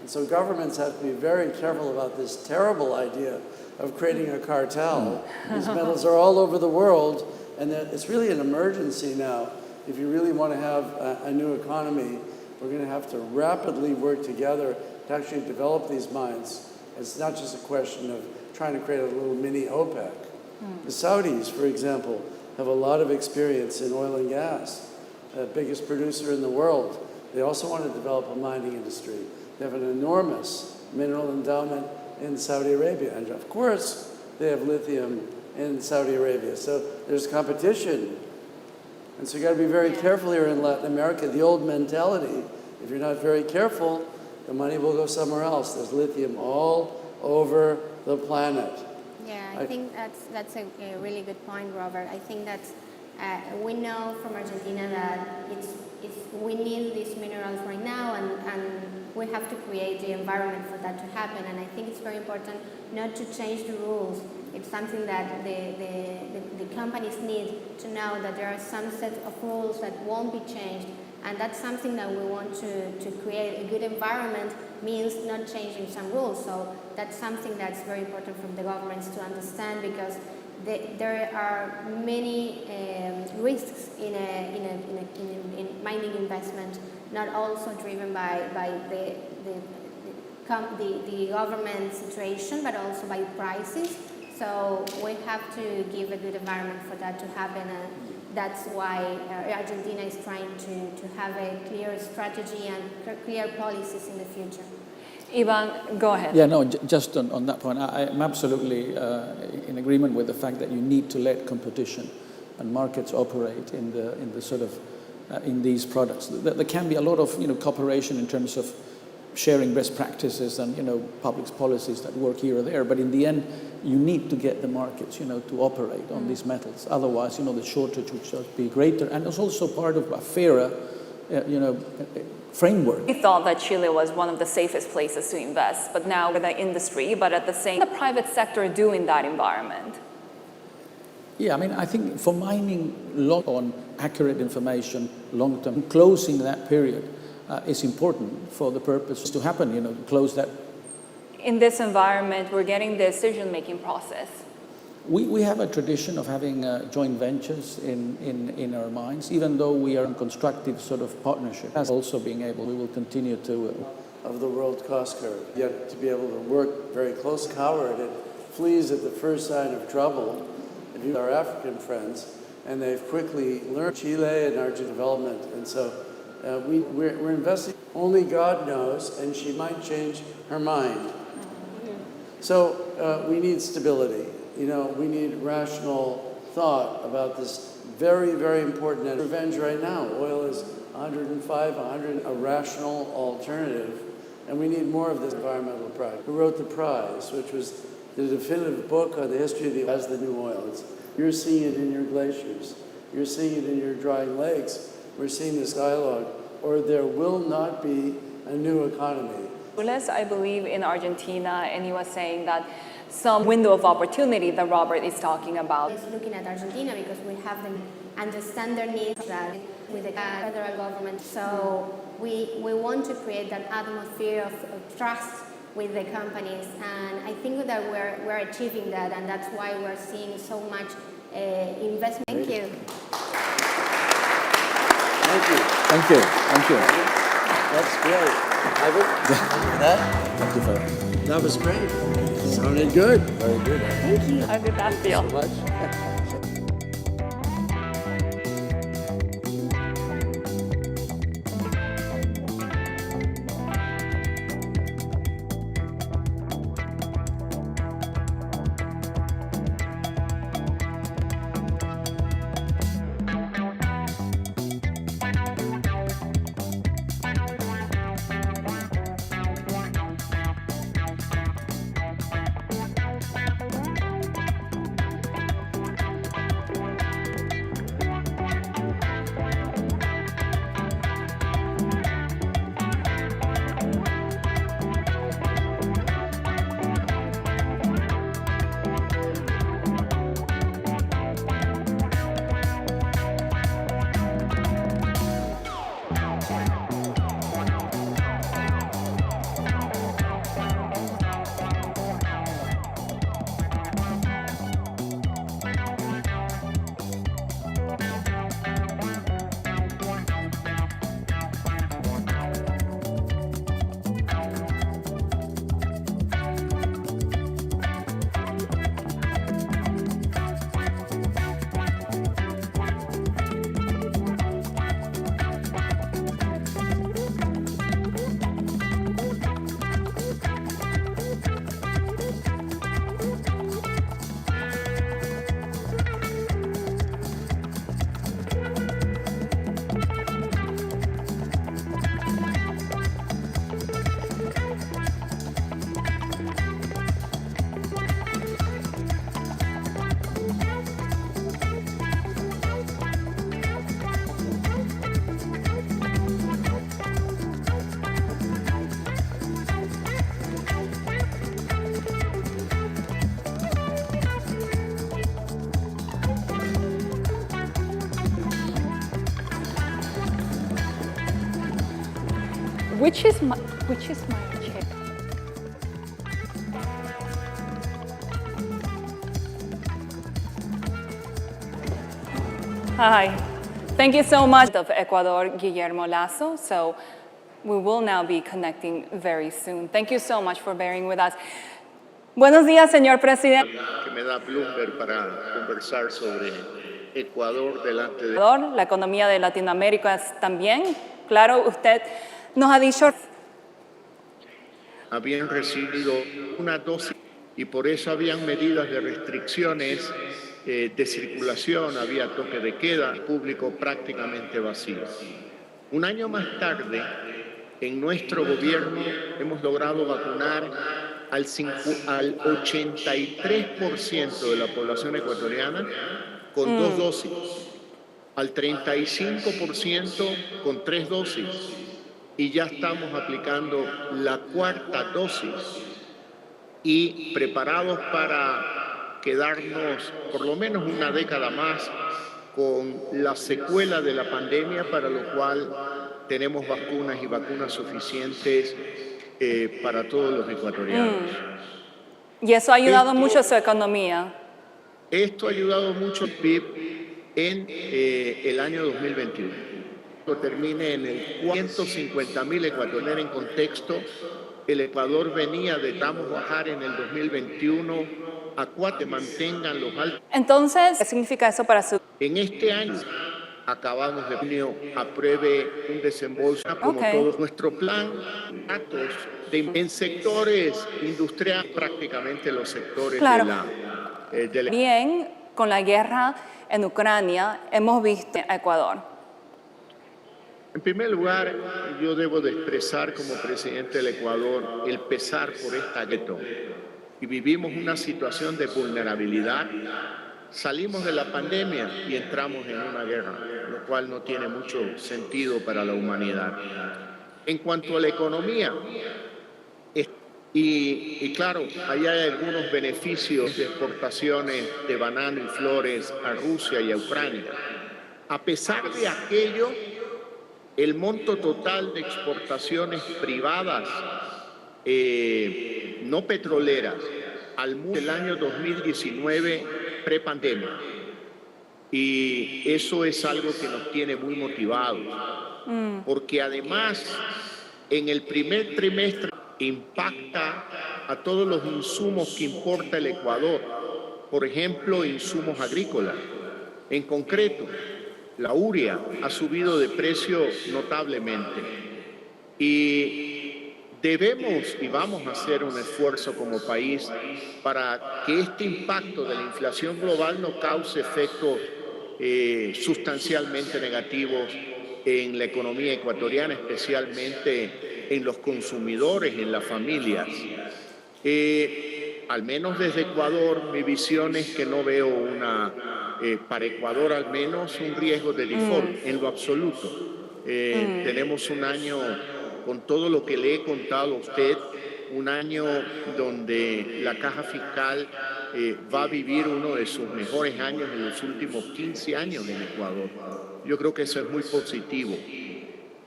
And so governments have to be very careful about this terrible idea of creating a cartel. These metals are all over the world, and it's really an emergency now. If you really want to have a new economy, we're going to have to rapidly work together to actually develop these mines. It's not just a question of trying to create a little mini OPEC. The Saudis, for example, have a lot of experience in oil and gas, the biggest producer in the world. They also want to develop a mining industry. They have an enormous mineral endowment in Saudi Arabia. And of course, they have lithium in Saudi Arabia. So there's competition. And so you got to be very careful here in Latin America. The old mentality, if you're not very careful, the money will go somewhere else. There's lithium all over the planet. Yeah, I think that's a really good point, Robert. I think that we know from Argentina that we need these minerals right now, and we have to create the environment for that to happen. And I think it's very important not to change the rules. It's something that the companies need to know that there are some set of rules that won't be changed. And that's something that we want to create. A good environment means not changing some rules. So that's something that's very important from the governments to understand, because there are many risks in mining investment, not also driven by the government situation, but also by prices. So we have to give a good environment for that to happen. That's why Argentina is trying to have a clear strategy and clear policies in the future. Ivan, go ahead. Yeah, no, just on that point, I'm absolutely in agreement with the fact that you need to let competition and markets operate in the sort of in these products. There can be a lot of cooperation in terms of sharing best practices and public policies that work here or there, but in the end, you need to get the markets to operate on these metals. Otherwise, the shortage would just be greater, and it's also part of a fairer, framework. We thought that Chile was one of the safest places to invest, but now with the industry, but at the same, the private sector do in that environment. Yeah, I think for mining, on accurate information, long-term, closing that period is important for the purpose to happen, close that. In this environment, we're getting the decision-making process. We have a tradition of having joint ventures in our mines, even though we are in constructive sort of partnership. As also being able, we will continue to... Of the world cost curve, yet to be able to work very close. Coward, it flees at the first sign of trouble. If you are African friends, and they've quickly learned Chile and Argentina development, and so We're investing. Only God knows, and she might change her mind. So we need stability. You know, we need rational thought about this very, very important revenge right now. Oil is 105, 100, a rational alternative. And we need more of this environmental pride. Who wrote the prize, which was the definitive book on the history of the as the new oil. You're seeing it in your glaciers. You're seeing it in your drying lakes. We're seeing this dialogue, or there will not be a new economy. I believe in Argentina, and he was saying that some window of opportunity that Robert is talking about. It's looking at Argentina because we have them understand their needs with the federal government. So we want to create that atmosphere of trust with the companies, and I think that we're achieving that, and that's why we're seeing so much investment. Thank you. Thank you. Thank you. Thank you. That's great. Thank you for that. That was great. Sounded good. Very good. Thank you. How did that feel? Thank you so much. Which is my chair? Hi. Thank you so much of Ecuador, Guillermo Lasso. So we will now be connecting very soon. Thank you so much for bearing with us. Buenos días, señor presidente. Que me da Bloomberg para conversar sobre Ecuador delante de La economía de Latinoamérica también. Claro, usted nos ha dicho. Habían recibido una dosis y por eso habían medidas de restricciones de circulación, había toque de queda, público prácticamente vacío. Un año más tarde, en nuestro gobierno hemos logrado vacunar al 83% de la población ecuatoriana con 2 dosis, al 35% con 3 dosis, y ya estamos aplicando la 4ª dosis y preparados para quedarnos por lo menos una década más con la secuela de la pandemia, para lo cual tenemos vacunas y vacunas suficientes para todos los ecuatorianos. Y eso ha ayudado mucho a su economía. Esto ha ayudado mucho al PIB en el año 2021. Termine en el 150.000 ecuatorianos. En contexto, el Ecuador venía de bajar en el 2021 a 4, mantengan los altos. Entonces, ¿qué significa eso para su? En este año acabamos de junio, apruebe un desembolso como todo nuestro plan en sectores industriales, prácticamente los sectores Claro. de la Bien, con la guerra en Ucrania, hemos visto a Ecuador. En primer lugar, yo debo de expresar como presidente del Ecuador el pesar por esta guerra. Y vivimos una situación de vulnerabilidad. Salimos de la pandemia y entramos en una guerra, lo cual no tiene mucho sentido para la humanidad. En cuanto a la economía, y claro, ahí hay algunos beneficios de exportaciones de banano y flores a Rusia y a Ucrania. A pesar de aquello, el monto total de exportaciones privadas no petroleras al mundo del año 2019 prepandemia. Y eso es algo que nos tiene muy motivados, porque además en el primer trimestre impacta a todos los insumos que importa el Ecuador, por ejemplo, insumos agrícolas. En concreto, la urea ha subido de precio notablemente y debemos y vamos a hacer un esfuerzo como país para que este impacto de la inflación global no cause efectos sustancialmente negativos en la economía ecuatoriana, especialmente en los consumidores, en las familias. Al menos desde Ecuador, mi visión es que no veo para Ecuador al menos un riesgo de default en lo absoluto. Tenemos un año, con todo lo que le he contado a usted, un año donde la caja fiscal va a vivir uno de sus mejores años en los últimos 15 años en Ecuador. Yo creo que eso es muy positivo.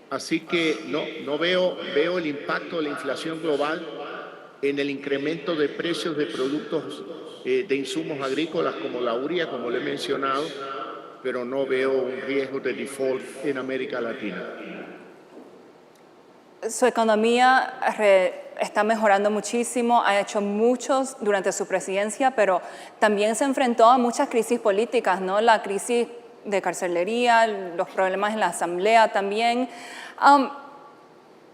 Así que no veo el impacto de la inflación global en el incremento de precios de productos de insumos agrícolas como la urea, como le he mencionado, pero no veo un riesgo de default en América Latina. Su economía está mejorando muchísimo, ha hecho muchos durante su presidencia, pero también se enfrentó a muchas crisis políticas, ¿no? La crisis de carcelería, los problemas en la asamblea también.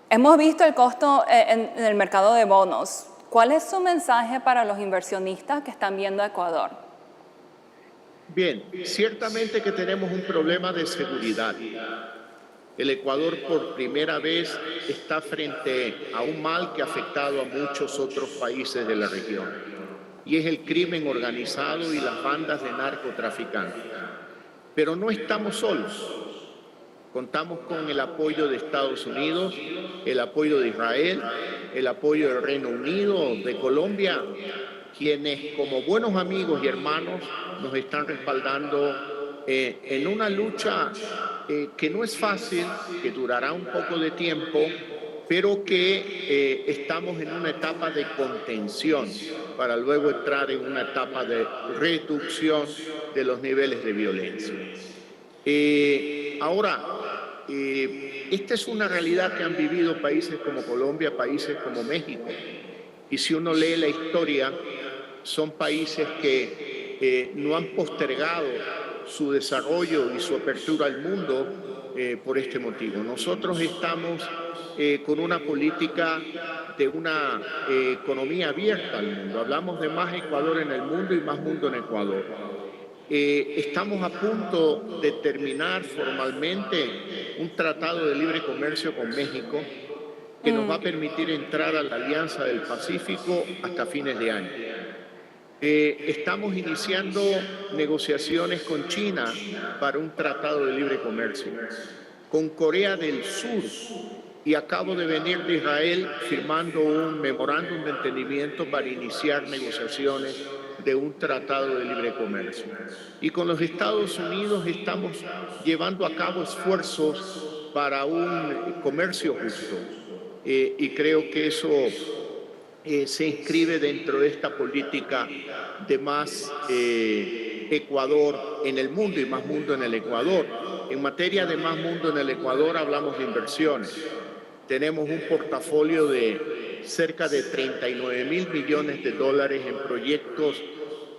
Hemos visto el costo en el mercado de bonos. ¿Cuál es su mensaje para los inversionistas que están viendo a Ecuador? Bien, ciertamente que tenemos un problema de seguridad. El Ecuador por primera vez está frente a un mal que ha afectado a muchos otros países de la región, y es el crimen organizado y las bandas de narcotraficantes. Pero no estamos solos. Contamos con el apoyo de Estados Unidos, el apoyo de Israel, el apoyo del Reino Unido, de Colombia, quienes como buenos amigos y hermanos nos están respaldando en una lucha que no es fácil, que durará un poco de tiempo, pero que estamos en una etapa de contención para luego entrar en una etapa de reducción de los niveles de violencia. Ahora, esta es una realidad que han vivido países como Colombia, países como México. Y si uno lee la historia, son países que no han postergado su desarrollo y su apertura al mundo por este motivo. Nosotros estamos con una política de una economía abierta al mundo. Hablamos de más Ecuador en el mundo y más mundo en Ecuador. Estamos a punto de terminar formalmente un tratado de libre comercio con México que nos va a permitir entrar a la Alianza del Pacífico hasta fines de año. Estamos iniciando negociaciones con China para un tratado de libre comercio, con Corea del Sur, y acabo de venir de Israel firmando un memorándum de entendimiento para iniciar negociaciones de un tratado de libre comercio. Y con los Estados Unidos estamos llevando a cabo esfuerzos para un comercio justo. Y creo que eso se inscribe dentro de esta política de más Ecuador en el mundo y más mundo en el Ecuador. En materia de más mundo en el Ecuador hablamos de inversiones. Tenemos un portafolio de cerca de 39.000 millones de dólares en proyectos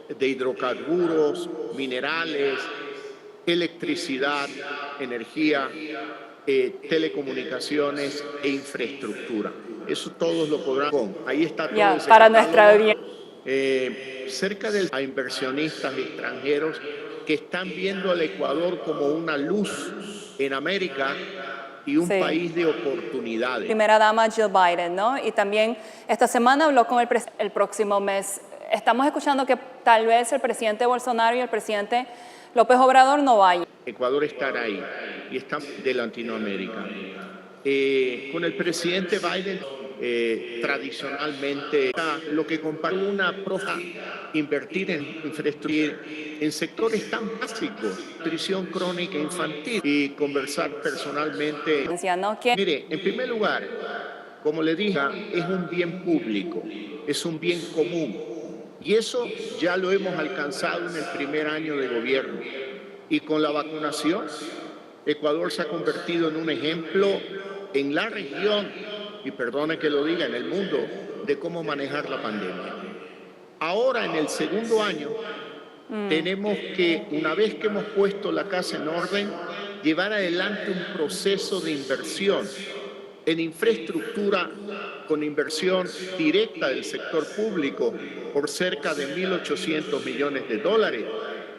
de hidrocarburos, minerales, electricidad, energía, telecomunicaciones e infraestructura. Eso todos lo podrán. Ahí está todo ese para catálogo. nuestra audiencia. Cerca de a inversionistas extranjeros que están viendo al Ecuador como una luz en América y un país de oportunidades. Primera dama Jill Biden, ¿no? Y también esta semana habló con el próximo mes. Estamos escuchando que tal vez el presidente Bolsonaro y el presidente López Obrador no vayan. Ecuador estará ahí y está de Latinoamérica. Con el presidente Biden, tradicionalmente, lo que comparte una profa invertir en infraestructura, en sectores tan básicos, nutrición crónica infantil y conversar personalmente. Mire, en primer lugar, como le dije, es un bien público, es un bien común. Y eso ya lo hemos alcanzado en el primer año de gobierno. Y con la vacunación, Ecuador se ha convertido en un ejemplo en la región, y perdone que lo diga, en el mundo, de cómo manejar la pandemia. Ahora, en el segundo año, tenemos que, una vez que hemos puesto la casa en orden, llevar adelante un proceso de inversión en infraestructura con inversión directa del sector público por cerca de 1.800 millones de dólares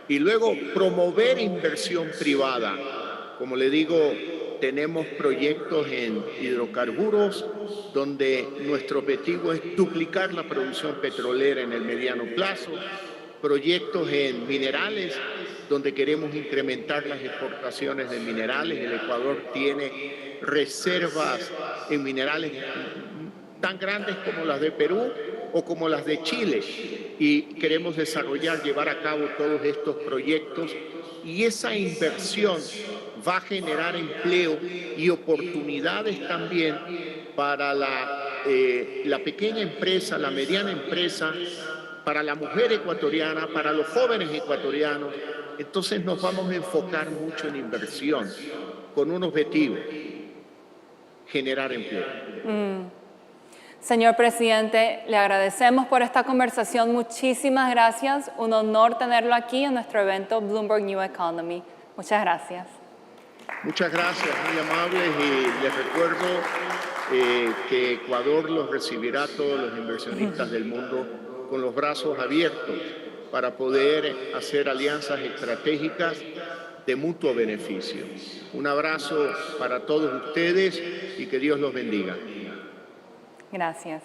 y luego promover inversión privada. Como le digo, tenemos proyectos en hidrocarburos donde nuestro objetivo es duplicar la producción petrolera en el mediano plazo, proyectos en minerales donde queremos incrementar las exportaciones de minerales. El Ecuador tiene reservas en minerales tan grandes como las de Perú o como las de Chile y queremos desarrollar, llevar a cabo todos estos proyectos y esa inversión va a generar empleo y oportunidades también para la pequeña empresa, la mediana empresa, para la mujer ecuatoriana, para los jóvenes ecuatorianos. Entonces nos vamos a enfocar mucho en inversión con un objetivo, generar empleo. Señor presidente, le agradecemos por esta conversación. Muchísimas gracias. Un honor tenerlo aquí en nuestro evento Bloomberg New Economy. Muchas gracias. Muchas gracias, muy amables, y les recuerdo que Ecuador los recibirá a todos los inversionistas del mundo con los brazos abiertos para poder hacer alianzas estratégicas de mutuo beneficio. Un abrazo para todos ustedes y que Dios los bendiga. Gracias.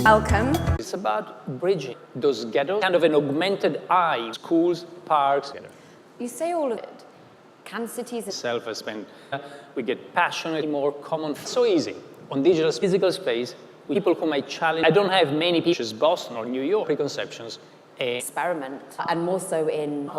Welcome. It's about bridging those ghettos, kind of an augmented eye, schools, parks. You say all of it. Can cities Self-spend. We get passionate, more common. So easy. On digital physical space, with people who might challenge. I don't have many pictures, Boston or New York, preconceptions. Experiment, and more so in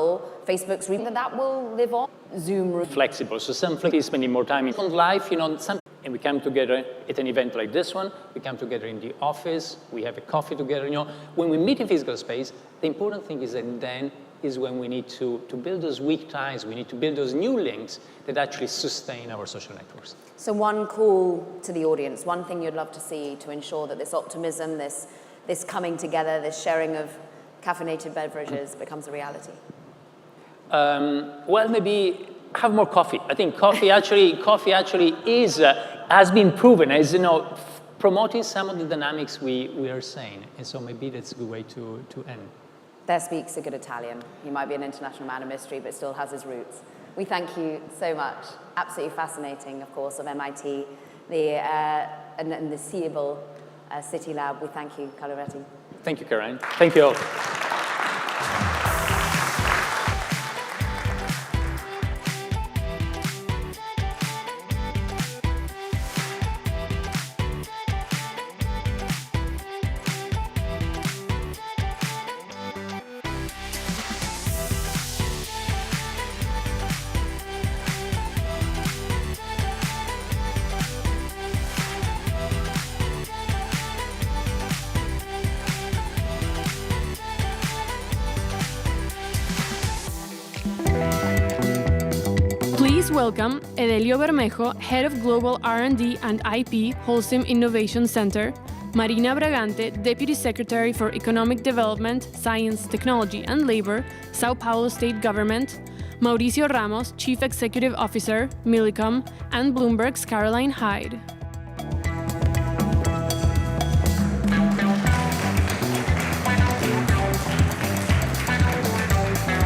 Facebook's reading that will live on. Zoom. Flexible. So some is spending more time in life, and we come together at an event like this one. We come together in the office. We have a coffee together. When we meet in physical space, the important thing is that then is when we need to build those weak ties. We need to build those new links that actually sustain our social networks. So one call to the audience, one thing you'd love to see to ensure that this optimism, this coming together, this sharing of caffeinated beverages becomes a reality? Well, maybe have more coffee. I think coffee actually has been proven as, promoting some of the dynamics we are saying. And so maybe that's a good way to end. There speaks a good Italian. He might be an international man of mystery, but still has his roots. We thank you so much. Absolutely fascinating, of course, of MIT, and the Seeable City Lab. We thank you, Carlo Retti. Thank you, Karen. Thank you all. Please welcome Edelio Bermejo, Head of Global R&D and IP, Holcim Innovation Center, Marina Bragante, Deputy Secretary for Economic Development, Science, Technology and Labor, Sao Paulo State Government, Mauricio Ramos, Chief Executive Officer, Millicom, and Bloomberg's Caroline Hyde.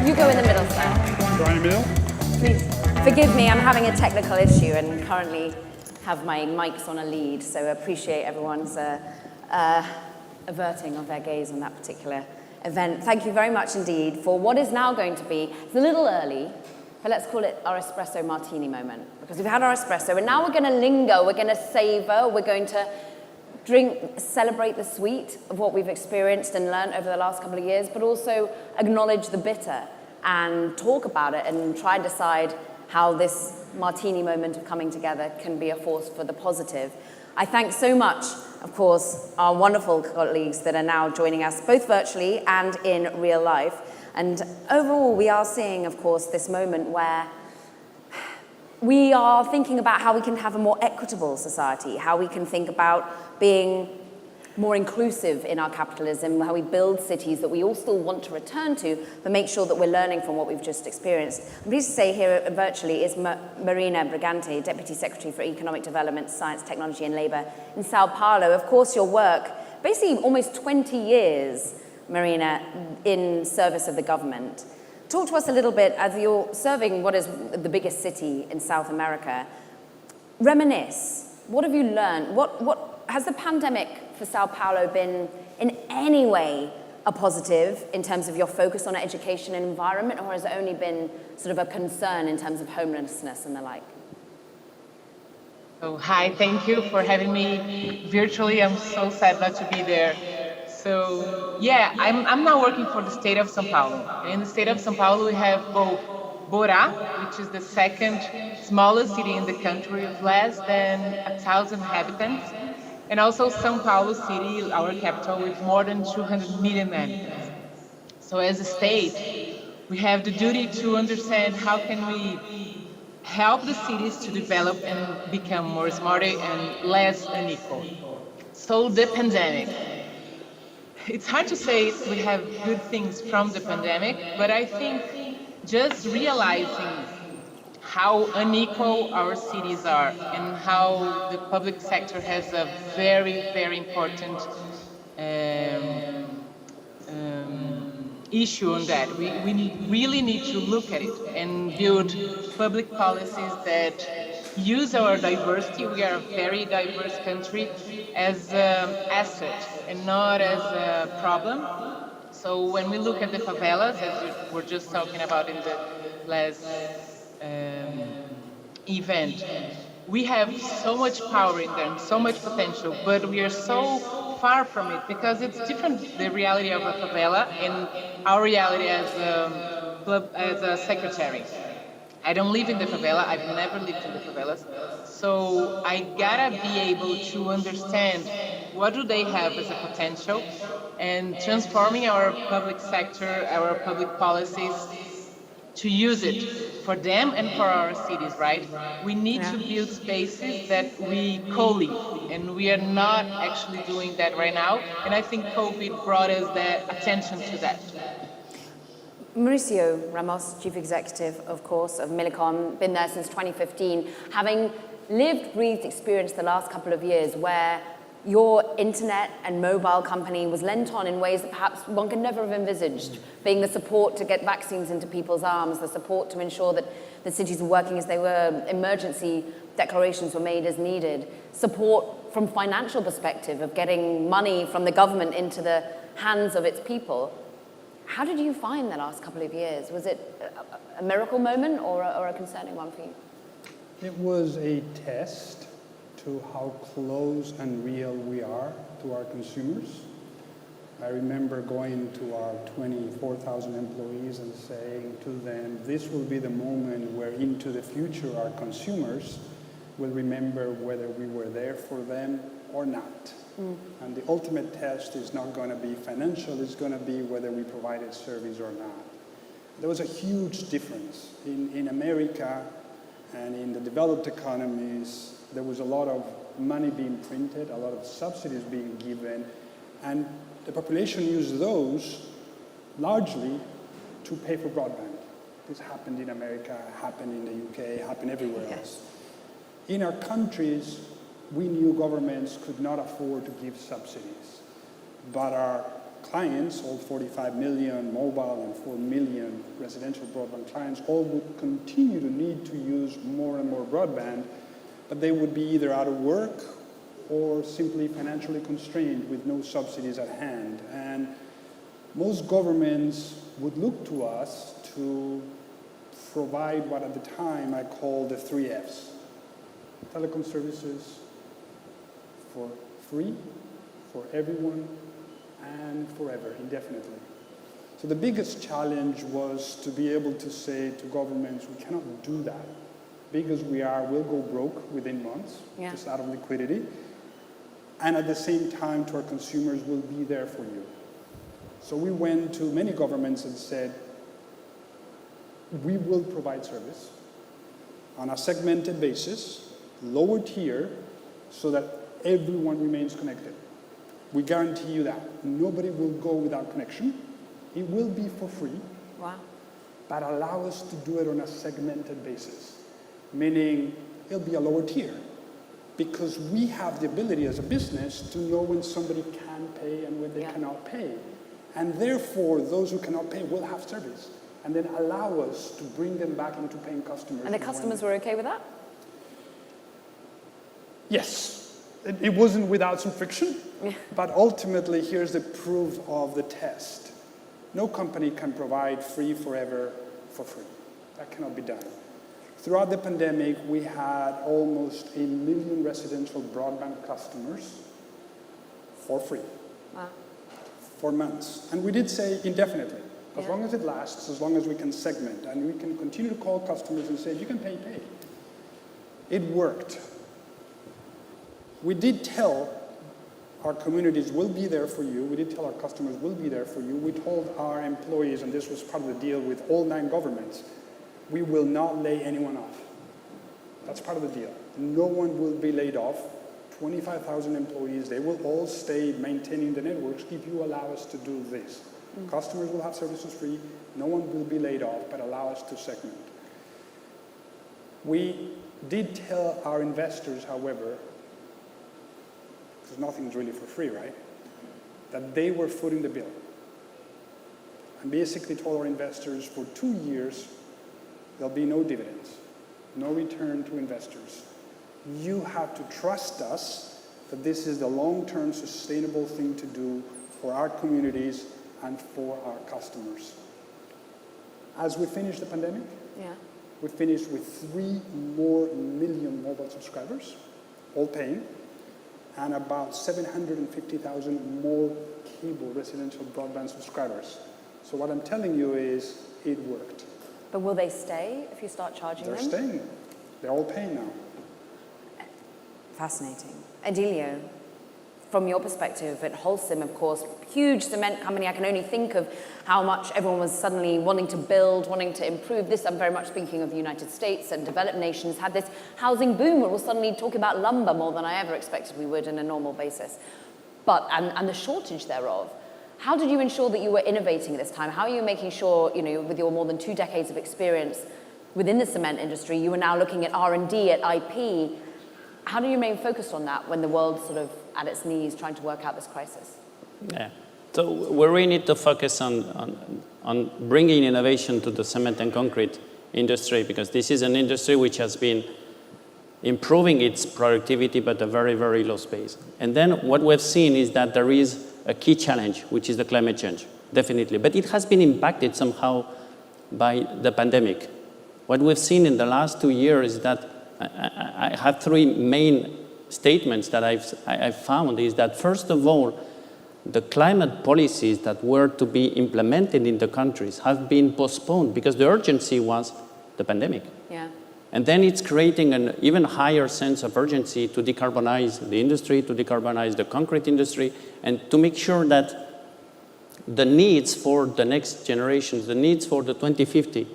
You go in the middle, sir. Go in the middle? Please. Forgive me, I'm having a technical issue and currently have my mics on a lead, so I appreciate everyone's averting of their gaze on that particular event. Thank you very much indeed for what is now going to be, it's a little early, but let's call it our espresso martini moment, because we've had our espresso and now we're going to linger, we're going to savor, we're going to celebrate the sweet of what we've experienced and learned over the last couple of years, but also acknowledge the bitter and talk about it and try and decide how this martini moment of coming together can be a force for the positive. I thank so much, of course, our wonderful colleagues that are now joining us, both virtually and in real life. And overall, we are seeing, of course, this moment where we are thinking about how we can have a more equitable society, how we can think about being more inclusive in our capitalism, how we build cities that we all still want to return to, but make sure that we're learning from what we've just experienced. I'm pleased to say here virtually is Marina Bragante, Deputy Secretary for Economic Development, Science, Technology and Labor in Sao Paulo. Of course, your work, basically almost 20 years, Marina, in service of the government. Talk to us a little bit, as you're serving what is the biggest city in South America. Reminisce, what have you learned? What has the pandemic for Sao Paulo been in any way a positive in terms of your focus on education and environment, or has it only been sort of a concern in terms of homelessness and the like? Oh, hi, thank you for having me virtually. I'm so sad not to be there. So, yeah, I'm now working for the state of São Paulo. In the state of São Paulo, we have both Borá, which is the second smallest city in the country with less than 1,000 inhabitants, and also São Paulo City, our capital, with more than 200 million inhabitants. So as a state, we have the duty to understand how can we help the cities to develop and become more smarter and less unequal. So the pandemic. It's hard to say we have good things from the pandemic, but I think just realizing how unequal our cities are and how the public sector has a very, very important issue on that. We really need to look at it and build public policies that use our diversity. We are a very diverse country as an asset and not as a problem. So when we look at the favelas, as we were just talking about in the last event, we have so much power in them, so much potential, but we are so far from it because it's different, the reality of a favela and our reality as a secretary. I don't live in the favela, I've never lived in the favelas, so I gotta be able to understand what do they have as a potential and transforming our public sector, our public policies to use it for them and for our cities, right? We need to build spaces that we co-live, and we are not actually doing that right now, and I think COVID brought us the attention to that. Mauricio Ramos, Chief Executive, of course, of Millicom, been there since 2015, having lived, breathed, experienced the last couple of years where your internet and mobile company was lent on in ways that perhaps one could never have envisaged, being the support to get vaccines into people's arms, the support to ensure that the cities were working as they were, emergency declarations were made as needed, support from financial perspective of getting money from the government into the hands of its people. How did you find the last couple of years? Was it a miracle moment or a concerning one for you? It was a test to how close and real we are to our consumers. I remember going to our 24,000 employees and saying to them, this will be the moment where into the future our consumers will remember whether we were there for them or not. And the ultimate test is not going to be financial, it's going to be whether we provided service or not. There was a huge difference. In America and in the developed economies, there was a lot of money being printed, a lot of subsidies being given, and the population used those largely to pay for broadband. This happened in America, happened in the UK, happened everywhere else. In our countries, we knew governments could not afford to give subsidies, but our clients, all 45 million mobile and 4 million residential broadband clients, all would continue to need to use more and more broadband, but they would be either out of work or simply financially constrained with no subsidies at hand. And most governments would look to us to provide what at the time I called the 3 Fs. Telecom services for free, for everyone, and forever, indefinitely. So the biggest challenge was to be able to say to governments, we cannot do that. Big as we are, we'll go broke within months, just out of liquidity. And at the same time, to our consumers, we'll be there for you. So we went to many governments and said, we will provide service on a segmented basis, lower tier, so that everyone remains connected. We guarantee you that. Nobody will go without connection. It will be for free. Wow. But allow us to do it on a segmented basis, meaning it'll be a lower tier, because we have the ability as a business to know when somebody can pay and when they cannot pay. And therefore, those who cannot pay will have service, and then allow us to bring them back into paying customers. And the customers were okay with that? Yes. It wasn't without some friction, but ultimately, here's the proof of the test. No company can provide free forever for free. That cannot be done. Throughout the pandemic, we had almost 1 million residential broadband customers for free. Wow. For months. And we did say indefinitely, as long as it lasts, as long as we can segment, and we can continue to call customers and say, you can pay. It worked. We did tell our communities, we'll be there for you. We did tell our customers, we'll be there for you. We told our employees, and this was part of the deal with all 9 governments, we will not lay anyone off. That's part of the deal. No one will be laid off. 25,000 employees, they will all stay maintaining the networks if you allow us to do this. Customers will have services free. No one will be laid off, but allow us to segment. We did tell our investors, however, because nothing's really for free, right? That they were footing the bill. And basically told our investors for 2 years, there'll be no dividends, no return to investors. You have to trust us that this is the long-term sustainable thing to do for our communities and for our customers. As we finish the pandemic, we finished with 3 more million mobile subscribers, all paying, and about 750,000 more cable residential broadband subscribers. So what I'm telling you is it worked. But will they stay if you start charging them? They're staying. They're all paying now. Fascinating. Adelio, from your perspective at Holcim, of course, huge cement company, I can only think of how much everyone was suddenly wanting to build, wanting to improve this. I'm very much speaking of the United States and developed nations had this housing boom where we'll suddenly talk about lumber more than I ever expected we would on a normal basis. And the shortage thereof. How did you ensure that you were innovating at this time? How are you making sure, with your more than 2 decades of experience within the cement industry, you are now looking at R&D, at IP. How do you remain focused on that when the world's sort of at its knees trying to work out this crisis? Yeah. So we really need to focus on bringing innovation to the cement and concrete industry, because this is an industry which has been improving its productivity but at a very, very low pace. And then what we've seen is that there is a key challenge, which is the climate change, definitely. But it has been impacted somehow by the pandemic. What we've seen in the last 2 years is that I have 3 main statements that I've found is that, first of all, the climate policies that were to be implemented in the countries have been postponed because the urgency was the pandemic. Yeah. And then it's creating an even higher sense of urgency to decarbonize the industry, to decarbonize the concrete industry, and to make sure that the needs for the next generations, the needs for the 2050,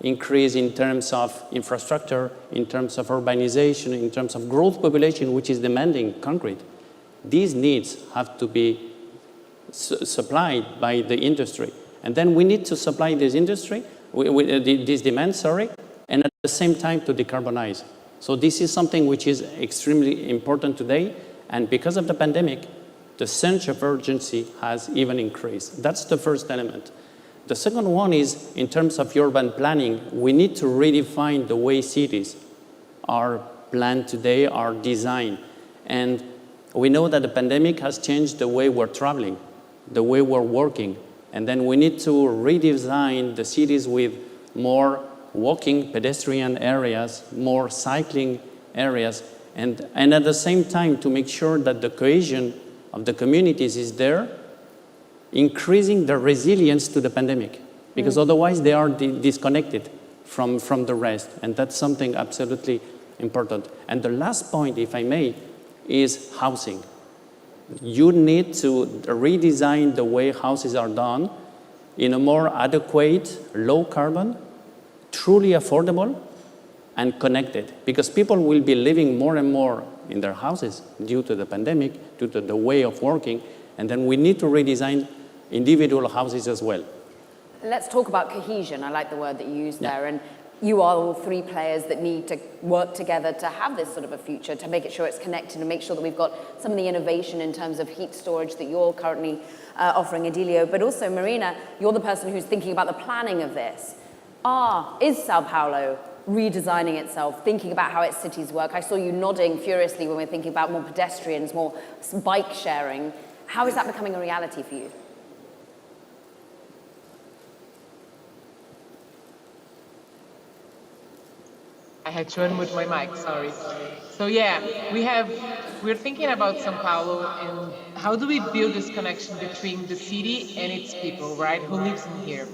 increase in terms of infrastructure, in terms of urbanization, in terms of growth population, which is demanding concrete. These needs have to be supplied by the industry. And then we need to supply this industry, this demand, and at the same time to decarbonize. So this is something which is extremely important today. And because of the pandemic, the sense of urgency has even increased. That's the first element. The second one is, in terms of urban planning, we need to redefine the way cities are planned today, are designed. And we know that the pandemic has changed the way we're traveling, the way we're working. And then we need to redesign the cities with more walking, pedestrian areas, more cycling areas, and at the same time to make sure that the cohesion of the communities is there, increasing the resilience to the pandemic, because otherwise they are disconnected from the rest, and that's something absolutely important. And the last point, if I may, is housing. You need to redesign the way houses are done in a more adequate, low carbon, truly affordable, and connected, because people will be living more and more in their houses due to the pandemic, due to the way of working, and then we need to redesign individual houses as well. Let's talk about cohesion. I like the word that you used there. And you are all 3 players that need to work together to have this sort of a future, to make it sure it's connected and make sure that we've got some of the innovation in terms of heat storage that you're currently offering, Adilio. But also, Marina, you're the person who's thinking about the planning of this. Is Sao Paulo redesigning itself, thinking about how its cities work? I saw you nodding furiously when we're thinking about more pedestrians, more bike sharing. How is that becoming a reality for you? I had to unmute my mic, sorry. So yeah, we're thinking about São Paulo and how do we build this connection between the city and its people, right, who lives in here.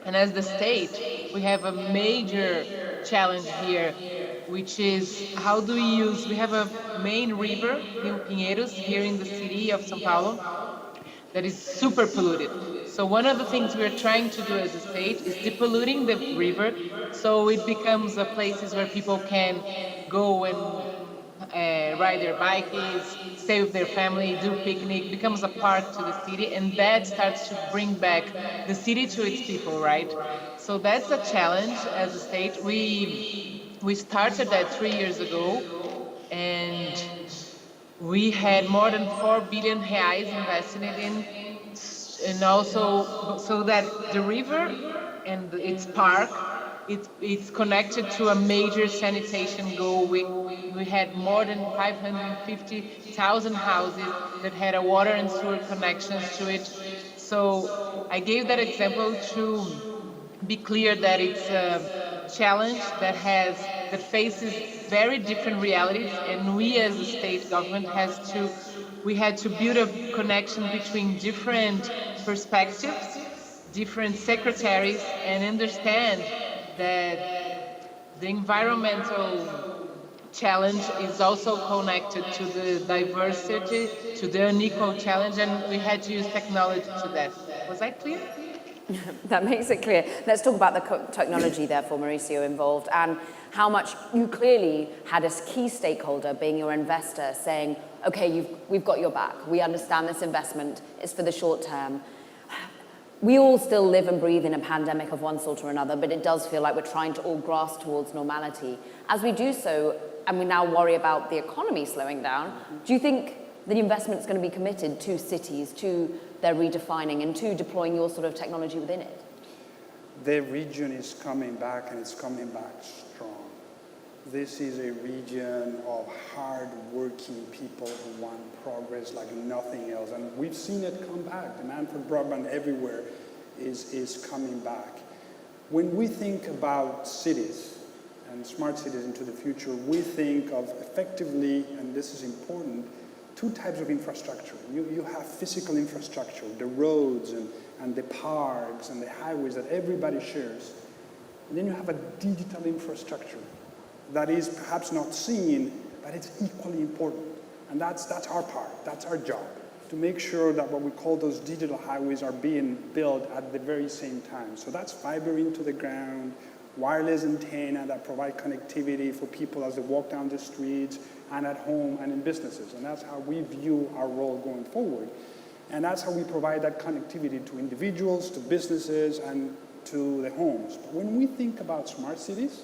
And as the state, we have a major challenge here, which is how do we have a main river, Rio Pinheiros, here in the city of São Paulo, that is super polluted. So one of the things we're trying to do as a state is depolluting the river so it becomes a places where people can go and ride their bikes, stay with their family, do picnic, becomes a park to the city, and that starts to bring back the city to its people, right? So that's a challenge as a state. We started that 3 years ago, and we had more than 4 billion reais invested in, and also so that the river and its park, it's connected to a major sanitation goal. We had more than 550,000 houses that had a water and sewer connections to it. So I gave that example to be clear that it's a challenge that faces very different realities, and we as a state government had to build a connection between different perspectives, different secretaries, and understand that the environmental challenge is also connected to the diversity, to the unequal challenge, and we had to use technology to that. Was I clear? That makes it clear. Let's talk about the technology, therefore, Mauricio, involved. And how much you clearly had a key stakeholder, being your investor, saying, okay, we've got your back. We understand this investment is for the short term. We all still live and breathe in a pandemic of one sort or another, but it does feel like we're trying to all grasp towards normality. As we do so, and we now worry about the economy slowing down, do you think the investment is going to be committed to cities, to their redefining, and to deploying your sort of technology within it? The region is coming back, and it's coming back strong. This is a region of hard-working people who want progress like nothing else. And we've seen it come back. Demand for broadband everywhere is coming back. When we think about cities and smart cities into the future, we think of effectively, and this is important, two types of infrastructure. You have physical infrastructure, the roads and the parks and the highways that everybody shares. And then you have a digital infrastructure that is perhaps not seen, but it's equally important. And that's our part, that's our job, to make sure that what we call those digital highways are being built at the very same time. So that's fiber into the ground, wireless antenna that provide connectivity for people as they walk down the streets and at home and in businesses. And that's how we view our role going forward. And that's how we provide that connectivity to individuals, to businesses, and to the homes. But when we think about smart cities,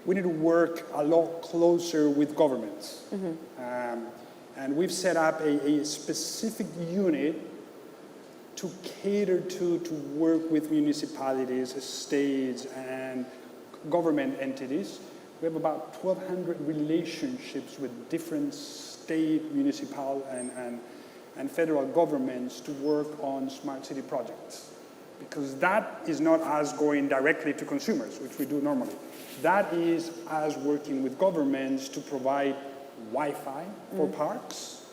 we need to work a lot closer with governments. And we've set up a specific unit to cater to work with municipalities, states, and government entities. We have about 1,200 relationships with different state, municipal, and federal governments to work on smart city projects. Because that is not us going directly to consumers, which we do normally. That is us working with governments to provide Wi-Fi for parks,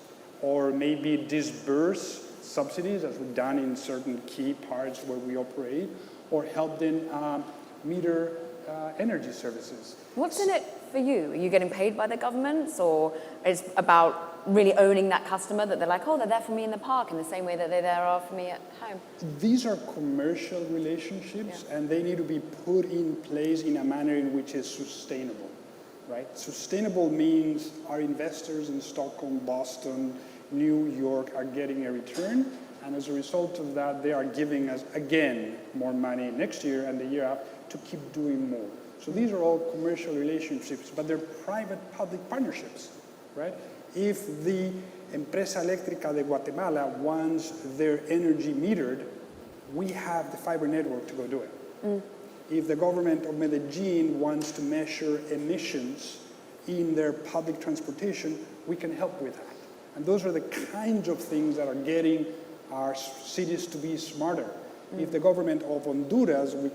or maybe disburse subsidies, as we've done in certain key parts where we operate, or help them meter energy services. What's in it for you? Are you getting paid by the governments, or is it about really owning that customer, that they're like, oh, they're there for me in the park in the same way that they are for me at home? These are commercial relationships, and they need to be put in place in a manner in which is sustainable, right? Sustainable means our investors in Stockholm, Boston, New York are getting a return, and as a result of that, they are giving us, again, more money next year and the year after to keep doing more. So these are all commercial relationships, but they're private-public partnerships, right? If the Empresa Eléctrica de Guatemala wants their energy metered, we have the fiber network to go do it. If the government of Medellin wants to measure emissions in their public transportation, we can help with that. And those are the kinds of things that are getting our cities to be smarter. If the government of Honduras, when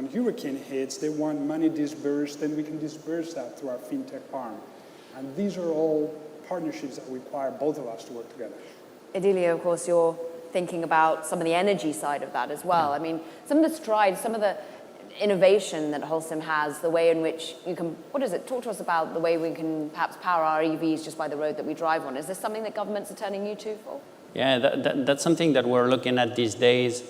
hurricane hits, they want money disbursed, then we can disburse that through our fintech arm. And these are all partnerships that require both of us to work together. Idilio, of course, you're thinking about some of the energy side of that as well. I mean, some of the strides, some of the innovation that Holcim has, the way in which you can, talk to us about the way we can perhaps power our EVs just by the road that we drive on. Is this something that governments are turning you to for? Yeah, that's something that we're looking at these days.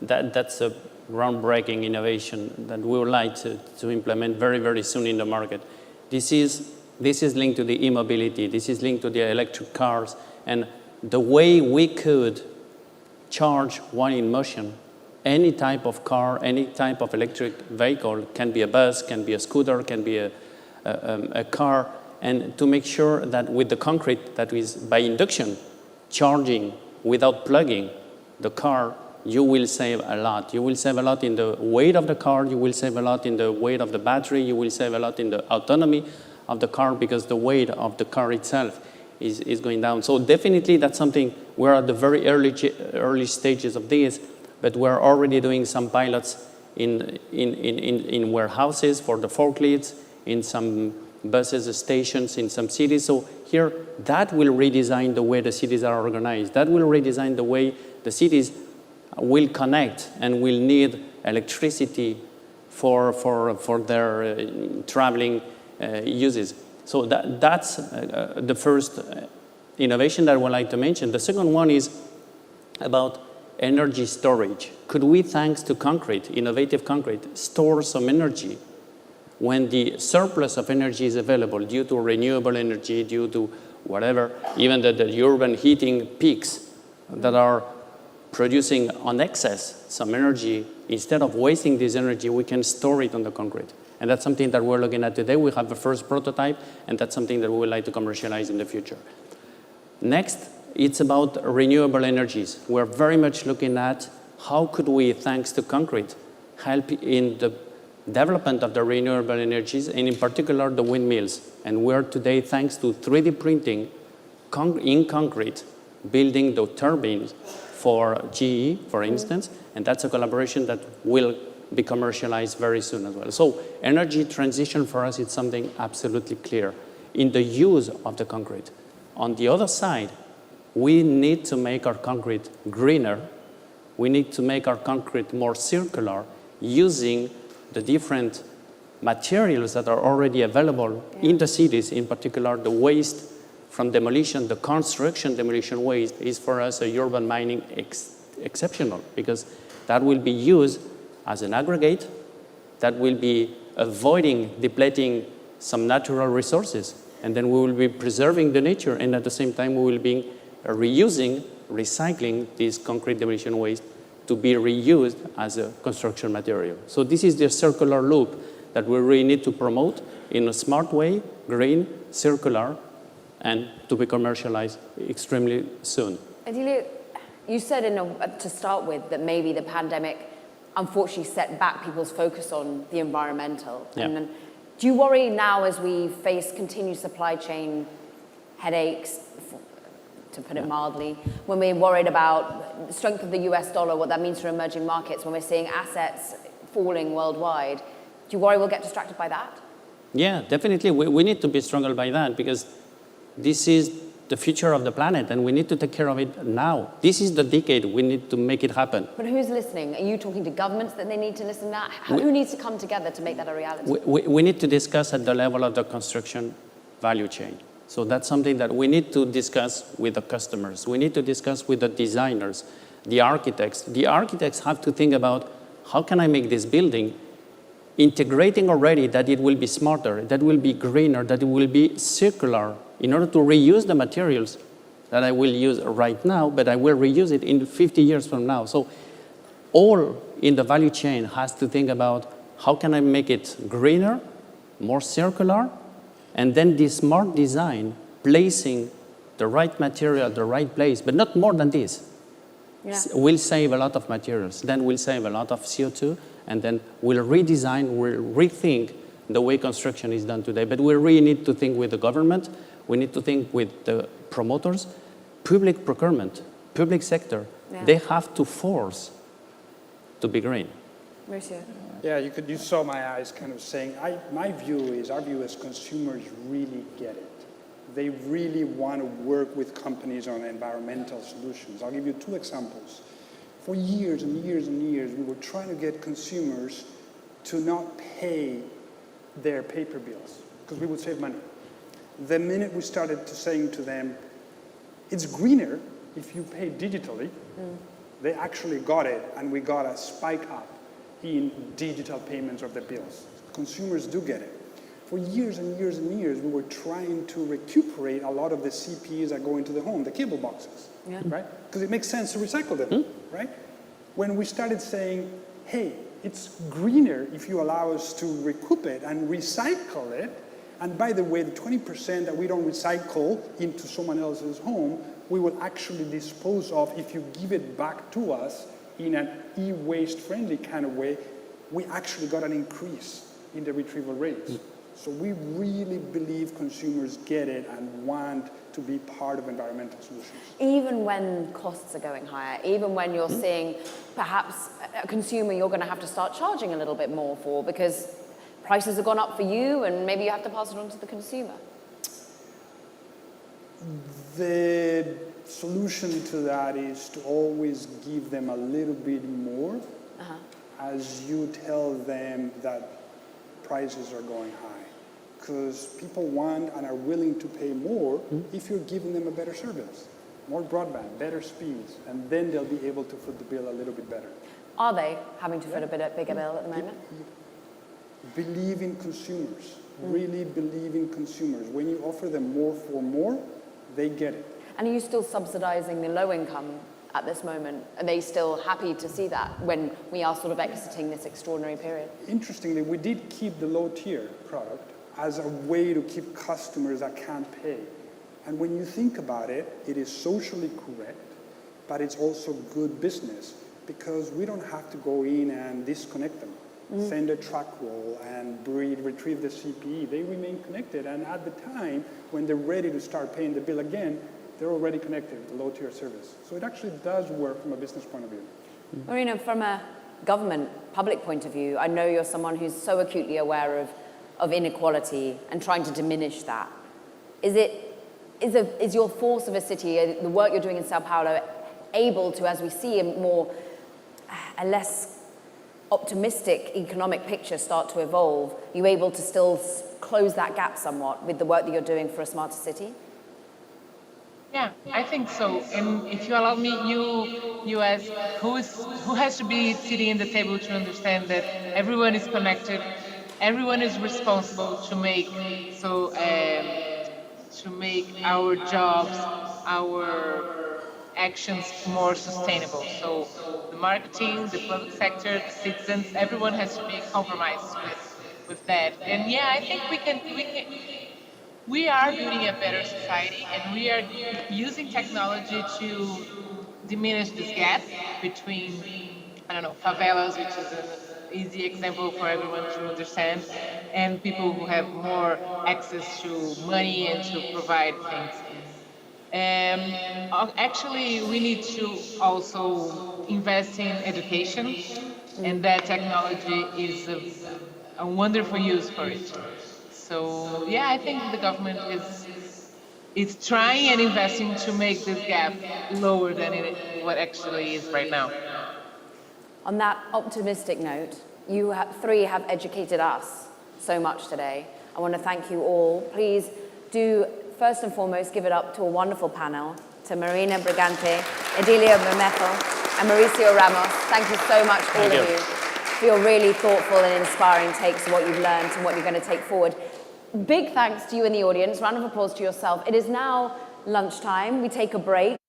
That's a groundbreaking innovation that we would like to implement very, very soon in the market. This is linked to the e-mobility. This is linked to the electric cars. And the way we could charge while in motion, any type of car, any type of electric vehicle, can be a bus, can be a scooter, can be a car, and to make sure that with the concrete that is by induction, charging without plugging the car, you will save a lot. You will save a lot in the weight of the car, you will save a lot in the weight of the battery, you will save a lot in the autonomy of the car because the weight of the car itself is going down. So definitely that's something, we're at the very early stages of this, but we're already doing some pilots in warehouses for the forklifts, in some buses, stations, in some cities. So here, that will redesign the way the cities are organized. That will redesign the way the cities will connect and will need electricity for their traveling uses. So that's the first innovation that I would like to mention. The second one is about energy storage. Could we, thanks to concrete, innovative concrete, store some energy when the surplus of energy is available due to renewable energy, due to whatever, even the urban heating peaks that are producing on excess some energy, instead of wasting this energy, we can store it on the concrete. And that's something that we're looking at today. We have the first prototype, and that's something that we would like to commercialize in the future. Next, it's about renewable energies. We're very much looking at how could we, thanks to concrete, help in the development of the renewable energies, and in particular the windmills. And we're today, thanks to 3D printing in concrete, building the turbines for GE, for instance, and that's a collaboration that will be commercialized very soon as well. So energy transition for us is something absolutely clear in the use of the concrete. On the other side, we need to make our concrete greener. We need to make our concrete more circular using the different materials that are already available in the cities, in particular the waste from demolition, the construction demolition waste is for us a urban mining exceptional, because that will be used as an aggregate, that will be avoiding depleting some natural resources, and then we will be preserving the nature, and at the same time we will be reusing, recycling this concrete demolition waste to be reused as a construction material. So this is the circular loop that we really need to promote in a smart way, green, circular, and to be commercialized extremely soon. Edilio, you said to start with that maybe the pandemic unfortunately set back people's focus on the environmental. Yeah. And do you worry now as we face continued supply chain headaches, to put it mildly, when we're worried about the strength of the US dollar, what that means for emerging markets, when we're seeing assets falling worldwide, do you worry we'll get distracted by that? Yeah, definitely. We need to be stronger by that, because this is the future of the planet and we need to take care of it now. This is the decade we need to make it happen. But who's listening? Are you talking to governments that they need to listen to that? Who needs to come together to make that a reality? We need to discuss at the level of the construction value chain. So that's something that we need to discuss with the customers. We need to discuss with the designers, the architects. The architects have to think about, how can I make this building integrating already that it will be smarter, that will be greener, that it will be circular, in order to reuse the materials that I will use right now, but I will reuse it in 50 years from now. So all in the value chain has to think about, how can I make it greener, more circular, and then this smart design, placing the right material at the right place, but not more than this. Yeah. We'll save a lot of materials, then we'll save a lot of CO2, and then we'll redesign, we'll rethink the way construction is done today. But we really need to think with the government, we need to think with the promoters, public procurement, public sector. Yeah. They have to force to be green. Mauricio. Yeah, you saw my eyes kind of saying, our view as consumers really get it. They really want to work with companies on environmental solutions. I'll give you 2 examples. For years and years and years, we were trying to get consumers to not pay their paper bills, because we would save money. The minute we started saying to them, it's greener if you pay digitally, they actually got it, and we got a spike up in digital payments of the bills. Consumers do get it. For years and years and years, we were trying to recuperate a lot of the CPs that go into the home, the cable boxes, right? Because it makes sense to recycle them, right? When we started saying, hey, it's greener if you allow us to recoup it and recycle it, and by the way, the 20% that we don't recycle into someone else's home, we will actually dispose of if you give it back to us in an e-waste friendly kind of way, we actually got an increase in the retrieval rates. So we really believe consumers get it and want to be part of environmental solutions. Even when costs are going higher, even when you're seeing perhaps a consumer you're going to have to start charging a little bit more for because prices have gone up for you and maybe you have to pass it on to the consumer. The solution to that is to always give them a little bit more as you tell them that prices are going high. Because people want and are willing to pay more if you're giving them a better service, more broadband, better speeds, and then they'll be able to foot the bill a little bit better. Are they having to foot a bigger bill at the moment? believe in consumers, really believe in consumers. When you offer them more for more, they get it. And are you still subsidizing the low income at this moment? Are they still happy to see that when we are sort of exiting this extraordinary period? Interestingly, we did keep the low tier product as a way to keep customers that can't pay. And when you think about it, it is socially correct, but it's also good business because we don't have to go in and disconnect them, send a truck roll and retrieve the CPE. They remain connected, and at the time when they're ready to start paying the bill again, they're already connected with the low tier service. So it actually does work from a business point of view. Marina, from a government, public point of view, I know you're someone who's so acutely aware of inequality and trying to diminish that. Is your force of a city, the work you're doing in Sao Paulo, able to, as we see a less optimistic economic picture start to evolve, you able to still close that gap somewhat with the work that you're doing for a smarter city? Yeah, I think so. And if you allow me, you ask who has to be sitting in the table to understand that everyone is connected, everyone is responsible to make our jobs, our actions more sustainable. So the marketing, the public sector, the citizens, everyone has to be compromised with that. And yeah, I think we are building a better society, and we are using technology to diminish this gap between, I don't know, favelas, which is an easy example for everyone to understand, and people who have more access to money and to provide things. Actually, we need to also invest in education, and that technology is a wonderful use for it. So yeah, I think the government is trying and investing to make this gap lower than what actually is right now. On that optimistic note, you three have educated us so much today. I want to thank you all. Please do, first and foremost, give it up to a wonderful panel, to Marina Brigante, Edilio Bermejo, and Mauricio Ramos. Thank you so much, all of you, for your really thoughtful and inspiring takes on what you've learned and what you're going to take forward. Big thanks to you in the audience. Round of applause to yourself. It is now lunchtime. We take a break.